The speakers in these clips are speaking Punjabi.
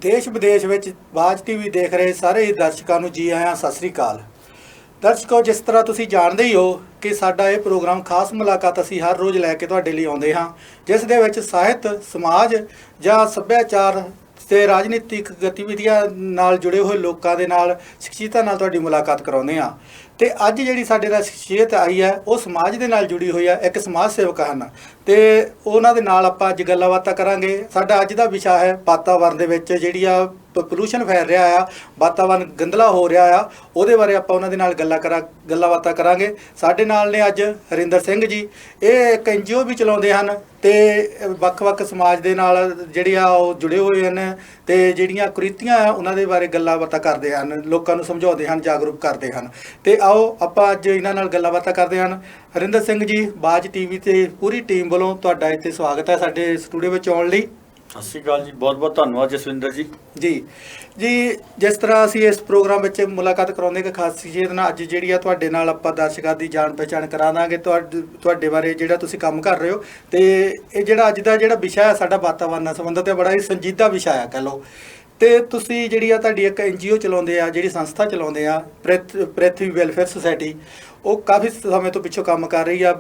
ਦੇਸ਼ ਵਿਦੇਸ਼ ਵਿੱਚ ਬਾਜ ਟੀਵੀ ਦੇਖ ਰਹੇ ਸਾਰੇ ਹੀ ਦਰਸ਼ਕਾਂ ਨੂੰ ਜੀ ਆਇਆਂ, ਸਤਿ ਸ੍ਰੀ ਅਕਾਲ। ਦਰਸ਼ਕੋ, ਜਿਸ ਤਰ੍ਹਾਂ ਤੁਸੀਂ ਜਾਣਦੇ ਹੀ ਹੋ ਕਿ ਸਾਡਾ ਇਹ ਪ੍ਰੋਗਰਾਮ ਖਾਸ ਮੁਲਾਕਾਤ ਅਸੀਂ ਹਰ ਰੋਜ਼ ਲੈ ਕੇ ਤੁਹਾਡੇ ਲਈ ਆਉਂਦੇ ਹਾਂ, ਜਿਸ ਦੇ ਵਿੱਚ ਸਾਹਿਤ, ਸਮਾਜ ਜਾਂ ਸੱਭਿਆਚਾਰ ਤੇ ਰਾਜਨੀਤਿਕ ਗਤੀਵਿਧੀਆਂ ਨਾਲ ਜੁੜੇ ਹੋਏ ਲੋਕਾਂ ਦੇ ਨਾਲ, ਸ਼ਖਸੀਅਤਾਂ ਨਾਲ ਤੁਹਾਡੀ ਮੁਲਾਕਾਤ ਕਰਾਉਂਦੇ ਹਾਂ। ਤੇ ਅੱਜ ਜਿਹੜੀ ਸਾਡੇ ਨਾਲ ਸ਼ਖਸੀਅਤ ਆਈ ਹੈ ਉਹ ਸਮਾਜ ਦੇ ਨਾਲ ਜੁੜੀ ਹੋਈ ਹੈ, ਇੱਕ ਸਮਾਜ ਸੇਵਕ ਹਨ ਤੇ ਉਹਨਾਂ ਦੇ ਨਾਲ ਆਪਾਂ ਅੱਜ ਗੱਲਾਂ ਬਾਤਾਂ ਕਰਾਂਗੇ। ਸਾਡਾ ਅੱਜ ਦਾ ਵਿਸ਼ਾ ਹੈ ਵਾਤਾਵਰਨ ਦੇ ਵਿੱਚ ਜਿਹੜੀ ਆ ਪੋਲੂਸ਼ਨ ਫੈਲ ਰਿਹਾ ਆ, ਵਾਤਾਵਰਨ ਗੰਦਲਾ ਹੋ ਰਿਹਾ ਆ, ਉਹਦੇ ਬਾਰੇ ਆਪਾਂ ਉਹਨਾਂ ਦੇ ਨਾਲ ਗੱਲਾਂ ਬਾਤਾਂ ਕਰਾਂਗੇ। ਸਾਡੇ ਨਾਲ ਨੇ ਅੱਜ ਹਰਿੰਦਰ ਸਿੰਘ ਜੀ, ਇਹ ਇੱਕ NGO ਵੀ ਚਲਾਉਂਦੇ ਹਨ ਤੇ ਵੱਖ-ਵੱਖ ਸਮਾਜ ਦੇ ਨਾਲ ਜਿਹੜੀ ਆ ਉਹ ਜੁੜੇ ਹੋਏ ਹਨ ਤੇ ਜਿਹੜੀਆਂ ਕੁਰੀਤੀਆਂ ਆ ਉਹਨਾਂ ਦੇ ਬਾਰੇ ਗੱਲਾਂ ਬਾਤਾਂ ਕਰਦੇ ਹਨ, ਲੋਕਾਂ ਨੂੰ ਸਮਝਾਉਂਦੇ ਹਨ, ਜਾਗਰੂਕ ਕਰਦੇ ਹਨ। ਤੇ ਆਓ ਆਪਾਂ ਅੱਜ ਇਹਨਾਂ ਨਾਲ ਗੱਲਾਂ ਬਾਤਾਂ ਕਰਦੇ ਹਨ। ਹਰਿੰਦਰ ਸਿੰਘ ਜੀ, ਬਾਜ ਟੀਵੀ ਤੇ ਪੂਰੀ ਟੀਮ ਵੱਲੋਂ ਤੁਹਾਡਾ ਇੱਥੇ ਸਵਾਗਤ ਹੈ ਸਾਡੇ ਸਟੂਡੀਓ ਵਿੱਚ ਆਉਣ ਲਈ। ਸਤਿ ਸ਼੍ਰੀ ਅਕਾਲ ਜੀ, ਬਹੁਤ ਬਹੁਤ ਧੰਨਵਾਦ ਜਸਵਿੰਦਰ ਜੀ। ਜੀ ਜਿਸ ਤਰ੍ਹਾਂ ਅਸੀਂ ਇਸ ਪ੍ਰੋਗਰਾਮ ਵਿੱਚ ਮੁਲਾਕਾਤ ਕਰਾਉਂਦੇ ਕਿ ਖਾਸੀਅਤ ਨਾਲ ਅੱਜ ਜਿਹੜੀ ਆ ਤੁਹਾਡੇ ਨਾਲ ਆਪਾਂ ਦਰਸ਼ਕਾਂ ਦੀ ਜਾਣ ਪਹਿਚਾਣ ਕਰਾ ਦਾਂਗੇ, ਤੁਹਾਡੇ ਬਾਰੇ ਜਿਹੜਾ ਤੁਸੀਂ ਕੰਮ ਕਰ ਰਹੇ ਹੋ। ਤੇ ਇਹ ਜਿਹੜਾ ਅੱਜ ਦਾ ਜਿਹੜਾ ਵਿਸ਼ਾ ਹੈ ਸਾਡਾ ਵਾਤਾਵਰਨ ਨਾਲ ਸੰਬੰਧਿਤ ਹੈ, ਬੜਾ ਹੀ ਸੰਜੀਦਾ ਵਿਸ਼ਾ ਆ ਕਹਿ ਲਓ। ਤੇ ਤੁਸੀਂ ਜਿਹੜੀ ਆ ਤੁਹਾਡੀ ਇੱਕ NGO ਚਲਾਉਂਦੇ ਆ, ਜਿਹੜੀ ਸੰਸਥਾ ਚਲਾਉਂਦੇ ਆ ਪ੍ਰਿਥਵੀ ਵੈਲਫੇਅਰ ਸੁਸਾਇਟੀ, ਉਹ ਕਾਫੀ ਸਮੇਂ ਤੋਂ ਪਿੱਛੋਂ ਕੰਮ ਕਰ ਰਹੀ ਆ,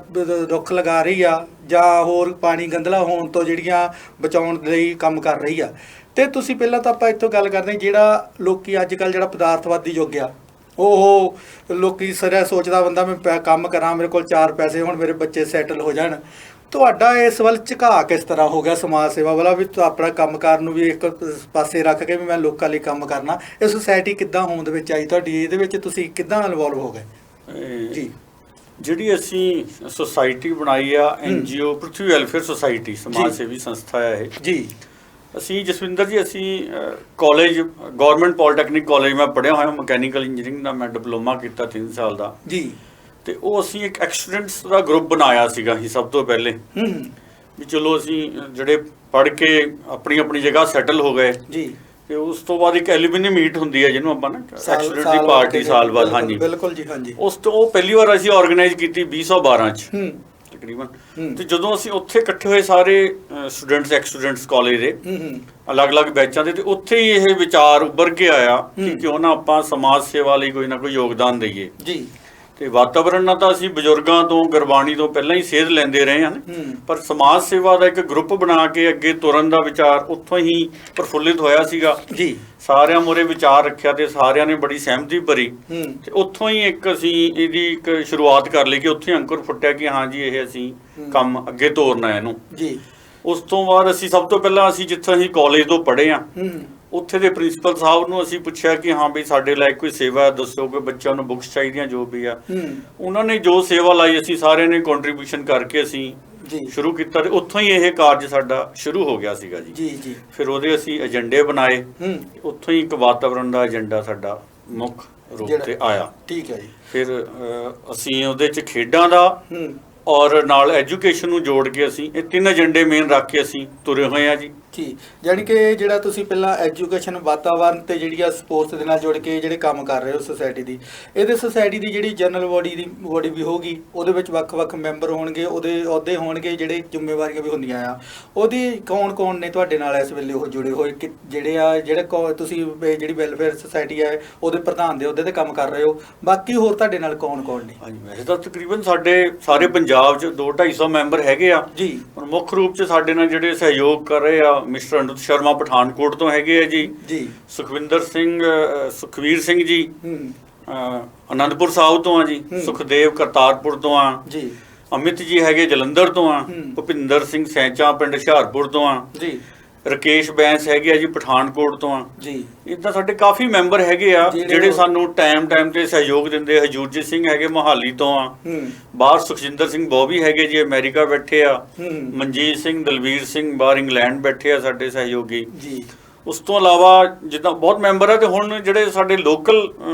ਰੁੱਖ ਲਗਾ ਰਹੀ ਆ ਜਾਂ ਹੋਰ ਪਾਣੀ ਗੰਦਲਾ ਹੋਣ ਤੋਂ ਜਿਹੜੀਆਂ ਬਚਾਉਣ ਲਈ ਕੰਮ ਕਰ ਰਹੀ ਆ। ਤੇ ਤੁਸੀਂ ਪਹਿਲਾਂ ਤਾਂ ਆਪਾਂ ਇੱਥੋਂ ਗੱਲ ਕਰਦੇ, ਜਿਹੜਾ ਲੋਕੀ ਅੱਜ ਕੱਲ੍ਹ ਜਿਹੜਾ ਪਦਾਰਥਵਾਦੀ ਯੁੱਗ ਆ, ਉਹ ਲੋਕੀ ਸਿਰੇ ਸੋਚਦਾ ਬੰਦਾ ਮੈਂ ਕੰਮ ਕਰਾਂ, ਮੇਰੇ ਕੋਲ 4 ਪੈਸੇ ਹੋਣ, ਮੇਰੇ ਬੱਚੇ ਸੈਟਲ ਹੋ ਜਾਣ। ਤੁਹਾਡਾ ਇਸ ਵੱਲ ਝੁਕਾਅ ਕਿਸ ਤਰ੍ਹਾਂ ਹੋ ਗਿਆ ਸਮਾਜ ਸੇਵਾ ਵਾਲਾ, ਵੀ ਆਪਣਾ ਕੰਮ ਕਰਨ ਨੂੰ ਵੀ ਇੱਕ ਪਾਸੇ ਰੱਖ ਕੇ ਵੀ ਮੈਂ ਲੋਕਾਂ ਲਈ ਕੰਮ ਕਰਨਾ? ਇਹ ਸੁਸਾਇਟੀ ਕਿੱਦਾਂ ਹੋਂਦ ਵਿੱਚ ਆਈ ਤੁਹਾਡੀ? ਇਹਦੇ ਵਿੱਚ ਤੁਸੀਂ ਕਿੱਦਾਂ ਇਨਵੋਲਵ ਹੋ ਗਏ? ਜੀ, ਜਿਹੜੀ ਅਸੀਂ ਸੁਸਾਇਟੀ ਬਣਾਈ ਆ NGO ਪ੍ਰਿਥਵੀ ਵੈਲਫੇਅਰ ਸੁਸਾਇਟੀ, ਸਮਾਜ ਸੇਵੀ ਸੰਸਥਾ ਹੈ ਇਹ ਜੀ। ਅਸੀਂ ਜਸਵਿੰਦਰ ਜੀ, ਅਸੀਂ ਕਾਲਜ ਗਵਰਨਮੈਂਟ ਪੋਲੀਟੈਕਨਿਕ ਕਾਲਜ ਮੈਂ ਪੜ੍ਹਿਆ ਹੋਇਆ, ਮਕੈਨੀਕਲ ਇੰਜੀਨੀਅਰਿੰਗ ਦਾ ਮੈਂ ਡਿਪਲੋਮਾ ਕੀਤਾ 3 ਸਾਲ ਦਾ ਜੀ। ਤੇ ਉਹ ਅਸੀਂ ਇੱਕ ਐਕਸਟੂਡੈਂਟਸ ਦਾ ਗਰੁੱਪ ਬਣਾਇਆ ਸੀਗਾ ਹੀ ਸਭ ਤੋਂ ਪਹਿਲੇ, ਵੀ ਚਲੋ ਅਸੀਂ ਜਿਹੜੇ ਪੜ੍ਹ ਕੇ ਆਪਣੀ ਆਪਣੀ ਜਗ੍ਹਾ ਸੈਟਲ ਹੋ ਗਏ ਜੀ। ਤੇ ਉਸ ਤੋਂ ਬਾਅਦ ਇੱਕ ਐਲੂਮਨੀ ਮੀਟ ਹੁੰਦੀ ਹੈ ਜਿਹਨੂੰ ਆਪਾਂ ਨਾ ਐਕਸਟੂਡੈਂਟ ਦੀ ਪਾਰਟੀ ਸਾਲ ਬਾਅਦ, ਹਾਂਜੀ ਬਿਲਕੁਲ ਜੀ, ਹਾਂਜੀ। ਉਸ ਤੋਂ ਉਹ ਪਹਿਲੀ ਵਾਰ ਅਸੀਂ ਆਰਗੇਨਾਈਜ਼ ਕੀਤੀ 2012 ਚ ਤਕਰੀਬਨ। ਤੇ ਜਦੋਂ ਅਸੀਂ ਉੱਥੇ ਇਕੱਠੇ ਹੋਏ ਸਾਰੇ ਸਟੂਡੈਂਟਸ, ਐਕਸਟੂਡੈਂਟਸ ਕਾਲਜ ਦੇ ਅਲੱਗ-ਅਲੱਗ ਬੈਚਾਂ ਦੇ, ਤੇ ਉੱਥੇ ਹੀ ਇਹ ਵਿਚਾਰ ਉੱਭਰ ਕੇ ਆਇਆ ਕਿ ਕਿਉਂ ਨਾ ਆਪਾਂ ਸਮਾਜ ਸੇਵਾ ਲਈ ਕੋਈ ਨਾ ਕੋਈ ਯੋਗਦਾਨ ਦਈਏ ਜੀ। ਤੇ ਵਾਤਾਵਰਨ ਨਾਲ ਤਾਂ ਅਸੀਂ ਬਜ਼ੁਰਗਾਂ ਤੋਂ, ਗੁਰਬਾਣੀ ਤੋਂ ਪਹਿਲਾਂ ਹੀ ਸੇਧ ਲੈਂਦੇ ਰਹੇ ਹਨ, ਪਰ ਸਮਾਜ ਸੇਵਾ ਦਾ ਇੱਕ ਗਰੁੱਪ ਬਣਾ ਕੇ ਅੱਗੇ ਤੁਰਨ ਦਾ ਵਿਚਾਰ ਉੱਥੋਂ ਹੀ ਪ੍ਰਫੁੱਲਿਤ ਹੋਇਆ ਸੀਗਾ ਜੀ। ਸਾਰਿਆਂ ਮੂਹਰੇ ਵਿਚਾਰ ਰੱਖਿਆ ਤੇ ਸਾਰਿਆਂ ਨੇ ਬੜੀ ਸਹਿਮਤੀ ਭਰੀ ਤੇ ਉੱਥੋਂ ਹੀ ਇੱਕ ਅਸੀਂ ਇਹਦੀ ਇੱਕ ਸ਼ੁਰੂਆਤ ਕਰ ਲਈ ਕਿ ਉੱਥੇ ਅੰਕੁਰ ਫੁੱਟਿਆ ਕਿ ਹਾਂ ਜੀ ਇਹ ਅਸੀਂ ਕੰਮ ਅੱਗੇ ਤੋਰਨਾ ਇਹਨੂੰ ਜੀ। ਉਸ ਤੋਂ ਬਾਅਦ ਅਸੀਂ ਸਭ ਤੋਂ ਪਹਿਲਾਂ ਅਸੀਂ ਜਿੱਥੇ ਅਸੀਂ ਕਾਲਜ ਤੋਂ ਪੜ੍ਹੇ ਆ, ਉੱਥੇ ਦੇ ਪ੍ਰਿੰਸੀਪਲ ਸਾਹਿਬ ਨੂੰ ਅਸੀਂ ਪੁੱਛਿਆ ਕਿ ਹਾਂ ਬਈ ਸਾਡੇ ਲਈ ਕੋਈ ਸੇਵਾ ਦੱਸੋ, ਕਿ ਬੱਚਿਆਂ ਨੂੰ ਬੁੱਕਸ ਚਾਹੀਦੀਆਂ ਜੋ ਵੀ ਆ। ਉਹਨਾਂ ਨੇ ਜੋ ਸੇਵਾ ਲਾਈ, ਅਸੀਂ ਸਾਰਿਆਂ ਨੇ ਕੰਟਰੀਬਿਊਸ਼ਨ ਕਰਕੇ ਅਸੀਂ ਸ਼ੁਰੂ ਕੀਤਾ ਤੇ ਉੱਥੋਂ ਹੀ ਇਹ ਕਾਰਜ ਸਾਡਾ ਸ਼ੁਰੂ ਹੋ ਗਿਆ ਸੀਗਾ ਜੀ। ਫਿਰ ਉਹਦੇ ਅਸੀਂ ਏਜੰਡੇ ਬਣਾਏ, ਉੱਥੋਂ ਹੀ ਇੱਕ ਵਾਤਾਵਰਨ ਦਾ ਏਜੰਡਾ ਸਾਡਾ ਮੁੱਖ ਰੂਪ ਤੇ ਆਇਆ। ਠੀਕ ਹੈ ਜੀ। ਫਿਰ ਅਸੀਂ ਉਹਦੇ 'ਚ ਖੇਡਾਂ ਦਾ ਔਰ ਨਾਲ ਐਜੂਕੇਸ਼ਨ ਨੂੰ ਜੋੜ ਕੇ ਅਸੀਂ ਇਹ 3 ਏਜੰਡੇ ਮੇਨ ਰੱਖ ਕੇ ਅਸੀਂ ਤੁਰੇ ਹੋਏ ਆ ਜੀ। ਜਾਣੀ ਕਿ ਜਿਹੜਾ ਤੁਸੀਂ ਪਹਿਲਾਂ ਐਜੂਕੇਸ਼ਨ, ਵਾਤਾਵਰਨ ਤੇ ਜਿਹੜੀ ਆ ਸਪੋਰਟਸ ਦੇ ਨਾਲ ਜੁੜ ਕੇ ਜਿਹੜੇ ਕੰਮ ਕਰ ਰਹੇ ਹੋ ਸੁਸਾਇਟੀ ਦੀ, ਇਹਦੇ ਸੁਸਾਇਟੀ ਦੀ ਜਿਹੜੀ ਜਨਰਲ ਬੋਡੀ ਵੀ ਹੋਗੀ, ਉਹਦੇ ਵਿੱਚ ਵੱਖ-ਵੱਖ ਮੈਂਬਰ ਹੋਣਗੇ, ਉਹਦੇ ਅਹੁਦੇ ਹੋਣਗੇ, ਜਿਹੜੇ ਜ਼ਿੰਮੇਵਾਰੀਆਂ ਵੀ ਹੁੰਦੀਆਂ ਆ। ਉਹਦੀ ਕੌਣ-ਕੌਣ ਨੇ ਤੁਹਾਡੇ ਨਾਲ ਇਸ ਵੇਲੇ ਉਹ ਜੁੜੇ ਹੋਏ ਕਿ ਜਿਹੜੇ ਤੁਸੀਂ ਜਿਹੜੀ ਵੈਲਫੇਅਰ ਸੁਸਾਇਟੀ ਹੈ ਉਹਦੇ ਪ੍ਰਧਾਨ ਦੇ ਅਹੁਦੇ ਤੇ ਕੰਮ ਕਰ ਰਹੇ ਹੋ? ਬਾਕੀ ਹੋਰ ਤੁਹਾਡੇ ਨਾਲ ਕੌਣ-ਕੌਣ ਨੇ? ਹਾਂਜੀ, ਵੈਸੇ ਤਾਂ ਤਕਰੀਬਨ ਸਾਡੇ ਸਾਰੇ ਪੰਜਾਬ 'ਚ 200-250 ਮੈਂਬਰ ਹੈਗੇ ਆ ਜੀ। ਪਰ ਮੁੱਖ ਰੂਪ 'ਚ ਸਾਡੇ ਨਾਲ ਜਿਹੜੇ ਸਹਿਯੋਗ ਕਰ ਰਹੇ ਆ, ਮਿਸਟਰ ਅਨੁਤ ਸ਼ਰਮਾ ਪਠਾਨਕੋਟ ਤੋਂ ਹੈਗੇ ਆ ਜੀ, ਸੁਖਵੀਰ ਸਿੰਘ ਜੀ ਅਨੰਦਪੁਰ ਸਾਹਿਬ ਤੋਂ ਆ ਜੀ, ਸੁਖਦੇਵ ਕਰਤਾਰਪੁਰ ਤੋਂ ਆ ਜੀ, ਅਮਿਤ ਜੀ ਹੈਗੇ ਜਲੰਧਰ ਤੋਂ ਆ, ਭੁਪਿੰਦਰ ਸਿੰਘ ਸੈਂਚਾ ਪਿੰਡ ਹੁਸ਼ਿਆਰਪੁਰ ਤੋਂ ਆ ਜੀ, ਰਕੇਸ਼ ਬੈਂਸ ਹੈਗੇ ਆ ਜੀ ਪਠਾਨਕੋਟ ਤੋਂ ਆ ਜੀ। ਇੱਦਾਂ ਸਾਡੇ ਕਾਫੀ ਮੈਂਬਰ ਹੈਗੇ ਆ ਜਿਹੜੇ ਸਾਨੂੰ ਟਾਈਮ ਤੇ ਸਹਿਯੋਗ ਦਿੰਦੇ। ਹਜੂਰਜੀਤ ਸਿੰਘ ਹੈਗੇ ਮੋਹਾਲੀ ਤੋਂ ਆ, ਬਾਹਰ ਸੁਖਜਿੰਦਰ ਸਿੰਘ ਬੋਬੀ ਹੈਗੇ ਜੀ ਅਮਰੀਕਾ ਬੈਠੇ ਆ, ਮਨਜੀਤ ਸਿੰਘ, ਦਲਵੀਰ ਸਿੰਘ ਬਾਹਰ ਇੰਗਲੈਂਡ ਬੈਠੇ ਆ ਸਾਡੇ ਸਹਿਯੋਗੀ ਜੀ। ਉਸ ਤੋਂ ਇਲਾਵਾ ਜਿੱਦਾਂ ਬਹੁਤ ਮੈਂਬਰ ਆ। ਤੇ ਹੁਣ ਜਿਹੜੇ ਸਾਡੇ ਲੋਕਲ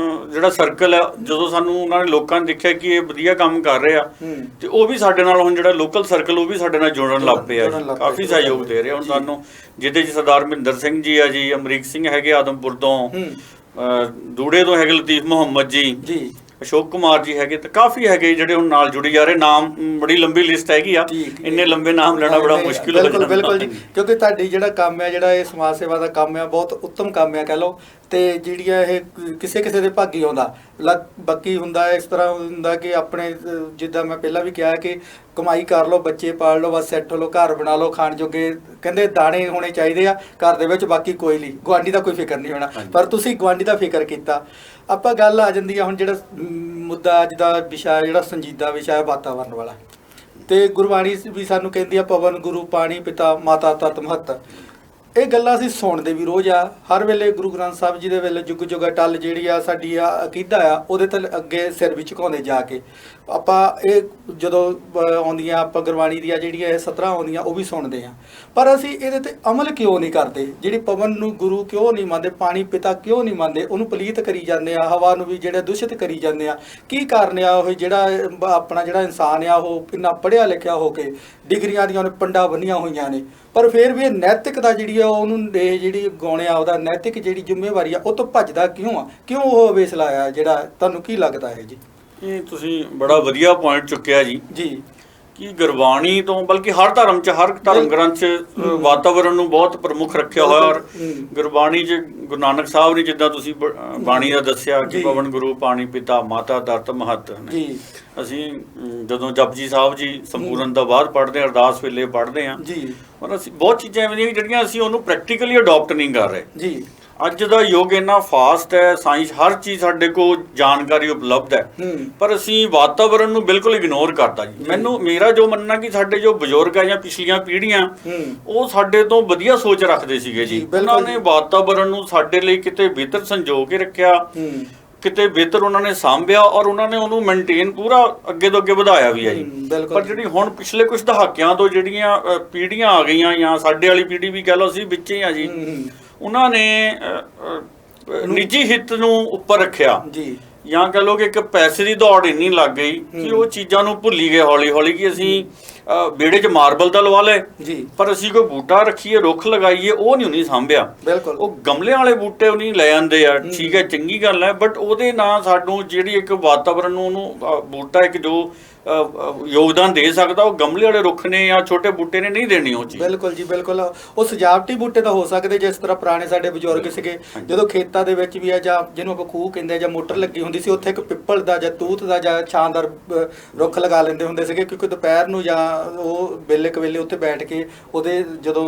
ਜਿਹੜਾ ਸਰਕਲ ਆ, ਜਦੋਂ ਸਾਨੂੰ ਉਹਨਾਂ ਨੇ ਲੋਕਾਂ ਨੇ ਦੇਖਿਆ ਕਿ ਇਹ ਵਧੀਆ ਕੰਮ ਕਰ ਰਹੇ ਆ, ਤੇ ਉਹ ਵੀ ਸਾਡੇ ਨਾਲ ਹੁਣ ਜਿਹੜਾ ਲੋਕਲ ਸਰਕਲ ਉਹ ਵੀ ਸਾਡੇ ਨਾਲ ਜੁੜਨ ਲੱਗ ਪਏ ਆ, ਕਾਫੀ ਸਹਿਯੋਗ ਦੇ ਰਹੇ ਹੁਣ ਸਾਨੂੰ, ਜਿਹਦੇ 'ਚ ਸਰਦਾਰ ਮਹਿੰਦਰ ਸਿੰਘ ਜੀ ਆ ਜੀ, ਅਮਰੀਕ ਸਿੰਘ ਹੈਗੇ ਆਦਮਪੁਰ ਤੋਂ, ਦੂੜੇ ਤੋਂ ਹੈਗੇ ਲਤੀਫ ਮੁਹੰਮਦ ਜੀ, ਅਸ਼ੋਕ ਕੁਮਾਰ ਜੀ ਹੈਗੇ, ਤੇ ਕਾਫੀ ਹੈਗੇ ਜਿਹੜੇ ਹੁਣ ਨਾਲ ਜੁੜੀ ਜਾ ਰਹੇ। ਨਾਮ ਬੜੀ ਲੰਬੀ ਲਿਸਟ ਹੈਗੀ ਆ, ਇੰਨੇ ਲੰਬੇ ਨਾਮ ਲੈਣਾ ਬੜਾ ਮੁਸ਼ਕਿਲ ਹੋ ਜਾਂਦਾ। ਬਿਲਕੁਲ ਜੀ, ਕਿਉਂਕਿ ਤੁਹਾਡੀ ਜਿਹੜਾ ਕੰਮ ਹੈ, ਜਿਹੜਾ ਇਹ ਸਮਾਜ ਸੇਵਾ ਦਾ ਕੰਮ ਹੈ, ਬਹੁਤ ਉੱਤਮ ਕੰਮ ਹੈ ਕਹਿ ਲਓ। ਤੇ ਜਿਹੜੀਆਂ ਇਹ ਕਿਸੇ ਕਿਸੇ ਦੇ ਭਾਗੀ ਆਉਂਦਾ, ਬਾਕੀ ਹੁੰਦਾ ਇਸ ਤਰ੍ਹਾਂ ਹੁੰਦਾ ਕਿ ਆਪਣੇ ਜਿੱਦਾਂ ਮੈਂ ਪਹਿਲਾਂ ਵੀ ਕਿਹਾ ਕਿ ਕਮਾਈ ਕਰ ਲਓ, ਬੱਚੇ ਪਾਲ ਲਓ, ਬਸ ਸੈੱਟ ਹੋ ਲਓ, ਘਰ ਬਣਾ ਲਓ, ਖਾਣ ਜੋਗੇ ਕਹਿੰਦੇ ਦਾਣੇ ਹੋਣੇ ਚਾਹੀਦੇ ਆ ਘਰ ਦੇ ਵਿੱਚ, ਬਾਕੀ ਕੋਈ ਨਹੀਂ, ਗੁਆਂਢੀ ਦਾ ਕੋਈ ਫਿਕਰ ਨਹੀਂ ਹੋਣਾ। ਪਰ ਤੁਸੀਂ ਗੁਆਂਢੀ ਦਾ ਫਿਕਰ ਕੀਤਾ। ਆਪਾਂ ਗੱਲ ਆ ਜਾਂਦੀ ਆ ਹੁਣ ਜਿਹੜਾ ਮੁੱਦਾ ਅੱਜ ਦਾ ਵਿਸ਼ਾ, ਜਿਹੜਾ ਸੰਜੀਦਾ ਵਿਸ਼ਾ ਹੈ ਵਾਤਾਵਰਨ ਵਾਲਾ। ਤੇ ਗੁਰਬਾਣੀ ਵੀ ਸਾਨੂੰ ਕਹਿੰਦੀ ਆ ਪਵਨ ਗੁਰੂ ਪਾਣੀ ਪਿਤਾ ਮਾਤਾ ਤਤ ਮਹਤ। ਇਹ ਗੱਲਾਂ ਅਸੀਂ ਸੁਣਦੇ ਵੀ ਰੋਜ਼ ਆ, ਹਰ ਵੇਲੇ ਗੁਰੂ ਗ੍ਰੰਥ ਸਾਹਿਬ ਜੀ ਦੇ ਵੇਲੇ ਜੁਗ ਜੁਗ ਅਟੱਲ ਜਿਹੜੀ ਆ ਸਾਡੀ ਆ ਅਕੀਦਾ ਆ, ਉਹਦੇ ਤੇ ਅੱਗੇ ਸਿਰ ਵੀ ਝੁਕਾਉਂਦੇ ਜਾ ਕੇ। ਆਪਾਂ ਇਹ ਜਦੋਂ ਆਉਂਦੀਆਂ ਆਪਾਂ ਗੁਰਬਾਣੀ ਦੀਆਂ ਜਿਹੜੀਆਂ ਇਹ 17 ਆਉਂਦੀਆਂ ਉਹ ਵੀ ਸੁਣਦੇ ਆ, ਪਰ ਅਸੀਂ ਇਹਦੇ ਤੇ ਅਮਲ ਕਿਉਂ ਨਹੀਂ ਕਰਦੇ? ਜਿਹੜੀ ਪਵਨ ਨੂੰ ਗੁਰੂ ਕਿਉਂ ਨਹੀਂ ਮੰਨਦੇ, ਪਾਣੀ ਪਿਤਾ ਕਿਉਂ ਨਹੀਂ ਮੰਨਦੇ, ਉਹਨੂੰ ਪਲੀਤ ਕਰੀ ਜਾਂਦੇ ਆ, ਹਵਾ ਨੂੰ ਵੀ ਜਿਹੜਾ ਦੂਸ਼ਿਤ ਕਰੀ ਜਾਂਦੇ ਆ। ਕੀ ਕਾਰਨ ਆ? ਉਹ ਜਿਹੜਾ ਆਪਣਾ ਜਿਹੜਾ ਇਨਸਾਨ ਆ ਉਹ ਇੰਨਾ ਪੜ੍ਹਿਆ ਲਿਖਿਆ ਹੋ ਕੇ ਡਿਗਰੀਆਂ ਦੀਆਂ ਉਹਨੇ ਪੰਡਾਂ ਬੰਨੀਆਂ ਹੋਈਆਂ ਨੇ, ਪਰ ਫਿਰ ਵੀ ਇਹ ਨੈਤਿਕਤਾ ਜਿਹੜੀ ਆ ਉਹਨੂੰ ਇਹ ਜਿਹੜੀ ਗਾਉਣਿਆ ਉਹਦਾ ਨੈਤਿਕ ਜਿਹੜੀ ਜ਼ਿੰਮੇਵਾਰੀ ਆ ਉਹ ਤੋਂ ਭੱਜਦਾ ਕਿਉਂ ਆ? ਕਿਉਂ ਉਹ ਅਵੇਸ ਲਾਇਆ? ਜਿਹੜਾ ਤੁਹਾਨੂੰ ਕੀ ਲੱਗਦਾ ਹੈ ਜੀ? ਇਹ ਤੁਸੀਂ ਬੜਾ ਵਧੀਆ ਪੁਆਇੰਟ ਚੁੱਕਿਆ ਜੀ ਕਿ ਗੁਰਬਾਣੀ ਤੋਂ ਬਲਕਿ ਹਰ ਧਰਮ 'ਚ, ਹਰ ਧਰਮ ਗ੍ਰੰਥ 'ਚ ਵਾਤਾਵਰਨ ਨੂੰ ਬਹੁਤ ਪ੍ਰਮੁੱਖ ਰੱਖਿਆ ਹੋਇਆ। ਔਰ ਗੁਰਬਾਣੀ 'ਚ ਗੁਰੂ ਨਾਨਕ ਸਾਹਿਬ ਨੇ ਜਿੱਦਾਂ ਤੁਸੀਂ ਬਾਣੀ ਦਾ ਦੱਸਿਆ ਕਿ ਪਵਨ ਗੁਰੂ ਪਾਣੀ ਪਿਤਾ ਮਾਤਾ ਧਰਤ ਮਹਤ। ਅਸੀਂ ਜਦੋਂ ਜਪਜੀ ਸਾਹਿਬ ਜੀ ਸੰਪੂਰਨ ਤੋਂ ਬਾਅਦ ਪੜ੍ਹਦੇ, ਅਰਦਾਸ ਵੇਲੇ ਪੜ੍ਹਦੇ ਹਾਂ, ਪਰ ਅਸੀਂ ਬਹੁਤ ਚੀਜ਼ਾਂ ਐਵੇਂ ਦੀਆਂ ਜਿਹੜੀਆਂ ਅਸੀਂ ਉਹਨੂੰ ਪ੍ਰੈਕਟੀਕਲੀ ਅਡਾਪਟ ਨਹੀਂ ਕਰ ਰਹੇ। ਅੱਜ ਦਾ ਯੁੱਗ ਇੰਨਾ ਫਾਸਟ ਹੈ, ਸਾਇੰਸ ਹਰ ਚੀਜ਼ ਸਾਡੇ ਕੋਲ ਜਾਣਕਾਰੀ ਉਪਲਬਧ ਹੈ, ਪਰ ਅਸੀਂ ਵਾਤਾਵਰਨ ਨੂੰ ਬਿਲਕੁਲ ਇਗਨੋਰ ਕਰਤਾ ਜੀ। ਮੇਰਾ ਜੋ ਮੰਨਣਾ ਕਿ ਸਾਡੇ ਜੋ ਬਜ਼ੁਰਗ ਆ ਜਾਂ ਪਿਛਲੀਆਂ ਪੀੜ੍ਹੀਆਂ, ਉਹ ਸਾਡੇ ਤੋਂ ਵਧੀਆ ਸੋਚ ਰੱਖਦੇ ਸੀਗੇ ਜੀ। ਉਹਨਾਂ ਨੇ ਵਾਤਾਵਰਨ ਨੂੰ ਸਾਡੇ ਲਈ ਕਿਤੇ ਬਿਹਤਰ ਸੰਜੋ ਕੇ ਰੱਖਿਆ, ਕਿਤੇ ਬਿਹਤਰ ਉਹਨਾਂ ਨੇ ਸਾਂਭਿਆ, ਔਰ ਉਹਨਾਂ ਨੇ ਉਹਨੂੰ ਮੇਨਟੇਨ ਪੂਰਾ ਅੱਗੇ ਤੋਂ ਅੱਗੇ ਵਧਾਇਆ ਵੀ ਹੈ ਜੀ। ਪਰ ਜਿਹੜੀ ਹੁਣ ਪਿਛਲੇ ਕੁਝ ਦਹਾਕਿਆਂ ਤੋਂ ਜਿਹੜੀਆਂ ਪੀੜ੍ਹੀਆਂ ਆ ਗਈਆਂ, ਜਾਂ ਸਾਡੇ ਵਾਲੀ ਪੀੜ੍ਹੀ ਵੀ ਕਹਿ ਲਓ, ਅਸੀਂ ਵਿੱਚੇ ਆ ਜੀ, ਉਹਨਾਂ ਨੇ ਨਿੱਜੀ ਹਿੱਤ ਨੂੰ ਉੱਪਰ ਰੱਖਿਆ, ਜਾਂ ਕਹ ਲਓ ਕਿ ਇੱਕ ਪੈਸੇ ਦੀ ਦੌੜ ਇੰਨੀ ਲੱਗ ਗਈ ਕਿ ਉਹ ਚੀਜ਼ਾਂ ਨੂੰ ਭੁੱਲੀ ਗਏ ਹੌਲੀ ਹੌਲੀ, ਕਿ ਅਸੀਂ ਵਿਹੜੇ 'ਚ ਮਾਰਬਲ ਤਾਂ ਲਵਾ ਲਏ, ਪਰ ਅਸੀਂ ਕੋਈ ਬੂਟਾ ਰੱਖੀਏ, ਰੁੱਖ ਲਗਾਈਏ, ਉਹ ਨਹੀਂ ਸਾਂਭਿਆ। ਉਹ ਗਮਲਿਆਂ ਵਾਲੇ ਬੂਟੇ ਉਹ ਨਹੀਂ ਲੈ ਆਂਦੇ ਆ, ਠੀਕ ਹੈ, ਚੰਗੀ ਗੱਲ ਹੈ, ਬਟ ਉਹਦੇ ਨਾਲ ਸਾਨੂੰ ਜਿਹੜੀ ਇੱਕ ਵਾਤਾਵਰਨ ਨੂੰ ਉਹਨੂੰ ਬੂਟਾ ਇੱਕ ਜੋ ਯੋਗਦਾਨ ਦੇ ਸਕਦਾ, ਉਹ ਗਮਲੇ ਵਾਲੇ ਰੁੱਖ ਨੇ ਜਾਂ ਛੋਟੇ ਬੂਟੇ ਨੇ ਨਹੀਂ ਦੇਣੀ ਉਹ ਚੀਜ਼। ਬਿਲਕੁਲ ਜੀ, ਬਿਲਕੁਲ। ਉਹ ਸਜਾਵਟੀ ਬੂਟੇ ਤਾਂ ਹੋ ਸਕਦੇ, ਜਿਸ ਤਰ੍ਹਾਂ ਪੁਰਾਣੇ ਸਾਡੇ ਬਜ਼ੁਰਗ ਸੀਗੇ, ਜਦੋਂ ਖੇਤਾਂ ਦੇ ਵਿੱਚ ਵੀ ਆ, ਜਾਂ ਜਿਹਨੂੰ ਆਪਾਂ ਖੂਹ ਕਹਿੰਦੇ ਆ, ਜਾਂ ਮੋਟਰ ਲੱਗੀ ਹੁੰਦੀ ਸੀ, ਉੱਥੇ ਇੱਕ ਪਿੱਪਲ ਦਾ ਜਾਂ ਤੂਤ ਦਾ ਜਾਂ ਛਾਂਦਾਰ ਰੁੱਖ ਲਗਾ ਲੈਂਦੇ ਹੁੰਦੇ ਸੀਗੇ, ਕਿਉਂਕਿ ਦੁਪਹਿਰ ਨੂੰ ਜਾਂ ਉਹ ਵੇਲੇ ਕਵੇਲੇ ਉੱਥੇ ਬੈਠ ਕੇ ਉਹਦੇ ਜਦੋਂ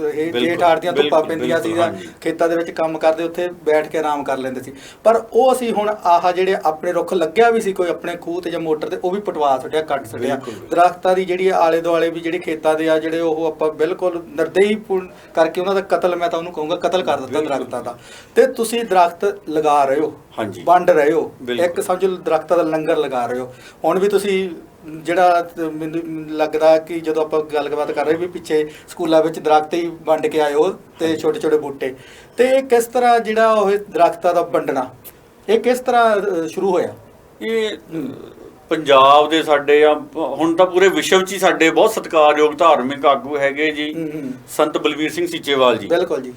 ਇਹ ਜੇਠ ਹਾੜ ਦੀਆਂ ਧੁੱਪਾਂ ਪੈਂਦੀਆਂ ਸੀ ਜਾਂ ਖੇਤਾਂ ਦੇ ਵਿੱਚ ਕੰਮ ਕਰਦੇ, ਉੱਥੇ ਬੈਠ ਕੇ ਆਰਾਮ ਕਰ ਲੈਂਦੇ ਸੀ। ਪਰ ਉਹ ਅਸੀਂ ਹੁਣ ਆਹ ਜਿਹੜੇ ਆਪਣੇ ਰੁੱਖ ਲੱਗਿਆ ਵੀ ਸੀ ਕੋਈ ਆਪਣੇ ਖੂਹ ਤੇ ਜਾਂ ਮੋਟਰ ਤੇ, ਉਹ ਵੀ ਪਟਵਾ ਛੱਡਿਆ, ਕੱਟ ਛੱਡਿਆ। ਦਰਖਤਾਂ ਦੀ ਜਿਹੜੀ ਆਲੇ ਦੁਆਲੇ ਵੀ ਜਿਹੜੇ ਖੇਤਾਂ ਦੇ ਆ, ਜਿਹੜੇ ਉਹ ਆਪਾਂ ਬਿਲਕੁਲ ਨਿਰਦਈ ਕਰਕੇ ਉਹਨਾਂ ਦਾ ਕਤਲ, ਮੈਂ ਤਾਂ ਉਹਨੂੰ ਕਹੂੰਗਾ ਕਤਲ ਕਰ ਦਿੱਤਾ ਦਰਖਤਾਂ ਦਾ। ਤੇ ਤੁਸੀਂ ਦਰਖਤ ਲਗਾ ਰਹੇ ਹੋ, ਵੰਡ ਰਹੇ ਹੋ, ਇੱਕ ਸਮਝ ਲਓ ਦਰਖਤਾਂ ਦਾ ਲੰਗਰ ਲਗਾ ਰਹੇ ਹੋ। ਹੁਣ ਵੀ ਤੁਸੀਂ ਜਿਹੜਾ ਮੈਨੂੰ ਲੱਗਦਾ ਕਿ ਜਦੋਂ ਆਪਾਂ ਗੱਲਬਾਤ ਕਰ ਰਹੇ ਵੀ ਪਿੱਛੇ ਸਕੂਲਾਂ ਵਿੱਚ ਦਰਖਤ ਹੀ ਵੰਡ ਕੇ ਆਏ ਹੋ, ਤੇ ਛੋਟੇ ਛੋਟੇ ਬੂਟੇ, ਤੇ ਇਹ ਕਿਸ ਤਰ੍ਹਾਂ ਜਿਹੜਾ ਉਹ ਦਰਖਤਾਂ ਦਾ ਵੰਡਣਾ, ਇਹ ਕਿਸ ਤਰ੍ਹਾਂ ਸ਼ੁਰੂ ਹੋਇਆ? ਇਹ ਪੰਜਾਬ ਦੇ ਸਾਡੇ ਜਾਂ ਹੁਣ ਤਾਂ ਪੂਰੇ ਵਿਸ਼ਵ 'ਚ ਹੀ ਸਾਡੇ ਬਹੁਤ ਸਤਿਕਾਰਯੋਗ ਧਾਰਮਿਕ ਆਗੂ ਹੈਗੇ ਜੀ, ਸੰਤ ਬਲਵੀਰ ਸਿੰਘ ਸੀਚੇਵਾਲ ਜੀ। ਬਿਲਕੁਲ ਜੀ।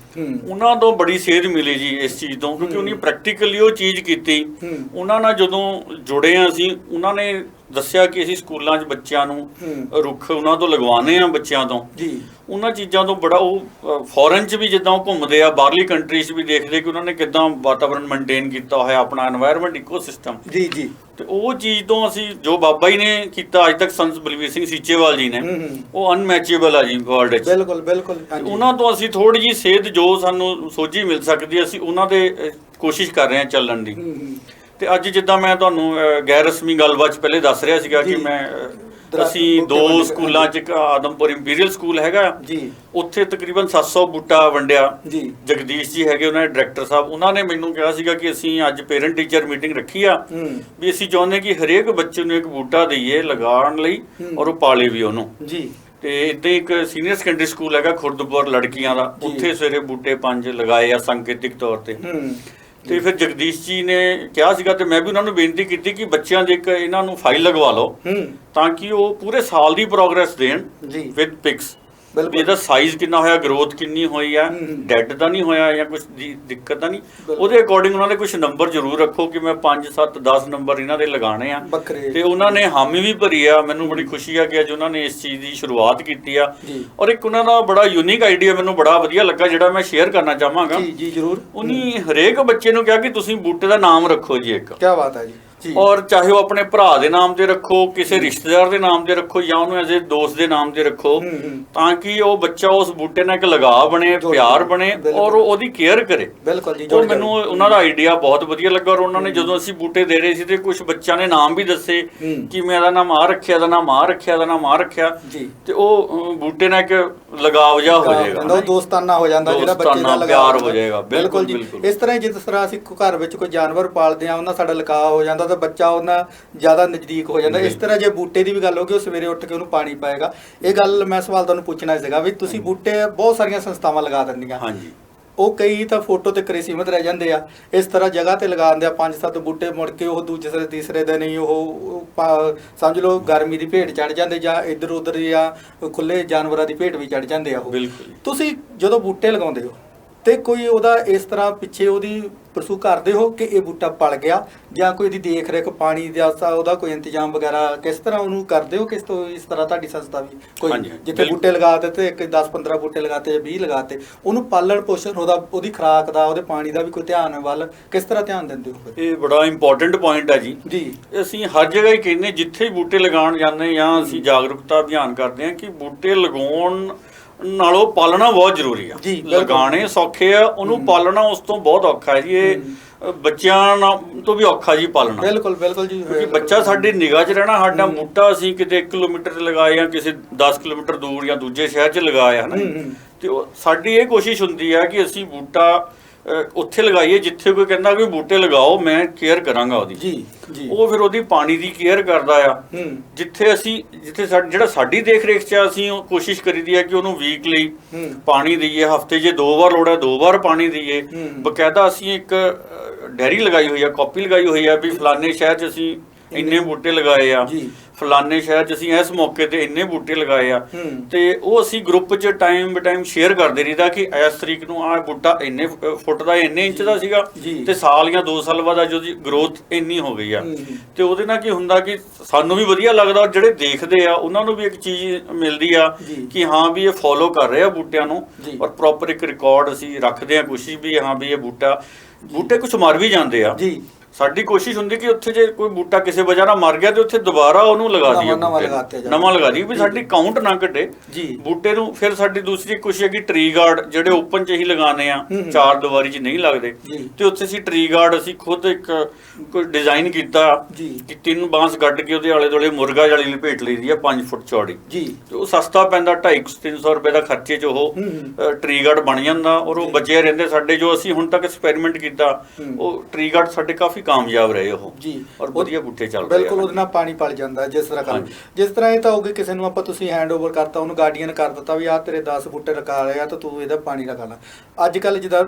ਉਹਨਾਂ ਤੋਂ ਬੜੀ ਸੇਧ ਮਿਲੀ ਜੀ ਇਸ ਚੀਜ਼ ਤੋਂ, ਕਿਉਂਕਿ ਉਹਨੇ ਪ੍ਰੈਕਟੀਕਲੀ ਉਹ ਚੀਜ਼ ਕੀਤੀ। ਉਹਨਾਂ ਨਾਲ ਜਦੋਂ ਜੁੜੇ ਹਾਂ ਅਸੀਂ, ਉਹਨਾਂ ਨੇ ਦੱਸਿਆ ਕਿ ਅਸੀਂ ਸਕੂਲਾਂ 'ਚ ਬੱਚਿਆਂ ਨੂੰ ਰੁੱਖ ਉਹਨਾਂ ਤੋਂ ਲਗਵਾਉਂਦੇ ਹਾਂ, ਬੱਚਿਆਂ ਤੋਂ ਉਹਨਾਂ ਚੀਜ਼ਾਂ ਤੋਂ ਬੜਾ ਉਹ ਫੋਰਨ 'ਚ ਵੀ ਜਿੱਦਾਂ ਉਹ ਘੁੰਮਦੇ ਆ, ਬਾਹਰਲੀ ਕੰਟਰੀਜ਼ 'ਚ ਵੀ ਦੇਖਦੇ ਕਿ ਉਹਨਾਂ ਨੇ ਕਿੱਦਾਂ ਵਾਤਾਵਰਨ ਮੇਨਟੇਨ ਕੀਤਾ ਹੋਇਆ, ਆਪਣਾ এনवायरमेंट ਇਕੋਸਿਸਟਮ। ਤੇ ਉਹ ਚੀਜ਼ ਤੋਂ ਅਸੀਂ ਜੋ ਬਾਬਾ ਜੀ ਨੇ ਕੀਤਾ ਅੱਜ ਤੱਕ, ਸੰਤ ਬਲਵੀਰ ਸਿੰਘ ਸੀਚੇਵਾਲ ਜੀ ਨੇ, ਉਹ ਅਨਮੈਚੇਬਲ ਆ ਜੀ ਵਰਲਡ 'ਚ। ਬਿਲਕੁਲ। ਉਹਨਾਂ ਤੋਂ ਅਸੀਂ ਥੋੜੀ ਜਿਹੀ ਸੇਧ ਜੋ ਸਾਨੂੰ ਸੋਝੀ ਮਿਲ ਸਕਦੀ, ਅਸੀਂ ਉਹਨਾਂ ਦੇ ਕੋਸ਼ਿਸ਼ ਕਰ ਰਹੇ ਹਾਂ ਚੱਲਣ ਦੀ। ਤੇ ਅੱਜ ਜਿੱਦਾਂ ਮੈਂ ਤੁਹਾਨੂੰ ਗੈਰ ਰਸਮੀ ਗੱਲਬਾਤ ਪਹਿਲੇ ਦੱਸ ਰਿਹਾ ਸੀਗਾ ਕਿ ਅਸੀਂ 2 ਸਕੂਲਾਂ 'ਚ, ਇੱਕ ਆਦਮਪੁਰ ਇੰਪੀਰੀਅਲ ਸਕੂਲ ਹੈਗਾ ਜੀ, ਉੱਥੇ ਤਕਰੀਬਨ 700 ਬੂਟਾ ਵੰਡਿਆ ਜੀ। ਜਗਦੀਸ਼ ਜੀ ਹੈਗੇ ਉਹਨਾਂ ਦੇ ਡਾਇਰੈਕਟਰ ਸਾਹਿਬ, ਉਹਨਾਂ ਨੇ ਮੈਨੂੰ ਕਿਹਾ ਸੀਗਾ ਕਿ ਅਸੀਂ ਅੱਜ ਪੇਰੈਂਟ ਟੀਚਰ ਮੀਟਿੰਗ ਰੱਖੀ ਆ, ਵੀ ਅਸੀਂ ਚਾਹੁੰਦੇ ਕਿ ਹਰੇਕ ਬੱਚੇ ਨੂੰ ਇੱਕ ਬੂਟਾ ਦਈਏ ਲਗਾਉਣ ਲਈ, ਔਰ ਉਹ ਪਾਲੇ ਵੀ ਉਹਨੂੰ ਜੀ। ਤੇ ਇੱਦਾਂ ਇੱਕ ਸੀਨੀਅਰ ਸੈਕੰਡਰੀ ਸਕੂਲ ਹੈਗਾ ਖੁਰਦਪੁਰ ਲੜਕੀਆਂ ਦਾ, ਉੱਥੇ ਸਵੇਰੇ ਬੂਟੇ 5 ਲਗਾਏ ਆ ਸੰਕੇਤਿਕ ਤੌਰ ਤੇ। ਤੇ ਫਿਰ ਜਗਦੀਸ਼ ਜੀ ਨੇ ਕਿਹਾ ਸੀਗਾ, ਤੇ ਮੈਂ ਵੀ ਉਹਨਾਂ ਨੂੰ ਬੇਨਤੀ ਕੀਤੀ ਕਿ ਬੱਚਿਆਂ ਦੇ ਇੱਕ ਇਹਨਾਂ ਨੂੰ ਫਾਈਲ ਲਗਵਾ ਲਓ, ਤਾਂ ਕਿ ਉਹ ਪੂਰੇ ਸਾਲ ਦੀ ਪ੍ਰੋਗਰੈਸ ਦੇਣ ਵਿਦ ਪਿਕਸ। ਵੀ ਇਹਦਾ ਸਾਈਜ਼ ਕਿੰਨਾ ਹੋਇਆ, ਗਰੋਥ ਕਿੰਨੀ ਹੋਈ ਆ, ਡੈਡ ਤਾਂ ਨਹੀਂ ਹੋਇਆ ਜਾਂ ਕੁਝ ਦਿੱਕਤ ਤਾਂ ਨਹੀਂ, ਉਹਦੇ ਅਕੋਰਡਿੰਗ ਉਹਨਾਂ ਦੇ ਕੁਝ ਨੰਬਰ ਜ਼ਰੂਰ ਰੱਖੋ ਕਿ ਮੈਂ 5 7 10 ਨੰਬਰ ਇਹਨਾਂ ਦੇ ਲਗਾਣੇ ਆ। ਤੇ ਉਹਨਾਂ ਨੇ ਹਾਮੀ ਵੀ ਭਰੀ ਆ। ਮੈਨੂੰ ਬੜੀ ਖੁਸ਼ੀ ਆ ਕਿ ਅੱਜ ਉਹਨਾਂ ਨੇ ਇਸ ਚੀਜ਼ ਦੀ ਸ਼ੁਰੂਆਤ ਕੀਤੀ ਆ। ਔਰ ਇੱਕ ਉਹਨਾਂ ਦਾ ਬੜਾ ਯੂਨੀਕ ਆਈਡੀਆ ਮੈਨੂੰ ਬੜਾ ਵਧੀਆ ਲੱਗਾ, ਜਿਹੜਾ ਮੈਂ ਸ਼ੇਅਰ ਕਰਨਾ ਚਾਹਾਂਗਾ। ਜੀ ਜ਼ਰੂਰ। ਉਹਨੇ ਹਰੇਕ ਬੱਚੇ ਨੂੰ ਕਿਹਾ ਕਿ ਤੁਸੀਂ ਬੂਟੇ ਦਾ ਨਾਮ ਰੱਖੋ ਜੀ ਇੱਕ। ਕੀ ਬਾਤ ਹੈ ਜੀ। ਔਰ ਚਾਹੇ ਉਹ ਆਪਣੇ ਭਰਾ ਦੇ ਨਾਮ ਤੇ ਰੱਖੋ, ਕਿਸੇ ਰਿਸ਼ਤੇਦਾਰ ਦੇ ਨਾਮ ਤੇ ਰੱਖੋ, ਜਾਂ ਉਹਨੂੰ ਐਜ਼ ਏ ਦੋਸਤ ਦੇ ਨਾਮ ਤੇ ਰੱਖੋ, ਤਾਂ ਕਿ ਉਹ ਬੱਚਾ ਉਸ ਬੂਟੇ ਨਾਲ ਇੱਕ ਲਗਾਅ ਬਣੇ, ਪਿਆਰ ਬਣੇ ਔਰ ਉਹਦੀ ਕੇਅਰ ਕਰੇ। ਬਿਲਕੁਲ ਜੀ। ਉਹ ਮੈਨੂੰ ਉਹਨਾਂ ਦਾ ਆਈਡੀਆ ਬਹੁਤ ਵਧੀਆ ਲੱਗਾ। ਔਰ ਉਹਨਾਂ ਨੇ ਜਦੋਂ ਅਸੀਂ ਬੂਟੇ ਦੇ ਰਹੇ ਸੀ ਤੇ ਕੁਝ ਬੱਚਿਆਂ ਨੇ ਨਾਮ ਵੀ ਦੱਸੇ ਕਿ ਮੈਂ ਇਹਦਾ ਨਾਮ ਆ ਰੱਖਿਆ, ਇਹਦਾ ਨਾਮ ਆ ਰੱਖਿਆ, ਇਹਦਾ ਨਾਮ ਆ ਰੱਖਿਆ। ਤੇ ਉਹ ਬੂਟੇ ਨਾਲ ਇੱਕ ਲਗਾਵ ਜਿਹਾ ਹੋ ਜਾਏਗਾ, ਉਹ ਦੋਸਤਾਨਾ ਹੋ ਜਾਂਦਾ, ਜਿਹੜਾ ਬੱਚੇ ਦਾ ਪਿਆਰ ਹੋ ਜਾਏਗਾ। ਬਿਲਕੁਲ ਜੀ। ਇਸ ਤਰ੍ਹਾਂ ਜਿਸ ਤਰ੍ਹਾਂ ਅਸੀਂ ਘਰ ਵਿੱਚ ਕੋਈ ਜਾਨਵਰ ਪਾਲਦੇ ਆ, ਉਹਨਾਂ ਸਾਡਾ ਲਗਾਅ ਹੋ ਜਾਂਦਾ, ਬੱਚਾ ਉਹਨਾਂ ਜ਼ਿਆਦਾ ਨਜ਼ਦੀਕ ਹੋ ਜਾਂਦਾ। ਇਸ ਤਰ੍ਹਾਂ ਜੇ ਬੂਟੇ ਦੀ ਵੀ ਗੱਲ ਹੋ ਗਈ, ਉਹ ਸਵੇਰੇ ਉੱਠ ਕੇ ਉਹਨੂੰ ਪਾਣੀ ਪਾਏਗਾ। ਇਹ ਗੱਲ ਮੈਂ ਸਵਾਲ ਤੁਹਾਨੂੰ ਪੁੱਛਣਾ ਸੀਗਾ ਵੀ ਤੁਸੀਂ ਬੂਟੇ ਬਹੁਤ ਸਾਰੀਆਂ ਸੰਸਥਾਵਾਂ ਲਗਾ ਦਿੰਦੀਆਂ, ਉਹ ਕਈ ਤਾਂ ਫੋਟੋ ਤੇ ਕਰੇ ਸੀਮਤ ਰਹਿ ਜਾਂਦੇ ਆ। ਇਸ ਤਰ੍ਹਾਂ ਜਗ੍ਹਾ ਤੇ ਲਗਾ ਦਿੰਦੇ ਆ 5-7 ਬੂਟੇ, ਮੁੜ ਕੇ ਉਹ ਦੂਜੇ ਤੀਸਰੇ ਦਿਨ ਹੀ ਉਹ ਸਮਝ ਲਓ ਗਰਮੀ ਦੀ ਭੇਟ ਚੜ ਜਾਂਦੇ, ਜਾਂ ਇੱਧਰ ਉੱਧਰ ਜਾਂ ਖੁੱਲੇ ਜਾਨਵਰਾਂ ਦੀ ਭੇਟ ਵੀ ਚੜ ਜਾਂਦੇ ਆ। ਉਹ ਤੁਸੀਂ ਜਦੋਂ ਬੂਟੇ ਲਗਾਉਂਦੇ ਹੋ ਤੇ ਕੋਈ ਉਹਦਾ ਇਸ ਤਰ੍ਹਾਂ ਪਿੱਛੇ ਉਹਦੀ ਪਰਸੂ ਕਰਦੇ ਹੋ ਕਿ ਇਹ ਬੂਟਾ ਪਲ ਗਿਆ, ਜਾਂ ਕੋਈ ਇਹਦੀ ਦੇਖ ਰੇਖ, ਪਾਣੀ ਦਾ ਉਹਦਾ ਕੋਈ ਇੰਤਜ਼ਾਮ ਵਗੈਰਾ ਕਿਸ ਤਰ੍ਹਾਂ ਉਹਨੂੰ ਕਰਦੇ ਹੋ? ਕਿਸ ਤੋਂ ਇਸ ਤਰ੍ਹਾਂ ਤੁਹਾਡੀ ਸੰਸਥਾ ਵੀ ਕੋਈ ਜਿੱਥੇ ਬੂਟੇ ਲਗਾ ਦਿੱਤੇ, 10-15 ਬੂਟੇ ਲਗਾਤੇ ਜਾਂ 20 ਲਗਾਤੇ, ਉਹਨੂੰ ਪਾਲਣ ਪੋਸ਼ਣ, ਉਹਦੀ ਖੁਰਾਕ ਦਾ, ਉਹਦੇ ਪਾਣੀ ਦਾ ਵੀ ਕੋਈ ਧਿਆਨ ਵੱਲ ਕਿਸ ਤਰ੍ਹਾਂ ਧਿਆਨ ਦਿੰਦੇ ਹੋ? ਇਹ ਬੜਾ ਇੰਪੋਰਟੈਂਟ ਪੁਆਇੰਟ ਹੈ ਜੀ। ਅਸੀਂ ਹਰ ਜਗ੍ਹਾ ਹੀ ਕਹਿੰਦੇ, ਜਿੱਥੇ ਬੂਟੇ ਲਗਾਉਣ ਜਾਂਦੇ ਜਾਂ ਅਸੀਂ ਜਾਗਰੂਕਤਾ ਅਭਿਆਨ ਕਰਦੇ ਹਾਂ ਕਿ ਬੂਟੇ ਲਗਾਉਣ ਨਾਲੋਂ ਪਾਲਣਾ ਬਹੁਤ ਜ਼ਰੂਰੀ ਆ। ਲਗਾਉਣੇ ਸੌਖੇ ਆ, ਉਹਨੂੰ ਪਾਲਣਾ ਉਸ ਤੋਂ ਬਹੁਤ ਔਖਾ ਹੈ ਜੀ। ਇਹ ਬੱਚਿਆਂ ਤੋਂ ਵੀ ਔਖਾ ਜੀ ਪਾਲਣਾ। ਬਿਲਕੁਲ ਬਿਲਕੁਲ ਜੀ। ਕਿਉਂਕਿ ਬੱਚਾ ਸਾਡੀ ਨਿਗਾਹ 'ਚ ਰਹਿਣਾ, ਸਾਡਾ ਬੂਟਾ ਅਸੀਂ ਕਿਤੇ 1 ਕਿਲੋਮੀਟਰ ਤੇ ਲਗਾਏ ਜਾਂ ਕਿਸੇ 10 ਕਿਲੋਮੀਟਰ ਦੂਰ ਜਾਂ ਦੂਜੇ ਸ਼ਹਿਰ 'ਚ ਲਗਾਇਆ ਹੈ ਨਾ, ਤੇ ਸਾਡੀ ਇਹ ਕੋਸ਼ਿਸ਼ ਹੁੰਦੀ ਆ ਕਿ ਅਸੀਂ ਬੂਟਾ ਉੱਥੇ ਲਗਾਈਏ ਜਿੱਥੇ ਕੋਈ ਕਹਿੰਦਾ ਕਿ ਬੂਟੇ ਲਗਾਓ, ਮੈਂ ਕੇਅਰ ਕਰਾਂਗਾ ਉਹਦੀ। ਉਹ ਫਿਰ ਉਹਦੀ ਪਾਣੀ ਦੀ ਕੇਅਰ ਕਰਦਾ ਆ। ਜਿੱਥੇ ਜਿਹੜਾ ਸਾਡੀ ਦੇਖ ਰੇਖ 'ਚ ਅਸੀਂ ਕੋਸ਼ਿਸ਼ ਕਰੀਦੀ ਹੈ ਕਿ ਉਹਨੂੰ ਵੀਕਲੀ ਪਾਣੀ ਦਈਏ, ਹਫ਼ਤੇ 'ਚ 2 ਵਾਰ ਲੋੜ ਹੈ 2 ਵਾਰ ਪਾਣੀ ਦਈਏ। ਬਕਾਇਦਾ ਅਸੀਂ ਇੱਕ ਡੈਰੀ ਲਗਾਈ ਹੋਈ ਆ, ਕਾਪੀ ਲਗਾਈ ਹੋਈ ਆ ਵੀ ਫਲਾਣੇ ਸ਼ਹਿਰ 'ਚ ਅਸੀਂ ਇੰਨੇ ਬੂਟੇ ਲਗਾਏ ਆ, ਫਲਾਣੇ ਸ਼ਹਿਰ 'ਚ ਅਸੀਂ ਇਸ ਮੌਕੇ ਤੇ ਇੰਨੇ ਬੂਟੇ ਲਗਾਏ ਆ। ਤੇ ਉਹ ਅਸੀਂ ਗਰੁੱਪ 'ਚ ਟਾਈਮ ਬੇ ਟਾਈਮ ਸ਼ੇਅਰ ਕਰਦੇ ਰਹੀਦਾ ਕਿ ਇਸ ਤਰੀਕ ਨੂੰ ਆਹ ਬੂਟਾ ਇੰਨੇ ਫੁੱਟ ਦਾ, ਇੰਨੇ ਇੰਚ ਦਾ ਸੀਗਾ, ਤੇ ਸਾਲ ਜਾਂ 2 ਸਾਲ ਬਾਅਦ ਅੱਜ ਉਹਦੀ ਗਰੋਥ ਇੰਨੀ ਹੋ ਗਈ ਆ। ਤੇ ਉਹਦੇ ਨਾਲ ਕੀ ਹੁੰਦਾ ਕਿ ਸਾਨੂੰ ਵੀ ਵਧੀਆ ਲੱਗਦਾ, ਔਰ ਜਿਹੜੇ ਦੇਖਦੇ ਆ ਉਹਨਾਂ ਨੂੰ ਵੀ ਇੱਕ ਚੀਜ਼ ਮਿਲਦੀ ਆ ਕਿ ਹਾਂ ਵੀ ਇਹ ਫੋਲੋ ਕਰ ਰਹੇ ਆ ਬੂਟਿਆਂ ਨੂੰ, ਔਰ ਪ੍ਰੋਪਰ ਇੱਕ ਰਿਕਾਰਡ ਅਸੀਂ ਰੱਖਦੇ ਆ, ਕੋਸ਼ਿਸ਼ ਵੀ ਹਾਂ ਵੀ ਇਹ ਬੂਟੇ ਕੁਛ ਮਰ ਵੀ ਜਾਂਦੇ ਆ। ਸਾਡੀ ਕੋਸ਼ਿਸ਼ ਹੁੰਦੀ ਕਿ ਉੱਥੇ ਜੇ ਕੋਈ ਬੂਟਾ ਕਿਸੇ ਵਜ੍ਹਾ ਨਾਲ ਮਰ ਗਿਆ ਤੇ ਉੱਥੇ ਦੁਬਾਰਾ ਉਹਨੂੰ ਲਗਾ ਦਈਏ, ਨਵਾਂ ਲਗਾ ਦਈਏ ਵੀ ਸਾਡੀ ਕਾਊਂਟ ਨਾ ਘਟੇ ਬੂਟੇ ਨੂੰ। ਫਿਰ ਸਾਡੀ ਦੂਸਰੀ ਕੋਸ਼ਿਸ਼ ਹੈ ਕਿ ਟਰੀ ਗਾਰਡ ਜਿਹੜੇ ਓਪਨ 'ਚ ਹੀ ਲਗਾਉਣੇ ਆ, 4 ਦੀਵਾਰੀ 'ਚ ਨਹੀਂ ਲੱਗਦੇ, ਤੇ ਉੱਥੇ ਅਸੀਂ ਟਰੀ ਗਾਰਡ ਅਸੀਂ ਖੁਦ ਇੱਕ ਕੋਈ ਡਿਜ਼ਾਈਨ ਕੀਤਾ ਕਿ 3 ਬਾਂਸ ਗੱਡ ਕੇ ਉਹਦੇ ਆਲੇ ਦੁਆਲੇ ਮੁਰਗਾ ਜਾਲੀ ਲਪੇਟ ਲਈਦੀ ਆ 5 ਫੁੱਟ ਚੌੜੀ। ਤੇ ਉਹ ਸਸਤਾ ਪੈਂਦਾ, 250-300 ਰੁਪਏ ਦਾ ਖਰਚੇ 'ਚ ਉਹ ਟਰੀ ਗਾਰਡ ਬਣ ਜਾਂਦਾ, ਔਰ ਉਹ ਬਚੇ ਰਹਿੰਦੇ ਸਾਡੇ। ਜੋ ਅਸੀਂ ਹੁਣ ਤੱਕ ਐਕਸਪੈਰੀਮੈਂਟ ਕੀਤਾ, ਉਹ ਟਰੀ ਗਾਰਡ ਸਾਡੇ ਕਾਫੀ ਕਾਮਯਾਬ ਰਹੇ ਉਹ, ਔਰ ਵਧੀਆ ਬੂਟੇ ਚੱਲ ਰਹੇ ਆ। ਬਿਲਕੁਲ, ਉਹਦੇ ਨਾਲ ਪਾਣੀ ਪਲ ਜਾਂਦਾ ਜਿਸ ਤਰ੍ਹਾਂ ਇਹ ਤਾਂ ਹੋਗੇ ਕਿਸੇ ਨੂੰ ਆਪਾਂ ਤੁਸੀਂ ਹੈਂਡ ਓਵਰ ਕਰਤਾ, ਉਹਨੂੰ ਗਾਰਡੀਅਨ ਕਰ ਦਿੱਤਾ ਵੀ ਆਹ ਤੇਰੇ 10 ਬੂਟੇ ਲਗਾ ਰਹੇ ਆ ਤਾਂ ਤੂੰ ਇਹਦਾ ਪਾਣੀ ਲਗਾ ਲਾ। ਅੱਜ ਕੱਲ੍ਹ ਜਿੱਦਾਂ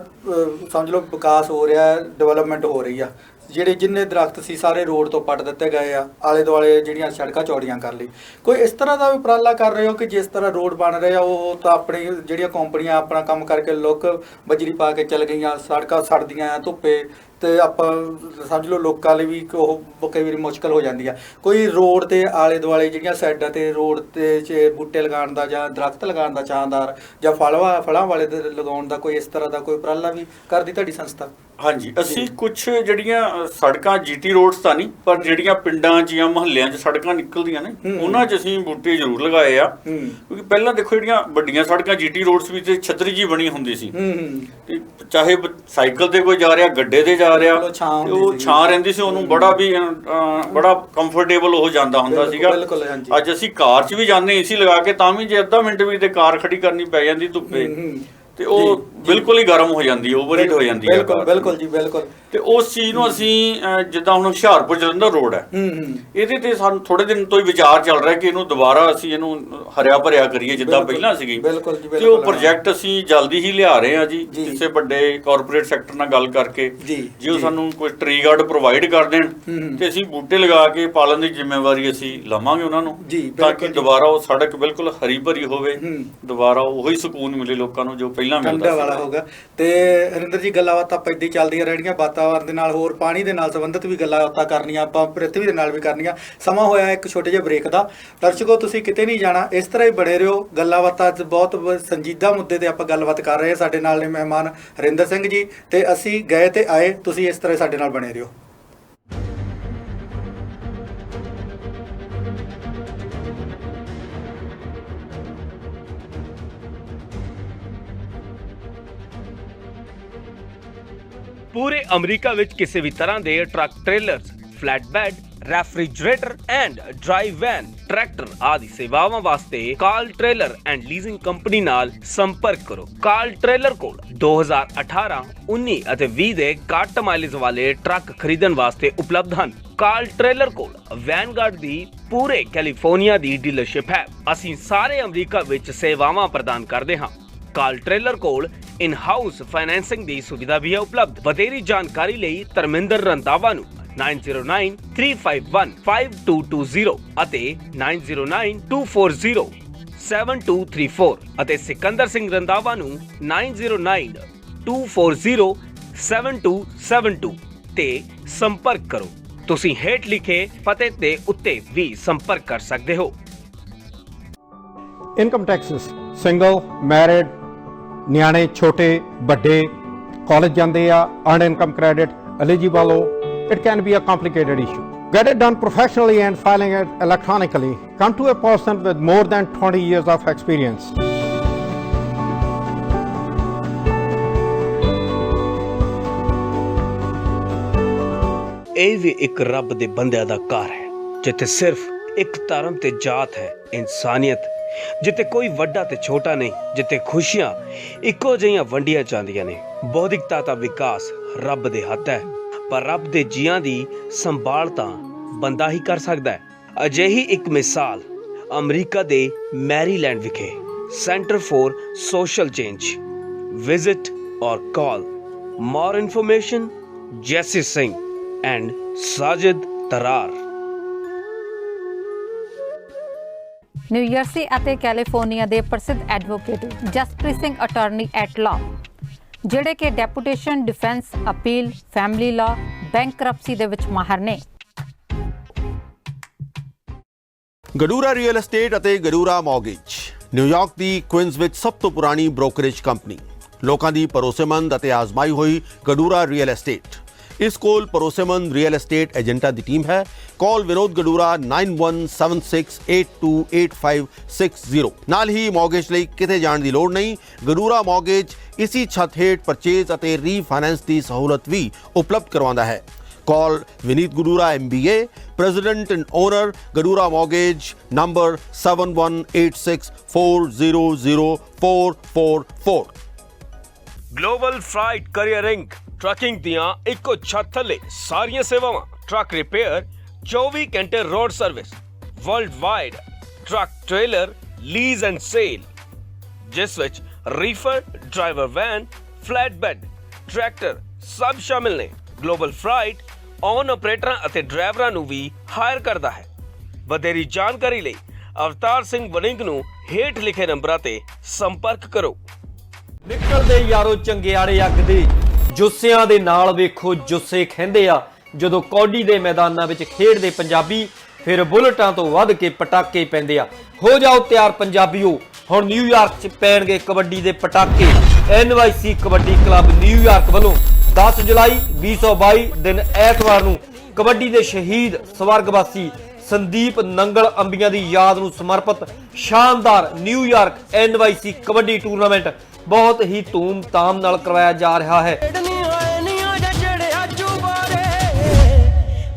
ਸਮਝ ਲਓ ਵਿਕਾਸ ਹੋ ਰਿਹਾ, ਡਿਵੈਲਪਮੈਂਟ ਹੋ ਰਹੀ ਆ, ਜਿੰਨੇ ਦਰਖਤ ਸੀ ਸਾਰੇ ਰੋਡ ਤੋਂ ਪੱਟ ਦਿੱਤੇ ਗਏ ਆ, ਆਲੇ ਦੁਆਲੇ ਜਿਹੜੀਆਂ ਸੜਕਾਂ ਚੌੜੀਆਂ ਕਰ ਲਈ। ਕੋਈ ਇਸ ਤਰ੍ਹਾਂ ਦਾ ਵੀ ਉਪਰਾਲਾ ਕਰ ਰਹੇ ਹੋ ਕਿ ਜਿਸ ਤਰ੍ਹਾਂ ਰੋਡ ਬਣ ਰਹੇ ਆ, ਉਹ ਤਾਂ ਆਪਣੀ ਜਿਹੜੀਆਂ ਕੰਪਨੀਆਂ ਆਪਣਾ ਕੰਮ ਕਰਕੇ ਲੋਕ ਬਜਰੀ ਪਾ ਕੇ ਚੱਲ ਗਈਆਂ, ਸੜਕਾਂ ਸੜਦੀਆਂ ਆ ਧੁੱਪੇ, ਤੇ ਆਪਾਂ ਸਮਝ ਲਓ ਲੋਕਾਂ ਲਈ ਵੀ ਉਹ ਕਈ ਵਾਰੀ ਮੁਸ਼ਕਲ ਹੋ ਜਾਂਦੀ ਆ। ਕੋਈ ਰੋਡ ਤੇ ਆਲੇ ਦੁਆਲੇ ਜਿਹੜੀਆਂ ਸਾਈਡਾਂ ਤੇ ਰੋਡ ਤੇ 'ਚ ਬੂਟੇ ਲਗਾਉਣ ਦਾ ਜਾਂ ਦਰਖਤ ਲਗਾਉਣ ਦਾ, ਛਾਂਦਾਰ ਜਾਂ ਫਲਾਂ ਵਾਲੇ ਦੇ ਲਗਾਉਣ ਦਾ ਕੋਈ ਇਸ ਤਰ੍ਹਾਂ ਦਾ ਕੋਈ ਉਪਰਾਲਾ ਵੀ ਕਰਦੀ ਤੁਹਾਡੀ ਸੰਸਥਾ? ਹਾਂਜੀ, ਅਸੀਂ ਕੁਛ ਜਿਹੜੀਆਂ ਸੜਕਾਂ GT ਰੋਡਸ ਤਾਂ ਨਹੀਂ, ਪਰ ਜਿਹੜੀਆਂ ਪਿੰਡਾਂ 'ਚ ਜਾਂ ਮੁਹੱਲਿਆਂ 'ਚ ਸੜਕਾਂ ਨਿਕਲਦੀਆਂ ਨੇ, ਉਹਨਾਂ 'ਚ ਅਸੀਂ ਬੂਟੇ ਜ਼ਰੂਰ ਲਗਾਏ ਆ। ਕਿਉਂਕਿ ਪਹਿਲਾਂ ਦੇਖੋ ਜਿਹੜੀਆਂ ਵੱਡੀਆਂ ਸੜਕਾਂ GT ਰੋਡਸ ਵੀ ਤੇ ਛਤਰੀ ਜੀ ਬਣੀ ਹੁੰਦੀ ਸੀ, ਤੇ ਚਾਹੇ ਸਾਈਕਲ ਤੇ ਕੋਈ ਜਾ ਰਿਹਾ, ਗੱਡੇ ਤੇ ਜਾ ਰਿਹਾ, ਉਹ ਛਾਂ ਰਹਿੰਦੀ ਸੀ, ਉਹਨੂੰ ਬੜਾ ਕੰਫਰਟੇਬਲ ਹੋ ਜਾਂਦਾ ਹੁੰਦਾ ਸੀਗਾ। ਅੱਜ ਅਸੀਂ ਕਾਰ 'ਚ ਵੀ ਜਾਂਦੇ AC ਲਗਾ ਕੇ, ਤਾਂ ਵੀ ਜੇ ਅੱਧਾ ਮਿੰਟ ਵੀ ਤੇ ਕਾਰ ਖੜੀ ਕਰਨੀ ਪੈ ਜਾਂਦੀ ਧੁੱਪੇ, ਤੇ ਉਹ ਬਿਲਕੁਲ ਹੀ ਗਰਮ ਹੋ ਜਾਂਦੀ ਹੈ, ਓਵਰਹੀਟ ਹੋ ਜਾਂਦੀ ਹੈ। ਬਿਲਕੁਲ ਬਿਲਕੁਲ ਜੀ, ਬਿਲਕੁਲ। ਤੇ ਉਸ ਚੀਜ਼ ਨੂੰ ਅਸੀਂ ਜਿੱਦਾਂ ਹੁਣ ਹੁਸ਼ਿਆਰਪੁਰ ਜਲੰਧਰ ਰੋਡ ਹੈ, ਇਹਦੇ ਤੇ ਸਾਨੂੰ ਥੋੜੇ ਦਿਨ ਤੋਂ ਹੀ ਵਿਚਾਰ ਚੱਲ ਰਿਹਾ ਕਿ ਇਹਨੂੰ ਦੁਬਾਰਾ ਅਸੀਂ ਇਹਨੂੰ ਹਰਿਆ ਭਰਿਆ ਕਰੀਏ ਜਿੱਦਾਂ ਪਹਿਲਾਂ ਸੀਗੀ। ਬਿਲਕੁਲ ਜੀ, ਤੇ ਉਹ ਪ੍ਰੋਜੈਕਟ ਅਸੀਂ ਜਲਦੀ ਹੀ ਲਿਆ ਰਹੇ ਹਾਂ ਜੀ, ਕਿਸੇ ਵੱਡੇ ਕਾਰਪੋਰੇਟ ਸੈਕਟਰ ਨਾਲ ਗੱਲ ਕਰਕੇ ਜੇ ਉਹ ਸਾਨੂੰ ਕੋਈ ਟਰੀ ਗਾਰਡ ਪ੍ਰੋਵਾਈਡ ਕਰ ਦੇਣ ਤੇ ਅਸੀਂ ਬੂਟੇ ਲਗਾ ਕੇ ਪਾਲਣ ਦੀ ਜ਼ਿੰਮੇਵਾਰੀ ਅਸੀਂ ਲਵਾਂਗੇ ਉਹਨਾਂ ਨੂੰ, ਤਾਂ ਕਿ ਦੁਬਾਰਾ ਉਹ ਸੜਕ ਬਿਲਕੁਲ ਹਰੀ ਭਰੀ ਹੋਵੇ, ਦੁਬਾਰਾ ਉਹੀ ਸਕੂਨ ਮਿਲੇ ਲੋਕਾਂ ਨੂੰ ਜੋ ਪਹਿਲਾਂ ਮਿਲਦਾ ਵਾਲਾ ਹੋਗਾ। ਤੇ ਹਰਿੰਦਰ ਜੀ, ਗੱਲਾਂ ਬਾਤਾਂ ਆਪਾਂ ਇੱਦਾਂ ਚੱਲਦੀਆਂ ਰਹਿਣੀਆਂ, ਵਾਤਾਵਰਨ ਦੇ ਨਾਲ, ਹੋਰ ਪਾਣੀ ਦੇ ਨਾਲ ਸੰਬੰਧਿਤ ਵੀ ਗੱਲਾਂ ਬਾਤਾਂ ਕਰਨੀਆਂ, ਆਪਾਂ ਪ੍ਰਿਥਵੀ ਦੇ ਨਾਲ ਵੀ ਕਰਨੀਆਂ। ਸਮਾਂ ਹੋਇਆ ਇੱਕ ਛੋਟੇ ਜਿਹੇ ਬ੍ਰੇਕ ਦਾ। ਦਰਸ਼ਕੋ, ਤੁਸੀਂ ਕਿਤੇ ਨਹੀਂ ਜਾਣਾ, ਇਸ ਤਰ੍ਹਾਂ ਹੀ ਬਣੇ ਰਹੋ। ਗੱਲਾਂ ਬਾਤਾਂ ਅੱਜ ਬਹੁਤ ਸੰਜੀਦਾ ਮੁੱਦੇ ਤੇ ਆਪਾਂ ਗੱਲਬਾਤ ਕਰ ਰਹੇ ਹਾਂ। ਸਾਡੇ ਨਾਲ ਨੇ ਮਹਿਮਾਨ ਹਰਿੰਦਰ ਸਿੰਘ ਜੀ, ਤੇ ਅਸੀਂ ਗਏ ਤੇ ਆਏ, ਤੁਸੀਂ ਇਸ ਤਰ੍ਹਾਂ ਸਾਡੇ ਨਾਲ ਬਣੇ ਰਹੋ। ਪੂਰੇ ਅਮਰੀਕਾ ਵਿੱਚ ਕਿਸੇ ਵੀ ਤਰ੍ਹਾਂ ਦੇ truck, trailers, flatbed, refrigerator and drive van, tractor ਆਦਿ ਸੇਵਾਵਾਂ ਵਾਸਤੇ call trailer and leasing company ਨਾਲ ਸੰਪਰਕ ਕਰੋ। ਕਾਲ ਟ੍ਰੇਲਰ ਕੋਲ 2018, 19 ਅਤੇ 20 ਦੇ ਘੱਟ ਮਾਈਲੇਜ ਵਾਲੇ ਟਰੱਕ ਖਰੀਦਣ ਵਾਸਤੇ ਉਪਲਬਧ ਹਨ। ਕਾਲ ਟ੍ਰੇਲਰ ਕੋਲ ਵੈਨਗਾਰਡ ਦੀ ਪੂਰੇ ਕੈਲੀਫੋਰਨੀਆ ਦੀ ਡੀਲਰਸ਼ਿਪ ਹੈ। ਅਸੀਂ ਸਾਰੇ ਅਮਰੀਕਾ ਵਿੱਚ ਸੇਵਾਵਾਂ ਪ੍ਰਦਾਨ ਕਰਦੇ ਹਾਂ। ਕਾਲ ਟ੍ਰੇਲਰ ਕੋਲ ਇਨ ਹਾਊਸ ਫਾਈਨੈਂਸਿੰਗ ਦੀ ਸੁਵਿਧਾ ਵੀ ਹੈ ਉਪਲਬਧ। ਵਧੇਰੀ ਜਾਣਕਾਰੀ ਲਈ ਧਰਮਿੰਦਰ ਰੰਧਾਵਾ ਨੂੰ 9093515220 ਅਤੇ 9092407234 ਅਤੇ ਸਿਕੰਦਰ ਸਿੰਘ ਰੰਧਾਵਾ ਨੂੰ 9092407272 ਤੇ ਸੰਪਰਕ ਕਰੋ। ਤੁਸੀਂ ਹੇਠ ਲਿਖੇ ਪਤੇ ਤੇ ਉੱਤੇ ਵੀ ਸੰਪਰਕ ਕਰ ਸਕਦੇ ਹੋ। ਇਨਕਮ ਟੈਕਸਸ, ਸਿੰਗਲ, ਮੈਰਿਡ, ਨਿਆਣੇ ਛੋਟੇ ਵੱਡੇ, ਕਾਲਜ ਜਾਂਦੇ ਆ, ਅਰਨ ਇਨਕਮ ਕ੍ਰੈਡਿਟ, eligible ਹੋ, it can be a complicated issue. Get it done professionally and filing it electronically. Come to a person with more than 20 years of experience. ਇਹ ਵੀ ਇੱਕ ਰੱਬ ਦੇ ਬੰਦਿਆਂ ਦਾ ਘਰ ਹੈ, ਜਿੱਥੇ ਸਿਰਫ ਇੱਕ ਧਰਮ ਤੇ ਜਾਤ ਹੈ, ਇਨਸਾਨੀਅਤ, ਜਿੱਥੇ ਕੋਈ ਵੱਡਾ ਤੇ ਛੋਟਾ ਨਹੀਂ, ਜਿੱਥੇ ਖੁਸ਼ੀਆਂ ਇੱਕੋ ਜਿਹੀਆਂ ਵੰਡੀਆਂ ਜਾਂਦੀਆਂ ਨੇ। ਬੌਧਿਕਤਾ ਦਾ ਵਿਕਾਸ ਰੱਬ ਦੇ ਹੱਥ ਹੈ, ਪਰ ਰੱਬ ਦੇ ਜੀਆਂ ਦੀ ਸੰਭਾਲ ਤਾਂ ਬੰਦਾ ਹੀ ਕਰ ਸਕਦਾ ਹੈ। ਅਜਿਹੀ ਇੱਕ ਮਿਸਾਲ ਅਮਰੀਕਾ ਦੇ ਮੈਰੀਲੈਂਡ ਵਿਖੇ centre for social change. Visit ਔਰ ਕਾਲ। ਮੋਰ ਇਨਫੋਰਮੇਸ਼ਨ ਜੈਸੀ ਸਿੰਘ ਐਂਡ ਸਾਜਿਦ ਤਰਾਰ। ਨਿਊਯਰਸੀ ਅਤੇ ਕੈਲੀਫੋਰਨੀਆ ਦੇ ਪ੍ਰਸਿੱਧ advocate Jaspreet Singh attorney at law, ਜਿਹੜੇ ਕਿ deputation, defence, appeal, family law, bankruptcy ਦੇ ਵਿੱਚ ਮਾਹਰ ਨੇ। ਗਡੂਰਾ ਰੀਅਲ ਐਸਟੇਟ ਅਤੇ ਗਡੂਰਾ ਮੌਰਗੇਜ ਨਿਊਯਾਰਕ ਦੀ ਕੁਇਨਜ਼ ਵਿੱਚ ਸਭ ਤੋਂ ਪੁਰਾਣੀ ਬ੍ਰੋਕਰੇਜ ਕੰਪਨੀ, ਲੋਕਾਂ ਦੀ ਭਰੋਸੇਮੰਦ ਅਤੇ ਆਜ਼ਮਾਈ ਹੋਈ ਗਡੂਰਾ ਰੀਅਲ ਐਸਟੇਟ। ਇਸ ਕੋਲ ਭਰੋਸੇਮੰਦ ਰੀਅਲ ਐਸਟੇਟ ਏਜੰਟਾਂ ਦੀ ਟੀਮ ਹੈ। ਕਾਲ ਵਿਨੋਦ ਗਡੂਰਾ 9176828560। ਨਾਲ ਹੀ ਮੌਰਗੇਜ ਲਈ ਕਿਤੇ ਜਾਣ ਦੀ ਲੋੜ ਨਹੀਂ। ਗਡੂਰਾ ਮੌਰਗੇਜ ਇਸੀ ਛੱਤ ਹੇਠ ਪਰਚੇਜ਼ ਅਤੇ ਰੀਫਾਈਨੈਂਸ ਦੀ ਸਹੂਲਤ ਵੀ ਉਪਲਬਧ ਕਰਵਾਉਂਦਾ ਹੈ। Call Vineet Gadura MBA, President and Owner, Gadura Mortgage, number 7186400444। Global freight carrier inc, trucking ਦੀਆਂ ਇੱਕੋ ਛੱਤ ਥੱਲੇ ਸਾਰੀਆਂ ਸੇਵਾਵਾਂ, ਟਰੱਕ ਰਿਪੇਅਰ, 24 ਘੰਟੇ road service, world wide truck trailer lease and sale, ਜਿਸ ਵਿੱਚ ਰੀਫਰ, ਡਰਾਈਵਰ ਵੈਨ, ਫਲੈਟਬੈਡ, ਟਰੈਕਟਰ ਸਭ ਸ਼ਾਮਿਲ ਨੇ। ਗਲੋਬਲ ਫਰਾਈਟ ਔਨ ਆਪਰੇਟਰਾਂ ਅਤੇ ਡਰਾਈਵਰਾਂ ਨੂੰ ਵੀ ਹਾਇਰ ਕਰਦਾ ਹੈ। ਵਧੇਰੀ ਜਾਣਕਾਰੀ ਲਈ ਅਵਤਾਰ ਸਿੰਘ ਵੜਿੰਗ ਨੂੰ ਹੇਠ ਲਿਖੇ ਨੰਬਰਾਂ ਤੇ ਸੰਪਰਕ ਕਰੋ। ਨਿਕਲਦੇ ਯਾਰੋ ਚੰਗਿਆੜੇ ਅੱਗ ਦੇ, ਜੁੱਸਿਆਂ ਦੇ ਨਾਲ ਵੇਖੋ ਜੁੱਸੇ ਖਹਿੰਦੇ ਆ। ਜਦੋਂ ਕੌਡੀ ਦੇ ਮੈਦਾਨਾਂ ਵਿੱਚ ਖੇਡਦੇ ਪੰਜਾਬੀ, ਫਿਰ ਬੁਲਟਾਂ ਤੋਂ ਵੱਧ ਕੇ ਪਟਾਕੇ ਪੈਂਦੇ ਆ। ਹੋ ਜਾਓ ਤਿਆਰ ਪੰਜਾਬੀਓ, ਹੁਣ ਨਿਊਯਾਰਕ 'ਚ ਪੈਣਗੇ ਕਬੱਡੀ ਦੇ ਪਟਾਕੇ। NYC ਕਬੱਡੀ ਕਲੱਬ ਨਿਊਯਾਰਕ ਵੱਲੋਂ 10 ਜੁਲਾਈ 2022 ਦਿਨ ਐਤਵਾਰ ਨੂੰ ਕਬੱਡੀ ਦੇ ਸ਼ਹੀਦ ਸਵਰਗਵਾਸੀ ਸੰਦੀਪ ਨੰਗਲ ਅੰਬੀਆਂ ਦੀ ਯਾਦ ਨੂੰ ਸਮਰਪਿਤ ਸ਼ਾਨਦਾਰ ਨਿਊਯਾਰਕ NYC ਕਬੱਡੀ ਟੂਰਨਾਮੈਂਟ ਬਹੁਤ ਹੀ ਧੂਮ-ਧਾਮ ਨਾਲ ਕਰਵਾਇਆ ਜਾ ਰਿਹਾ ਹੈ।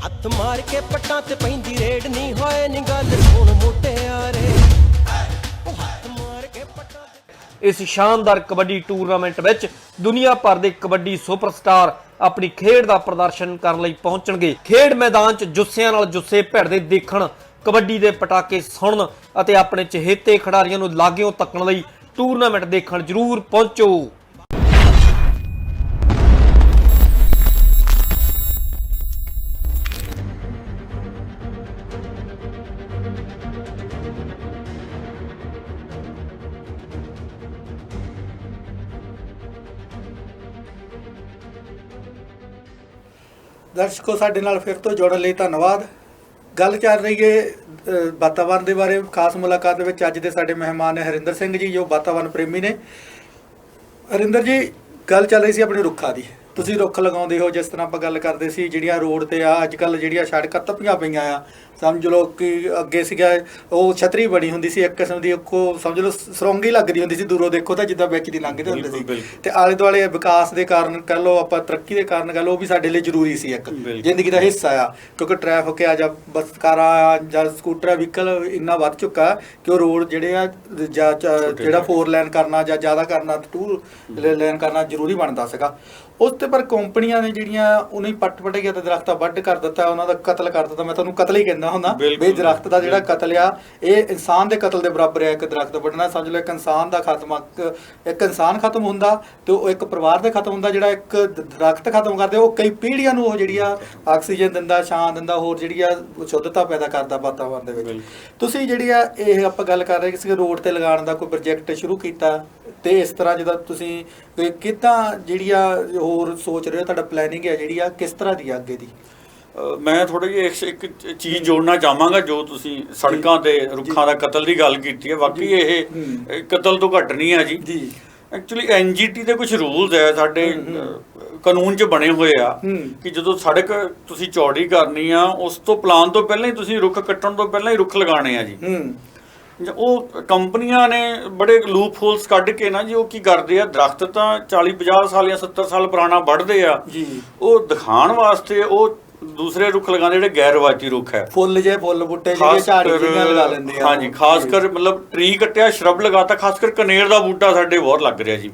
ਹੱਥ ਮਾਰ ਕੇ ਪੱਟਾਂ ਤੇ ਪੈਂਦੀ ਰੇਡ ਨਹੀਂ ਹੋਏ ਨੀ ਗੱਲ ਸੁਣ ਮੁਟਿਆਰੇ। ਇਸ ਸ਼ਾਨਦਾਰ ਕਬੱਡੀ ਟੂਰਨਾਮੈਂਟ ਵਿੱਚ ਦੁਨੀਆ ਭਰ ਦੇ ਕਬੱਡੀ ਸੁਪਰਸਟਾਰ ਆਪਣੀ ਖੇਡ ਦਾ ਪ੍ਰਦਰਸ਼ਨ ਕਰਨ ਲਈ ਪਹੁੰਚਣਗੇ। ਖੇਡ ਮੈਦਾਨ 'ਚ ਜੁੱਸਿਆਂ ਨਾਲ ਜੁੱਸੇ ਭਿੜਦੇ ਦੇਖਣ, ਕਬੱਡੀ ਦੇ ਪਟਾਕੇ ਸੁਣਨ ਅਤੇ ਆਪਣੇ ਚਹੇਤੇ ਖਿਡਾਰੀਆਂ ਨੂੰ ਲਾਗਿਓਂ ਤੱਕਣ ਲਈ ਟੂਰਨਾਮੈਂਟ ਦੇਖਣ ਜ਼ਰੂਰ ਪਹੁੰਚੋ। ਦਰਸ਼ਕੋ, ਸਾਡੇ ਨਾਲ ਫਿਰ ਤੋਂ ਜੁੜਨ ਲਈ ਧੰਨਵਾਦ। ਗੱਲ ਚੱਲ ਰਹੀ ਹੈ ਵਾਤਾਵਰਨ ਦੇ ਬਾਰੇ। ਖਾਸ ਮੁਲਾਕਾਤ ਦੇ ਵਿੱਚ ਅੱਜ ਦੇ ਸਾਡੇ ਮਹਿਮਾਨ ਨੇ ਹਰਿੰਦਰ ਸਿੰਘ ਜੀ, ਜੋ ਵਾਤਾਵਰਨ ਪ੍ਰੇਮੀ ਨੇ। ਹਰਿੰਦਰ ਜੀ, ਗੱਲ ਚੱਲ ਰਹੀ ਸੀ ਆਪਣੀ ਰੁੱਖਾਂ ਦੀ। ਤੁਸੀਂ ਰੁੱਖ ਲਗਾਉਂਦੇ ਹੋ, ਜਿਸ ਤਰ੍ਹਾਂ ਆਪਾਂ ਗੱਲ ਕਰਦੇ ਸੀ ਜਿਹੜੀਆਂ ਰੋਡ ਤੇ ਆ ਅੱਜ ਕੱਲ੍ਹ ਜਿਹੜੀਆਂ ਸੜਕਾਂ ਤਪੀਆਂ ਪਈਆਂ ਆ, ਸਮਝ ਲਓ ਕਿ ਅੱਗੇ ਸੀਗਾ ਉਹ ਛਤਰੀ ਬਣੀ ਹੁੰਦੀ ਸੀ ਇੱਕ ਕਿਸਮ ਦੀ, ਉਹ ਸਮਝ ਲਓ ਸੁਰੰਗੀ ਲੱਗਦੀ ਹੁੰਦੀ ਸੀ, ਦੂਰੋਂ ਦੇਖੋ ਤਾਂ ਜਿੱਦਾਂ ਵਿੱਚ ਦੀ ਲੰਘਦੇ ਹੁੰਦੇ ਸੀ। ਤੇ ਆਲੇ ਦੁਆਲੇ ਵਿਕਾਸ ਦੇ ਕਾਰਨ ਕਹਿ ਲਓ, ਆਪਾਂ ਤਰੱਕੀ ਦੇ ਕਾਰਨ ਕਹਿ ਲਓ, ਉਹ ਵੀ ਸਾਡੇ ਲਈ ਜ਼ਰੂਰੀ ਸੀ, ਇੱਕ ਜ਼ਿੰਦਗੀ ਦਾ ਹਿੱਸਾ ਆ। ਕਿਉਂਕਿ ਟ੍ਰੈਫਿਕ ਆ ਜਾਂ ਬੱਸ ਕਾਰਾਂ ਆ ਜਾਂ ਸਕੂਟਰ ਵਹੀਕਲ ਇੰਨਾ ਵੱਧ ਚੁੱਕਾ ਕਿ ਉਹ ਰੋਡ ਜਿਹੜੇ ਆ ਜਾਂ ਜਿਹੜਾ 4 ਲੇਨ ਕਰਨਾ ਜਾਂ ਜ਼ਿਆਦਾ ਕਰਨਾ 2 ਲੇਨ ਕਰਨਾ ਜ਼ਰੂਰੀ ਬਣਦਾ ਸੀਗਾ। ਉਸ 'ਤੇ ਪਰ ਕੰਪਨੀਆਂ ਨੇ ਜਿਹੜੀਆਂ ਉਹਨੂੰ ਪੱਟ ਗਿਆ ਤੇ ਦਰਖਤਾਂ ਵੱਢ ਕਰ ਦਿੱਤਾ, ਉਹਨਾਂ ਦਾ ਕਤਲ ਕਰ ਦਿੱਤਾ। ਮੈਂ ਤੁਹਾਨੂੰ ਕਤਲ ਹੀ ਕਹਿੰਦਾ ਹੁੰਦਾ ਵੀ ਦਰਖਤ ਦਾ ਜਿਹੜਾ ਕਤਲ ਆ ਇਹ ਇਨਸਾਨ ਦੇ ਕਤਲ ਦੇ ਬਰਾਬਰ ਹੈ। ਇੱਕ ਦਰਖਤ ਵੱਢਣਾ ਸਮਝ ਲਓ ਇੱਕ ਇਨਸਾਨ ਦਾ ਖਾਤਮਾ। ਇੱਕ ਇਨਸਾਨ ਖਤਮ ਹੁੰਦਾ ਤੇ ਉਹ ਇੱਕ ਪਰਿਵਾਰ ਦੇ ਖਤਮ ਹੁੰਦਾ। ਜਿਹੜਾ ਇੱਕ ਦਰਖਤ ਖਤਮ ਕਰਦੇ ਉਹ ਕਈ ਪੀੜ੍ਹੀਆਂ ਨੂੰ ਉਹ ਜਿਹੜੀ ਆ ਆਕਸੀਜਨ ਦਿੰਦਾ, ਛਾਂ ਦਿੰਦਾ, ਹੋਰ ਜਿਹੜੀ ਆ ਸ਼ੁੱਧਤਾ ਪੈਦਾ ਕਰਦਾ ਵਾਤਾਵਰਨ ਦੇ ਵਿੱਚ। ਤੁਸੀਂ ਜਿਹੜੀ ਆ ਇਹ ਆਪਾਂ ਗੱਲ ਕਰ ਰਹੇ ਕਿਸੇ ਰੋਡ ਤੇ ਲਗਾਉਣ ਦਾ ਕੋਈ ਪ੍ਰੋਜੈਕਟ ਸ਼ੁਰੂ ਕੀਤਾ, ਤੇ ਇਸ ਤਰ੍ਹਾਂ ਜਿੱਦਾਂ ਤੁਸੀਂ ਕਿੱਦਾਂ ਜਿਹੜੀ ਆ ਹੋਰ ਸੋਚ ਰਹੇ ਹੋ, ਤੁਹਾਡਾ ਪਲੈਨਿੰਗ ਹੈ ਜਿਹੜੀ ਆ ਕਿਸ ਤਰ੍ਹਾਂ ਦੀ ਆ ਅੱਗੇ ਦੀ? ਮੈਂ ਥੋੜਾ ਜਿਹਾ ਇੱਕ ਚੀਜ਼ ਜੋੜਨਾ ਚਾਹਾਂਗਾ। ਜੋ ਤੁਸੀਂ ਸੜਕਾਂ ਤੇ ਰੁੱਖਾਂ ਦਾ ਕਤਲ ਦੀ ਗੱਲ ਕੀਤੀ ਹੈ, ਵਾਕਈ ਇਹ ਕਤਲ ਤੋਂ ਘੱਟ ਨਹੀਂ ਹੈ ਜੀ। ਐਕਚੁਅਲੀ NGT ਦੇ ਕੁਝ ਰੂਲਸ ਹੈ ਸਾਡੇ ਕਾਨੂੰਨ 'ਚ ਬਣੇ ਹੋਏ ਆ ਕਿ ਜਦੋਂ ਸੜਕ ਤੁਸੀਂ ਚੌੜੀ ਕਰਨੀ ਆ, ਉਸ ਤੋਂ ਪਲਾਨ ਤੋਂ ਪਹਿਲਾਂ ਹੀ ਤੁਸੀਂ ਰੁੱਖ ਕੱਟਣ ਤੋਂ ਪਹਿਲਾਂ ਹੀ ਰੁੱਖ ਲਗਾਉਣੇ ਆ ਜੀ। ਉਹ ਕੰਪਨੀਆਂ ਨੇ ਬੜੇ ਲੂਪ ਹੋਲਸ ਕੱਢ ਕੇ ਨਾ ਜੀ ਉਹ ਕੀ ਕਰਦੇ ਆ, ਦਰਖਤ ਤਾਂ 40-50 ਸਾਲ ਜਾਂ 70 ਸਾਲ ਪੁਰਾਣਾ ਵੱਢਦੇ ਆ, ਉਹ ਦਿਖਾਉਣ ਵਾਸਤੇ ਉਹ ਦੂਸਰੇ ਰੁੱਖ ਲਗਾਉਂਦੇ ਜਿਹੜੇ ਗੈਰ ਰਵਾਇਤੀ ਰੁੱਖ ਹੈ, ਫੁੱਲ ਬੂਟੇ ਜਿਹੜੇ ਝਾੜੀ ਜਿਹੀਆਂ ਲਗਾ ਲੈਂਦੇ ਆ। ਹਾਂਜੀ, ਖਾਸ ਕਰ ਮਤਲਬ ਟਰੀ ਕੱਟਿਆ, ਸ਼ਰਬ ਲਗਾਤਾ। ਖਾਸ ਕਰ ਕਨੇਰ ਦਾ ਬੂਟਾ ਸਾਡੇ ਬਹੁਤ ਲੱਗ ਰਿਹਾ ਜੀ।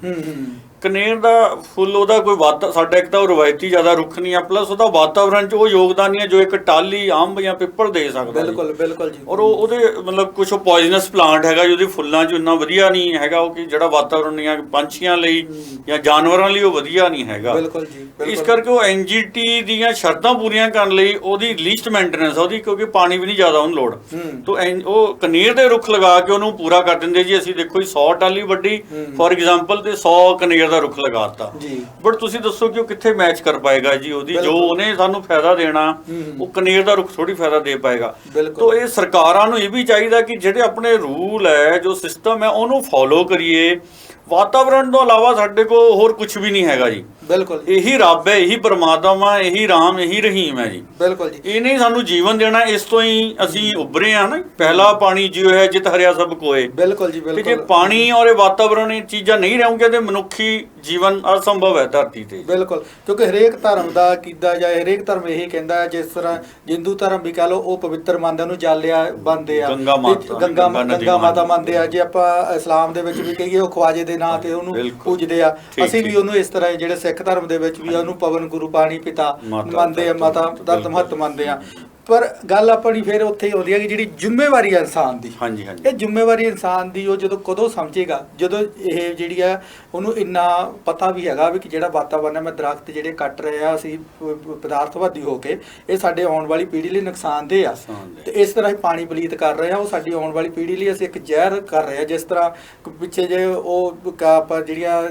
ਕਨੇਰ ਦਾ ਫੁੱਲ, ਉਹਦਾ ਕੋਈ ਸਾਡਾ ਇੱਕ ਤਾਂ ਉਹ ਰਵਾਇਤੀ ਜ਼ਿਆਦਾ ਰੁੱਖ ਨਹੀਂ ਆ, ਪਲੱਸ ਉਹਦਾ ਵਾਤਾਵਰਨ 'ਚ ਉਹ ਯੋਗਦਾਨ ਨਹੀਂ ਹੈ ਜੋ ਇੱਕ ਟਾਹਲੀ, ਅੰਬ ਜਾਂ ਪਿੱਪਲ ਦੇ ਸਕਦਾ। ਬਿਲਕੁਲ ਜੀ। ਔਰ ਉਹਦੇ ਮਤਲਬ ਕੁਝ ਪੋਇਜ਼ਨਸ ਪਲਾਂਟ ਹੈਗਾ ਜਿਹਦੇ ਫੁੱਲਾਂ 'ਚ ਇੰਨਾ ਵਧੀਆ ਨਹੀਂ ਹੈਗਾ ਉਹ, ਕਿ ਜਿਹੜਾ ਵਾਤਾਵਰਨ ਜਾਂ ਪੰਛੀਆਂ ਲਈ ਜਾਂ ਜਾਨਵਰਾਂ ਲਈ ਉਹ ਵਧੀਆ ਨਹੀਂ ਹੈਗਾ। ਬਿਲਕੁਲ ਜੀ। ਇਸ ਕਰਕੇ ਉਹ NGT ਦੀਆਂ ਸ਼ਰਤਾਂ ਪੂਰੀਆਂ ਕਰਨ ਲਈ ਉਹਦੀ ਲੀਸਟ ਮੇਨਟੇਨੈਂਸ ਉਹਦੀ, ਕਿਉਂਕਿ ਪਾਣੀ ਵੀ ਨਹੀਂ ਜ਼ਿਆਦਾ ਉਹਨੂੰ ਲੋੜ, ਤਾਂ ਉਹ ਕਨੇਰ ਦੇ ਰੁੱਖ ਲਗਾ ਕੇ ਉਹਨੂੰ ਪੂਰਾ ਕਰ ਦਿੰਦੇ ਜੀ। ਅਸੀਂ ਦੇਖੋ 100 ਟਾਹਲੀ ਵੱਡੀ ਫੋਰ ਐਗਜ਼ਾਮਪਲ ਤੇ 100 ਕਨੇਰ ਦਾ ਰੁੱਖ ਲਗਾਤਾ, ਬਟ ਤੁਸੀਂ ਦੱਸੋ ਕਿ ਉਹ ਕਿੱਥੇ ਮੈਚ ਕਰ ਪਾਏਗਾ ਜੀ? ਉਹਦੀ ਜੋ ਉਹਨੇ ਸਾਨੂੰ ਫਾਇਦਾ ਦੇਣਾ ਉਹ ਕਨੇਰ ਦਾ ਰੁੱਖ ਥੋੜੀ ਫਾਇਦਾ ਦੇ ਪਾਏਗਾ। ਤਾਂ ਇਹ ਸਰਕਾਰਾਂ ਨੂੰ ਇਹ ਵੀ ਚਾਹੀਦਾ ਕਿ ਜਿਹੜੇ ਆਪਣੇ ਰੂਲ ਹੈ, ਜੋ ਸਿਸਟਮ ਹੈ, ਉਹਨੂੰ ਫੋਲੋ ਕਰੀਏ। ਵਾਤਾਵਰਣ ਤੋਂ ਇਲਾਵਾ ਸਾਡੇ ਕੋਲ ਹੋਰ ਕੁਝ ਵੀ ਨਹੀਂ ਹੈਗਾ ਜੀ। ਬਿਲਕੁਲ, ਇਹੀ ਰੱਬ ਹੈ, ਇਹੀ ਪਰਮਾਤਮਾ, ਇਹੀ ਰਾਮ, ਇਹੀ ਰਹੀਮ ਹੈ ਜੀ। ਬਿਲਕੁਲ ਜੀ। ਇਹਨੇ ਸਾਨੂੰ ਜੀਵਨ ਦੇਣਾ, ਇਸ ਤੋਂ ਹੀ ਅਸੀਂ ਉੱਭਰੇ ਆ ਨਾ। ਪਹਿਲਾ ਪਾਣੀ ਜਿਉ ਹੈ ਜਿਤ ਹਰਿਆ ਸਭ ਕੋਏ। ਬਿਲਕੁਲ ਜੀ। ਤੇ ਜੇ ਪਾਣੀ ਔਰ ਵਾਤਾਵਰਣ ਇਹ ਚੀਜ਼ਾਂ ਨਹੀਂ ਰਹੂਗੇ ਤੇ ਮਨੁੱਖੀ ਜੀਵਨ ਅਸੰਭਵ ਹੈ ਧਰਤੀ ਤੇ। ਬਿਲਕੁਲ, ਕਿਉਂਕਿ ਹਰੇਕ ਧਰਮ ਦਾ ਕੀਦਾ ਜਾਂ ਹਰੇਕ ਧਰਮ ਇਹੀ ਕਹਿੰਦਾ ਹੈ, ਜਿਸ ਤਰ੍ਹਾਂ ਹਿੰਦੂ ਧਰਮ ਵੀ ਕਹਿ ਲਓ ਉਹ ਪਵਿੱਤਰ ਮੰਨਦੇ, ਉਹਨੂੰ ਜਾਲਿਆ ਮੰਨਦੇ ਆ, ਗੰਗਾ ਮਾਤਾ ਮੰਨਦੇ ਆ। ਜੇ ਆਪਾਂ ਇਸਲਾਮ ਦੇ ਵਿੱਚ ਵੀ ਕਹੀਏ ਉਹ ਖਵਾਜੇ ਦੇ ਨਾਂ ਤੇ ਉਹਨੂੰ ਪੂਜਦੇ ਆ। ਅਸੀਂ ਵੀ ਉਹਨੂੰ ਇਸ ਤਰ੍ਹਾਂ ਜਿਹੜੇ ਸਿੱਖ ਧਰਮ ਦੇ ਵਿੱਚ ਵੀ ਉਹਨੂੰ ਪਵਨ ਗੁਰੂ ਪਾਣੀ ਪਿਤਾ ਮੰਨਦੇ ਆ, ਮਾਤਾ ਦਾ ਮਹੱਤਵ ਮੰਨਦੇ ਆ। ਪਰ ਗੱਲ ਆਪਣੀ ਫਿਰ ਉੱਥੇ ਹੀ ਆਉਂਦੀ ਹੈ ਕਿ ਜਿਹੜੀ ਜ਼ਿੰਮੇਵਾਰੀ ਹੈ ਇਨਸਾਨ ਦੀ, ਇਹ ਜ਼ਿੰਮੇਵਾਰੀ ਇਨਸਾਨ ਦੀ ਉਹ ਜਦੋਂ ਕਦੋਂ ਸਮਝੇਗਾ, ਜਦੋਂ ਇਹ ਜਿਹੜੀ ਆ ਉਹਨੂੰ ਇੰਨਾ ਪਤਾ ਵੀ ਹੈਗਾ ਵੀ ਕਿ ਜਿਹੜਾ ਵਾਤਾਵਰਨ ਹੈ, ਮੈਂ ਦਰਖਤ ਜਿਹੜੇ ਕੱਟ ਰਹੇ ਆ ਅਸੀਂ ਪਦਾਰਥਵਾਦੀ ਹੋ ਕੇ, ਇਹ ਸਾਡੇ ਆਉਣ ਵਾਲੀ ਪੀੜ੍ਹੀ ਲਈ ਨੁਕਸਾਨਦੇਹ ਆ। ਤੇ ਇਸ ਤਰ੍ਹਾਂ ਹੀ ਪਾਣੀ ਪਲੀਤ ਕਰ ਰਹੇ ਆ, ਉਹ ਸਾਡੀ ਆਉਣ ਵਾਲੀ ਪੀੜ੍ਹੀ ਲਈ ਅਸੀਂ ਇੱਕ ਜ਼ਹਿਰ ਕਰ ਰਹੇ ਆ। ਜਿਸ ਤਰ੍ਹਾਂ ਪਿੱਛੇ ਜੇ ਉਹ ਆਪਾਂ ਜਿਹੜੀਆਂ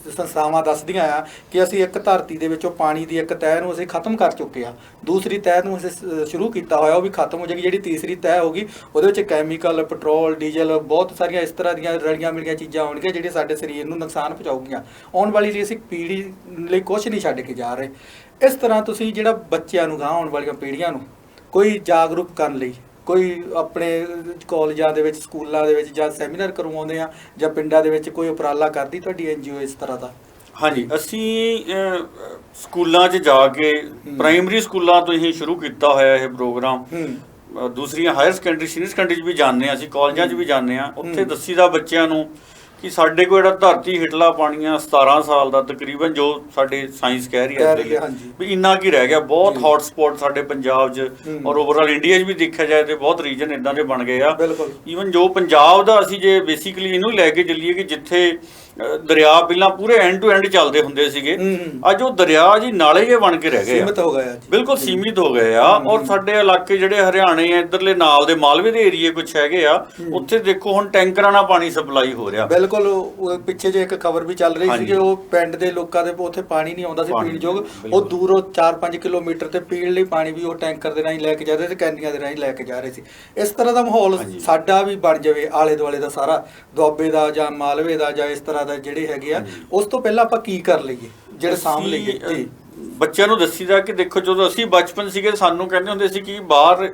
ਸੰਸਥਾਵਾਂ ਦੱਸਦੀਆਂ ਆ ਕਿ ਅਸੀਂ ਇੱਕ ਧਰਤੀ ਦੇ ਵਿੱਚੋਂ ਪਾਣੀ ਦੀ ਇੱਕ ਤਹਿ ਨੂੰ ਅਸੀਂ ਖਤਮ ਕਰ ਚੁੱਕੇ ਆ, ਦੂਸਰੀ ਤਹਿ ਨੂੰ ਅਸੀਂ ਸ਼ੁਰੂ ਕੀਤਾ ਹੋਇਆ, ਉਹ ਵੀ ਖਤਮ ਹੋ ਜਾਏਗੀ। ਜਿਹੜੀ ਤੀਸਰੀ ਤਹਿ ਹੋਗੀ ਉਹਦੇ ਵਿੱਚ ਕੈਮੀਕਲ, ਪੈਟਰੋਲ, ਡੀਜ਼ਲ, ਬਹੁਤ ਸਾਰੀਆਂ ਇਸ ਤਰ੍ਹਾਂ ਦੀਆਂ ਰਲੀਆਂ ਮਿਲੀਆਂ ਚੀਜ਼ਾਂ ਆਉਣਗੀਆਂ ਜਿਹੜੀਆਂ ਸਾਡੇ ਸਰੀਰ ਨੂੰ ਨੁਕਸਾਨ ਪਹੁੰਚਾਉਗੀਆਂ। ਆਉਣ ਵਾਲੀ ਜੀ ਅਸੀਂ ਪੀੜ੍ਹੀ ਲਈ ਕੁਛ ਨਹੀਂ ਛੱਡ ਕੇ ਜਾ ਰਹੇ। ਇਸ ਤਰ੍ਹਾਂ ਤੁਸੀਂ ਜਿਹੜਾ ਬੱਚਿਆਂ ਨੂੰ, ਆਉਣ ਵਾਲੀਆਂ ਪੀੜ੍ਹੀਆਂ ਨੂੰ ਕੋਈ ਜਾਗਰੂਕ ਕਰਨ ਲਈ ਕੋਈ ਆਪਣੇ ਕਾਲਜਾਂ ਦੇ ਵਿੱਚ, ਸਕੂਲਾਂ ਦੇ ਵਿੱਚ ਜਾਂ ਸੈਮੀਨਾਰ ਕਰਵਾਉਂਦੇ ਆ ਜਾਂ ਪਿੰਡਾਂ ਦੇ ਵਿੱਚ ਕੋਈ ਉਪਰਾਲਾ ਕਰਦੀ ਤੁਹਾਡੀ NGO ਇਸ ਤਰ੍ਹਾਂ ਦਾ? ਹਾਂਜੀ, ਅਸੀਂ ਸਕੂਲਾਂ 'ਚ ਜਾ ਕੇ, ਪ੍ਰਾਇਮਰੀ ਸਕੂਲਾਂ ਤੋਂ ਹੀ ਸ਼ੁਰੂ ਕੀਤਾ ਹੋਇਆ ਇਹ ਪ੍ਰੋਗਰਾਮ। ਦੂਸਰੀਆਂ ਹਾਇਰ ਸੈਕੰਡਰੀ, ਸੀਨੀਅਰ ਸੈਕੰਡਰੀ 'ਚ ਵੀ ਜਾਂਦੇ ਹਾਂ, ਅਸੀਂ ਕਾਲਜਾਂ 'ਚ ਵੀ ਜਾਂਦੇ ਹਾਂ। ਉੱਥੇ ਦੱਸੀਦਾ ਬੱਚਿਆਂ ਨੂੰ ਕਿ ਸਾਡੇ ਕੋਲ ਜਿਹੜਾ ਧਰਤੀ ਹੇਠਲਾ ਪਾਣੀ ਆ 17 ਸਾਲ ਦਾ ਤਕਰੀਬਨ, ਜੋ ਸਾਡੇ ਸਾਇੰਸ ਕਹਿ ਰਹੀ ਹੈ ਹਾਂਜੀ। ਵੀ ਇੰਨਾ ਕੀ ਰਹਿ ਗਿਆ। ਬਹੁਤ ਹੌਟ ਸਪੌਟ ਸਾਡੇ ਪੰਜਾਬ 'ਚ ਔਰ ਓਵਰਆਲ ਇੰਡੀਆ 'ਚ ਵੀ ਦੇਖਿਆ ਜਾਏ ਤੇ ਬਹੁਤ ਰੀਜਨ ਇਦਾਂ ਦੇ ਬਣ ਗਏ ਆ। ਈਵਨ ਜੋ ਪੰਜਾਬ ਦਾ ਅਸੀਂ ਜੇ ਬੇਸਿਕਲੀ ਇਹਨੂੰ ਲੈ ਕੇ ਚੱਲੀਏ ਕਿ ਜਿੱਥੇ ਦਰਿਆ ਪਹਿਲਾਂ ਪੂਰੇ ਐਂਡ ਟੂ ਐਂਡ ਚੱਲਦੇ ਹੁੰਦੇ ਸੀਗੇ, ਅੱਜ ਉਹ ਦਰਿਆ ਜੀ ਨਾਲੇ ਜਿਹੇ ਬਣ ਕੇ ਰਹਿ ਗਏ ਆ, ਸੀਮਿਤ ਹੋ ਗਏ ਆ, ਬਿਲਕੁਲ ਸੀਮਿਤ ਹੋ ਗਏ ਆ। ਔਰ ਸਾਡੇ ਇਲਾਕੇ ਜਿਹੜੇ ਹਰਿਆਣੇ ਆ ਇੱਧਰਲੇ ਨਾਲ ਦੇ ਮਾਲਵੇ ਦੇ ਏਰੀਏ ਕੁਛ ਹੈਗੇ ਆ, ਉੱਥੇ ਦੇਖੋ ਹੁਣ ਟੈਂਕਰਾਂ ਨਾਲ ਪਾਣੀ ਸਪਲਾਈ ਹੋ ਰਿਹਾ। ਬਿਲਕੁਲ ਪਿੱਛੇ ਜੇ ਇੱਕ ਖਬਰ ਵੀ ਚੱਲ ਰਹੀ ਸੀ ਕਿ ਉਹ ਪਿੰਡ ਦੇ ਲੋਕਾਂ ਦੇ ਉੱਥੇ ਪਾਣੀ ਨਹੀਂ ਆਉਂਦਾ ਸੀ ਪੀਣ ਯੋਗ, ਉਹ ਦੂਰੋਂ 4-5 ਕਿਲੋਮੀਟਰ ਤੇ ਪੀਣ ਲਈ ਪਾਣੀ ਵੀ ਉਹ ਟੈਂਕਰ ਦੇ ਰਾਹੀਂ ਲੈ ਕੇ ਜਾਂਦੇ ਤੇ ਕੈਨੀਆਂ ਦੇ ਰਾਹੀਂ ਲੈ ਕੇ ਜਾ ਰਹੇ ਸੀ। ਇਸ ਤਰ੍ਹਾਂ ਦਾ ਮਾਹੌਲ ਸਾਡਾ ਵੀ ਬਣ ਜਾਵੇ, ਆਲੇ ਦੁਆਲੇ ਦਾ ਸਾਰਾ ਦੁਆਬੇ ਦਾ ਜਾਂ ਮਾਲਵੇ ਦਾ ਜਾਂ ਇਸ ਤਰ੍ਹਾਂ ਦਾ ਜਿਹੜੇ ਹੈਗੇ ਆ, ਉਸ ਤੋਂ ਪਹਿਲਾਂ ਆਪਾਂ ਕੀ ਕਰ ਲਈਏ ਜਿਹੜੇ ਸਾਂਭ ਲਈਏ? ਜੀ, ਬੱਚਿਆਂ ਨੂੰ ਦੱਸੀਦਾ ਕਿ ਦੇਖੋ ਜਦੋਂ ਅਸੀਂ ਬਚਪਨ ਸੀਗੇ ਸਾਨੂੰ ਕਹਿੰਦੇ ਹੁੰਦੇ ਸੀ ਕਿ ਬਾਹਰ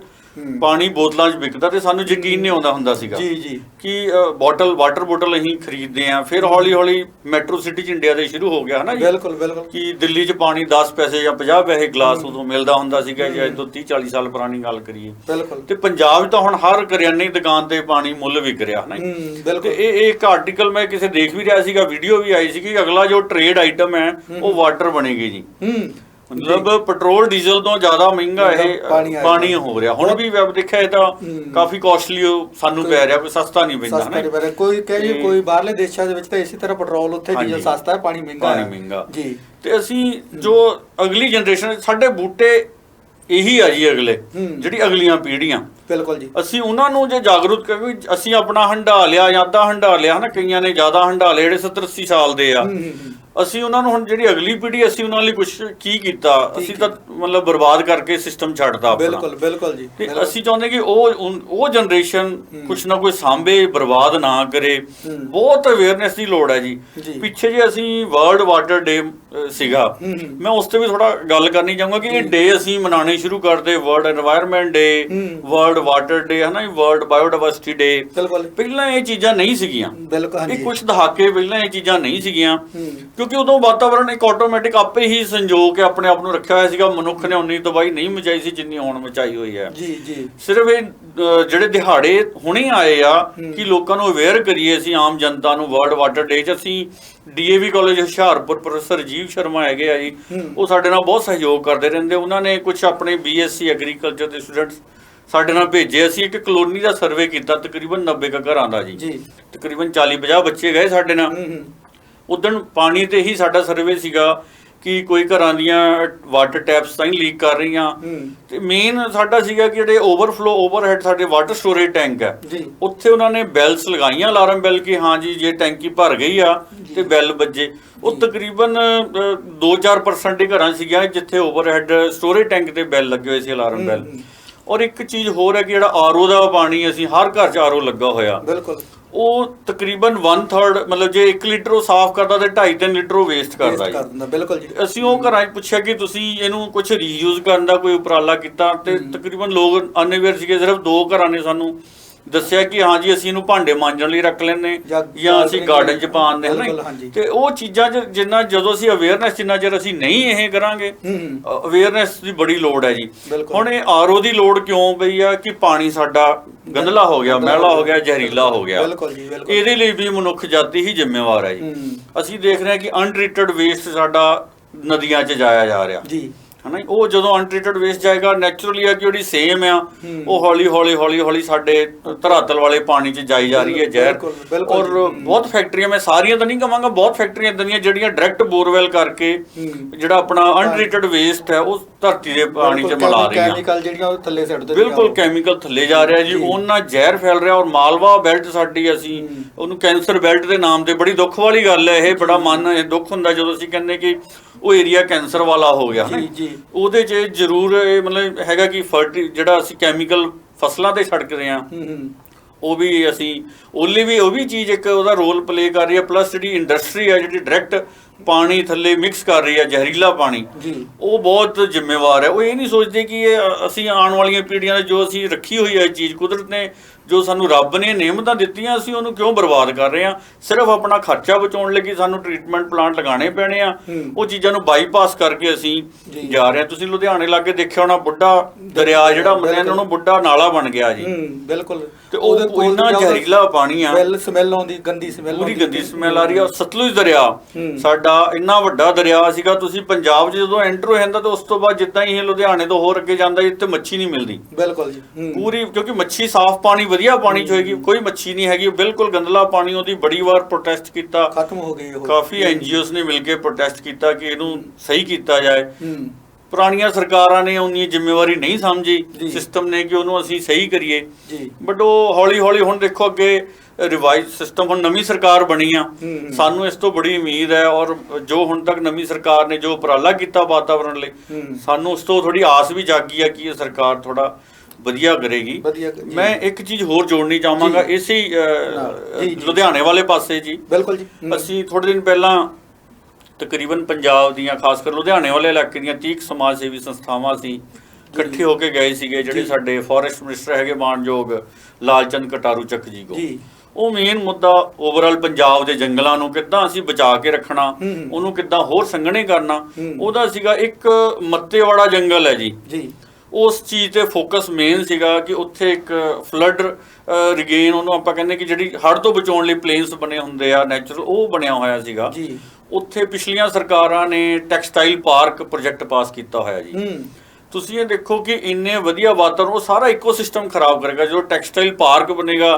ਪਾਣੀ ਬੋਤਲਾਂ 'ਚ ਵਿਕਦਾ ਤੇ ਸਾਨੂੰ ਯਕੀਨ ਨਹੀਂ ਆਉਂਦਾ ਹੁੰਦਾ ਸੀਗਾ ਜੀ ਕਿ ਵਾਟਰ ਬੋਟਲ ਅਸੀਂ ਖਰੀਦਦੇ ਆ। ਫਿਰ ਹੌਲੀ ਹੌਲੀ ਮੈਟਰੋ ਸਿਟੀ 'ਚ ਇੰਡੀਆ ਦੇ ਸ਼ੁਰੂ ਹੋ ਗਿਆ ਹਨਾ ਜੀ। ਬਿਲਕੁਲ ਕਿ ਦਿੱਲੀ 'ਚ ਪਾਣੀ 10 ਪੈਸੇ ਜਾਂ 50 ਪੈਸੇ ਗਲਾਸ ਉਦੋਂ ਮਿਲਦਾ ਹੁੰਦਾ ਸੀਗਾ, ਜਾਂ ਅੱਜ ਤੋਂ 30-40 ਸਾਲ ਪੁਰਾਣੀ ਗੱਲ ਕਰੀਏ। ਤੇ ਪੰਜਾਬ 'ਚ ਤਾਂ ਹੁਣ ਹਰ ਕਰਿਆਨੇ ਦੀ ਦੁਕਾਨ ਤੇ ਪਾਣੀ ਮੁੱਲ ਵਿਕ ਰਿਹਾ ਹਨਾ। ਤੇ ਇਹ ਇੱਕ ਆਰਟੀਕਲ ਮੈਂ ਕਿਸੇ ਦੇਖ ਵੀ ਰਿਹਾ ਸੀਗਾ, ਵੀਡੀਓ ਵੀ ਆਈ ਸੀ ਕਿ ਅਗਲਾ ਜੋ ਟ੍ਰੇਡ ਆਈਟਮ ਹੈ ਉਹ ਵਾਟਰ ਬਣੇਗੀ ਜੀ। ਮਤਲਬ ਪੈਟਰੋਲ ਡੀਜ਼ਲ ਤੋਂ ਜ਼ਿਆਦਾ ਮਹਿੰਗਾ ਇਹ ਪਾਣੀ ਹੋ ਰਿਹਾ। ਹੁਣ ਵੀ ਦੇਖਿਆ ਇਹ ਤਾਂ ਕਾਫੀ ਕਾਸਟਲੀ ਸਾਨੂੰ ਪੈ ਰਿਹਾ, ਕੋਈ ਸਸਤਾ ਨਹੀਂ ਪੈਂਦਾ ਹਨਾ। ਕੋਈ ਕਹੇ ਕੋਈ ਬਾਹਰਲੇ ਦੇਸ਼ਾਂ ਦੇ ਵਿੱਚ ਤਾਂ ਇਸੇ ਤਰ੍ਹਾਂ ਪੈਟਰੋਲ ਉੱਥੇ ਡੀਜ਼ਲ ਸਸਤਾ ਹੈ, ਪਾਣੀ ਮਹਿੰਗਾ ਜੀ। ਤੇ ਅਸੀਂ ਜੋ ਅਗਲੀ ਜਨਰੇਸ਼ਨ, ਸਾਡੇ ਬੂਟੇ ਇਹੀ ਆ ਜੀ ਅਗਲੇ, ਜਿਹੜੀ ਅਗਲੀਆਂ ਪੀੜ੍ਹੀਆਂ, ਬਿਲਕੁਲ ਜੀ, ਅਸੀਂ ਉਹਨਾਂ ਨੂੰ ਜੇ ਜਾਗਰੂਕ ਕਰੀਏ। ਅਸੀਂ ਆਪਣਾ ਹੰਢਾ ਲਿਆ ਜਾਂ ਅੱਧਾ ਹੰਢਾ ਲਿਆ ਹਨਾ, ਕਈਆਂ ਨੇ ਜ਼ਿਆਦਾ ਹੰਢਾ ਲਿਆ ਜਿਹੜੇ 70-80 ਸਾਲ ਦੇ ਆ। ਅਸੀਂ ਉਹਨਾਂ ਨੂੰ ਹੁਣ ਜਿਹੜੀ ਅਗਲੀ ਪੀੜ੍ਹੀ, ਅਸੀਂ ਉਹਨਾਂ ਲਈ ਕੁਝ ਕੀ ਕੀਤਾ? ਅਸੀਂ ਤਾਂ ਮਤਲਬ ਬਰਬਾਦ ਕਰਕੇ ਸਿਸਟਮ ਛੱਡਤਾ ਆਪਣਾ। ਬਿਲਕੁਲ ਜੀ। ਤੇ ਅਸੀਂ ਚਾਹੁੰਦੇ ਕਿ ਉਹ ਜਨਰੇਸ਼ਨ ਕੁਛ ਨਾ ਕੋਈ ਸਾਂਭੇ, ਬਰਬਾਦ ਨਾ ਕਰੇ। ਬਹੁਤ ਅਵੇਅਰਨੈਸ ਦੀ ਲੋੜ ਹੈ ਜੀ। ਪਿੱਛੇ ਜੇ ਅਸੀਂ ਵਰਲਡ ਵਾਟਰ ਡੇ ਸੀਗਾ, ਮੈਂ ਉਸ ਤੇ ਵੀ ਥੋੜਾ ਗੱਲ ਕਰਨੀ ਚਾਹੂੰਗਾ ਕਿ ਇਹ ਡੇ ਅਸੀਂ ਮਨਾਉਣੇ ਸ਼ੁਰੂ ਕਰਦੇ। ਵਰਲਡ ਐਨਵਾਇਰਨਮੈਂਟ ਡੇ, ਵਰਲਡ ਵਾਟਰ ਡੇ ਹਨਾ, ਵਰਲਡ ਬਾਇਓਡਾਇਵਰਸਿਟੀ ਡੇ। ਪਹਿਲਾਂ ਇਹ ਚੀਜ਼ਾਂ ਨਹੀਂ ਸੀਗੀਆਂ, ਇਹ ਕੁਝ ਦਹਾਕੇ ਪਹਿਲਾਂ ਇਹ ਚੀਜ਼ਾਂ ਨਹੀਂ ਸੀਗੀਆਂ, ਕਿਉਂਕਿ ਉਦੋਂ ਵਾਤਾਵਰਣ ਇੱਕ ਆਟੋਮੈਟਿਕ ਆਪੇ ਹੀ ਸੰਜੋ ਕੇ ਆਪਣੇ ਆਪ ਨੂੰ ਰੱਖਿਆ ਹੋਇਆ ਸੀਗਾ। ਮਨੁੱਖ ਨੇ ਉਨੀ ਤਬਾਹੀ ਨਹੀਂ ਮਚਾਈ ਸੀ ਜਿੰਨੀ ਹੁਣ ਮਚਾਈ ਹੋਈ ਹੈ। ਸਿਰਫ ਇਹ ਜਿਹੜੇ ਦਿਹਾੜੇ ਹੁਣੇ ਆਏ ਆ ਕਿ ਲੋਕਾਂ ਨੂੰ ਅਵੇਅਰ ਕਰੀਏ ਅਸੀਂ ਆਮ ਜਨਤਾ ਨੂੰ। ਵਰਲਡ ਵਾਟਰ ਡੇ 'ਚ ਅਸੀਂ DAV college Hoshiarpur professor Rajiv Sharma ਹੈਗੇ ਆ ਜੀ, ਉਹ ਸਾਡੇ ਨਾਲ ਬਹੁਤ ਸਹਿਯੋਗ ਕਰਦੇ ਰਹਿੰਦੇ। ਉਹਨਾਂ ਨੇ ਕੁਝ ਆਪਣੇ BSc ਐਗਰੀਕਲਚਰ ਦੇ ਸਟੂਡੈਂਟਸ ਸਾਡੇ ਨਾਲ ਭੇਜੇ। ਅਸੀਂ ਇੱਕ ਕਲੋਨੀ ਦਾ ਸਰਵੇ ਕੀਤਾ ਤਕਰੀਬਨ 90 ਘਰਾਂ ਦਾ ਜੀ, ਤਕਰੀਬਨ 40-50 ਬੱਚੇ ਗਏ ਸਾਡੇ ਨਾਲ। ਉਦਣ ਪਾਣੀ ਤੇ ਹੀ ਸਾਡਾ ਸਰਵੇ ਸੀਗਾ ਕਿ ਕੋਈ ਘਰਾਂ ਦੀਆਂ ਵਾਟਰ ਟੈਪਸ ਤਾਂ ਹੀ ਲੀਕ ਕਰ ਰਹੀਆਂ। ਤੇ ਮੇਨ ਸਾਡਾ ਸੀਗਾ ਕਿ ਜਿਹੜੇ ਓਵਰਹੈਡ ਸਾਡੇ ਵਾਟਰ ਸਟੋਰੇਜ ਟੈਂਕ ਹੈ, ਉੱਥੇ ਉਹਨਾਂ ਨੇ ਬੈਲਸ ਲਗਾਈਆਂ, ਅਲਾਰਮ ਬੈਲ, ਕਿ ਹਾਂ ਜੀ ਜੇ ਟੈਂਕੀ ਭਰ ਗਈ ਆ ਤੇ ਬੈਲ ਵੱਜੇ। ਉਹ ਤਕਰੀਬਨ 2-4% ਦੇ ਘਰਾਂ ਸੀਗੀਆਂ ਜਿੱਥੇ ਓਵਰਹੈਡ ਸਟੋਰੇਜ ਟੈਂਕ ਤੇ ਬੈਲ ਲੱਗੇ ਹੋਏ ਸੀ, ਅਲਾਰਮ ਬੈਲ। ਔਰ ਇੱਕ ਚੀਜ਼ ਹੋਰ ਹੈ ਕਿ ਜਿਹੜਾ RO ਦਾ ਪਾਣੀ, ਅਸੀਂ ਹਰ ਘਰ 'ਚ RO ਲੱਗਾ ਹੋਇਆ, ਉਹ ਤਕਰੀਬਨ 1/3 ਮਤਲਬ ਜੇ 1 ਲੀਟਰ ਉਹ ਸਾਫ਼ ਕਰਦਾ ਤੇ 2.5-3 ਲੀਟਰ ਉਹ ਵੇਸਟ ਕਰਦਾ ਜੀ। ਬਿਲਕੁਲ ਜੀ। ਅਸੀਂ ਉਹ ਘਰਾਂ 'ਚ ਪੁੱਛਿਆ ਕਿ ਤੁਸੀਂ ਇਹਨੂੰ ਕੁਝ ਰੀਯੂਜ਼ ਕਰਨ ਦਾ ਕੋਈ ਉਪਰਾਲਾ ਕੀਤਾ, ਤੇ ਤਕਰੀਬਨ ਲੋਕ ਅਨਅਵੇਅਰ ਸੀਗੇ। ਸਿਰਫ 2 ਘਰਾਂ ਨੇ ਸਾਨੂੰ ਦੱਸਿਆ ਕਿ ਹਾਂ ਜੀ ਅਸੀਂ ਇਹਨੂੰ ਭਾਂਡੇ ਮਾਂਜਣ ਲਈ ਰੱਖ ਲੈਂਦੇ ਜਾਂ ਅਸੀਂ ਗਾਰਡਨ 'ਚ ਪਾ ਦਿੰਦੇ ਹਾਂ। ਤੇ ਉਹ ਚੀਜ਼ਾਂ 'ਚ ਜਦੋਂ ਅਸੀਂ ਅਵੇਅਰਨੈਸ, ਜਿੰਨਾ ਚਿਰ ਅਸੀਂ ਨਹੀਂ ਇਹ ਕਰਾਂਗੇ, ਅਵੇਅਰਨੈਸ ਦੀ ਬੜੀ ਲੋੜ ਹੈ ਜੀ। ਹੁਣ ਇਹ RO ਦੀ ਲੋੜ ਕਿਉਂ ਪਈ ਆ ਕਿ ਪਾਣੀ ਸਾਡਾ ਗੰਦਲਾ ਹੋ ਗਿਆ, ਮੈਲਾ ਹੋ ਗਿਆ, ਜ਼ਹਿਰੀਲਾ ਹੋ ਗਿਆ। ਇਹਦੇ ਲਈ ਵੀ ਮਨੁੱਖ ਜਾਤੀ ਹੀ ਜ਼ਿੰਮੇਵਾਰ ਹੈ ਜੀ। ਅਸੀਂ ਦੇਖ ਰਹੇ ਹਾਂ ਕਿ ਅਨਟ੍ਰੀਟਡ ਵੇਸਟ ਸਾਡਾ ਨਦੀਆਂ 'ਚ ਜਾਇਆ ਜਾ ਰਿਹਾ ਹਨਾ। ਉਹ ਜਦੋਂ ਅਨਟ੍ਰੀਟਡ ਵੇਸਟ ਜਾਏਗਾ, ਨੈਚੁਰਲੀ ਆ ਕਿ ਜਿਹੜੀ ਸੇਮ ਆ ਉਹ ਹੌਲੀ ਸਾਡੇ ਧਰਾਤਲ ਵਾਲੇ ਪਾਣੀ 'ਚ ਜਾਈ ਜਾ ਰਹੀ ਹੈ ਜ਼ਹਿਰ। ਔਰ ਬਹੁਤ ਫੈਕਟਰੀਆਂ, ਮੈਂ ਸਾਰੀਆਂ ਤਾਂ ਨਹੀਂ ਕਹਾਂਗਾ, ਬਹੁਤ ਫੈਕਟਰੀਆਂ ਇੱਦਾਂ ਦੀਆਂ ਜਿਹੜੀਆਂ ਡਾਇਰੈਕਟ ਬੋਰਵੈਲ ਕਰਕੇ ਜਿਹੜਾ ਆਪਣਾ ਅਨਟ੍ਰੀਟਡ ਵੇਸਟ ਹੈ ਉਹ ਧਰਤੀ ਦੇ ਪਾਣੀ 'ਚ ਮਿਲਾ ਰਹੀਆਂ। ਕੈਮੀਕਲ ਜਿਹੜੀਆਂ ਉਹ ਥੱਲੇ ਸੁੱਟਦੇ, ਬਿਲਕੁਲ ਕੈਮੀਕਲ ਥੱਲੇ ਜਾ ਰਿਹਾ ਜੀ, ਉਹਨਾਂ ਜ਼ਹਿਰ ਫੈਲ ਰਿਹਾ। ਔਰ ਮਾਲਵਾ ਬੈਲਟ ਸਾਡੀ, ਅਸੀਂ ਉਹਨੂੰ ਕੈਂਸਰ ਬੈਲਟ ਦੇ ਨਾਮ ਤੇ, ਬੜੀ ਦੁੱਖ ਵਾਲੀ ਗੱਲ ਹੈ ਇਹ, ਬੜਾ ਮਨ ਦੁੱਖ ਹੁੰਦਾ ਜਦੋਂ ਅਸੀਂ ਕਹਿੰਦੇ ਕਿ ਉਹ ਏਰੀਆ ਕੈਂਸਰ ਵਾਲਾ ਹੋ ਗਿਆ ਹੈ। ਉਹਦੇ 'ਚ ਜ਼ਰੂਰ ਇਹ ਮਤਲਬ ਹੈਗਾ ਕਿ ਜਿਹੜਾ ਅਸੀਂ ਕੈਮੀਕਲ ਫਸਲਾਂ ਤੇ ਛਿੜਕਦੇ ਹਾਂ, ਉਹ ਵੀ ਅਸੀਂ ਉਹ ਵੀ ਚੀਜ਼ ਇੱਕ ਉਹਦਾ ਰੋਲ ਪਲੇ ਕਰ ਰਹੀ ਹੈ। ਪਲੱਸ ਜਿਹੜੀ ਇੰਡਸਟਰੀ ਹੈ ਜਿਹੜੀ ਡਾਇਰੈਕਟ ਪਾਣੀ ਥੱਲੇ ਮਿਕਸ ਕਰ ਰਹੀ ਹੈ ਜ਼ਹਿਰੀਲਾ ਪਾਣੀ, ਉਹ ਬਹੁਤ ਜ਼ਿੰਮੇਵਾਰ ਹੈ। ਉਹ ਇਹ ਨਹੀਂ ਸੋਚਦੇ ਕਿ ਇਹ ਅਸੀਂ ਆਉਣ ਵਾਲੀਆਂ ਪੀੜ੍ਹੀਆਂ ਦਾ ਜੋ ਅਸੀਂ ਰੱਖੀ ਹੋਈ ਹੈ ਚੀਜ਼, ਕੁਦਰਤ ਨੇ ਜੋ ਸਾਨੂੰ ਰੱਬ ਨੇ ਨਿਯਮਤਾਂ ਦਿੱਤੀਆਂ ਅਸੀਂ ਉਹਨੂੰ ਕਿਉਂ ਬਰਬਾਦ ਕਰ ਰਹੇ ਹਾਂ? ਸਿਰਫ ਆਪਣਾ ਖਰਚਾ ਬਚਾਉਣ ਲਈ ਸਾਨੂੰ ਟ੍ਰੀਟਮੈਂਟ ਪਲਾਂਟ ਲਗਾਉਣੇ ਪੈਣੇ ਆ, ਉਹ ਚੀਜ਼ਾਂ ਨੂੰ ਬਾਈਪਾਸ ਕਰਕੇ ਅਸੀਂ ਜਾ ਰਹੇ ਹਾਂ। ਤੁਸੀਂ ਲੁਧਿਆਣੇ ਲਾਗੇ ਦੇਖਿਆ ਹੋਣਾ, ਬੁੱਢਾ ਦਰਿਆ ਜਿਹੜਾ ਮੰਨਿਆ ਇਹਨਾਂ ਨੂੰ ਬੁੱਢਾ ਨਾਲਾ ਬਣ ਗਿਆ ਜੀ। ਬਿਲਕੁਲ। ਤੇ ਉਹ ਇੰਨਾ ਜ਼ਹਿਰੀਲਾ ਪਾਣੀ ਆ, ਸਮੈਲ ਆਉਂਦੀ, ਗੰਦੀ ਸਮੈਲ, ਪੂਰੀ ਗੰਦੀ ਸਮੈਲ ਆ ਰਹੀ ਆ। ਸਤਲੁਜ ਦਰਿਆ ਸਾਡਾ ਇੰਨਾ ਵੱਡਾ ਦਰਿਆ ਸੀਗਾ, ਤੁਸੀਂ ਪੰਜਾਬ 'ਚ ਜਦੋਂ ਐਂਟਰ ਹੋ ਜਾਂਦਾ ਤਾਂ ਉਸ ਤੋਂ ਬਾਅਦ ਜਿੱਦਾਂ ਹੀ ਇਹ ਲੁਧਿਆਣੇ ਤੋਂ ਹੋਰ ਅੱਗੇ ਜਾਂਦਾ ਇੱਥੇ ਮੱਛੀ ਨਹੀਂ ਮਿਲਦੀ। ਬਿਲਕੁਲ ਜੀ। ਪੂਰੀ, ਕਿਉਂਕਿ ਮੱਛੀ ਸਾਫ਼ ਪਾਣੀ ਵਧੀਆ ਪਾਣੀ 'ਚ ਹੋਏਗੀ, ਕੋਈ ਮੱਛੀ ਨਹੀਂ ਹੈਗੀ, ਬਿਲਕੁਲ ਗੰਦਲਾ ਪਾਣੀ। ਉਹਦੀ ਬੜੀ ਵਾਰ ਪ੍ਰੋਟੈਸਟ ਕੀਤਾ, ਖਤਮ ਹੋ ਗਈ ਉਹ। ਕਾਫੀ NGOs ਨੇ ਮਿਲ ਕੇ ਪ੍ਰੋਟੈਸਟ ਕੀਤਾ ਕਿ ਇਹਨੂੰ ਸਹੀ ਕੀਤਾ ਜਾਏ। ਪੁਰਾਣੀਆਂ ਸਰਕਾਰਾਂ ਨੇ ਉਨੀ ਜ਼ਿੰਮੇਵਾਰੀ ਨਹੀਂ ਸਮਝੀ ਸਿਸਟਮ ਨੇ ਕਿ ਉਹਨੂੰ ਅਸੀਂ ਸਹੀ ਕਰੀਏ, ਬਟ ਉਹ ਹੌਲੀ ਹੌਲੀ ਹੁਣ ਦੇਖੋ ਅੱਗੇ ਰਿਵਾਈਜ਼ ਸਿਸਟਮ, ਹੁਣ ਨਵੀਂ ਸਰਕਾਰ ਬਣੀ ਆ, ਸਾਨੂੰ ਇਸ ਤੋਂ ਬੜੀ ਉਮੀਦ ਹੈ। ਔਰ ਜੋ ਹੁਣ ਤੱਕ ਨਵੀਂ ਸਰਕਾਰ ਨੇ ਜੋ ਉਪਰਾਲਾ ਕੀਤਾ ਵਾਤਾਵਰਣ ਲਈ, ਸਾਨੂੰ ਉਸ ਤੋਂ ਥੋੜੀ ਆਸ ਵੀ ਜਾਗੀ ਆ ਕਿ ਇਹ ਸਰਕਾਰ ਥੋੜਾ ਵਧੀਆ ਕਰੇਗੀ। ਮੈਂ ਇੱਕ ਚੀਜ਼ ਹੋਰ ਜੋੜਨੀ ਚਾਹਾਂਗਾ ਇਸੇ ਲੁਧਿਆਣੇ ਵਾਲੇ ਪਾਸੇ ਜੀ। ਬਿਲਕੁਲ ਜੀ। ਅਸੀਂ ਥੋੜੇ ਦਿਨ ਪਹਿਲਾਂ ਤਕਰੀਬਨ ਪੰਜਾਬ ਦੀਆਂ, ਖਾਸ ਕਰ ਲੁਧਿਆਣੇ ਵਾਲੇ ਇਲਾਕੇ ਦੀਆਂ 30 ਸਮਾਜ ਸੇਵੀ ਸੰਸਥਾਵਾਂ ਸੀ, ਇਕੱਠੇ ਹੋ ਕੇ ਗਏ ਸੀਗੇ। ਜਿਹੜੇ ਸਾਡੇ ਫੋਰੈਸਟ ਮਿਨਿਸਟਰ ਹੈਗੇ ਮਾਨਯੋਗ ਲਾਲਚੰਦ ਕਟਾਰੂ ਚੱਕ ਜੀ ਕੋ, ਉਹ ਮੇਨ ਮੁੱਦਾ ਓਵਰਆਲ ਪੰਜਾਬ ਦੇ ਜੰਗਲਾਂ ਨੂੰ ਕਿੱਦਾਂ ਅਸੀਂ ਬਚਾ ਕੇ ਰੱਖਣਾ, ਉਹਨੂੰ ਕਿੱਦਾਂ ਹੋਰ ਸੰਘਣੇ ਕਰਨਾ, ਉਹਦਾ ਸੀਗਾ। ਇੱਕ ਮੱਤੇਵਾੜਾ ਜੰਗਲ ਹੈ ਜੀ, ਉਸ ਚੀਜ਼ ਤੇ ਫੋਕਸ ਮੇਨ ਸੀਗਾ ਕਿ ਉੱਥੇ ਇੱਕ ਫਲੱਡ ਰਿਗੇਨ, ਉਹਨੂੰ ਆਪਾਂ ਕਹਿੰਦੇ ਕਿ ਜਿਹੜੀ ਹੜ੍ਹ ਤੋਂ ਬਚਾਉਣ ਲਈ ਪਲੇਨਸ ਬਣੇ ਹੁੰਦੇ ਆ ਨੈਚੁਰਲ, ਉਹ ਬਣਿਆ ਹੋਇਆ ਸੀਗਾ। ਉੱਥੇ ਪਿਛਲੀਆਂ ਸਰਕਾਰਾਂ ਨੇ ਟੈਕਸਟਾਈਲ ਪਾਰਕ ਪ੍ਰੋਜੈਕਟ ਪਾਸ ਕੀਤਾ ਹੋਇਆ ਜੀ। ਤੁਸੀਂ ਇਹ ਦੇਖੋ ਕਿ ਇੰਨੇ ਵਧੀਆ ਵਾਤਾਵਰਨ, ਉਹ ਸਾਰਾ ਇਕੋਸਿਸਟਮ ਖਰਾਬ ਕਰੇਗਾ। ਜਦੋਂ ਟੈਕਸਟਾਈਲ ਪਾਰਕ ਬਣੇਗਾ,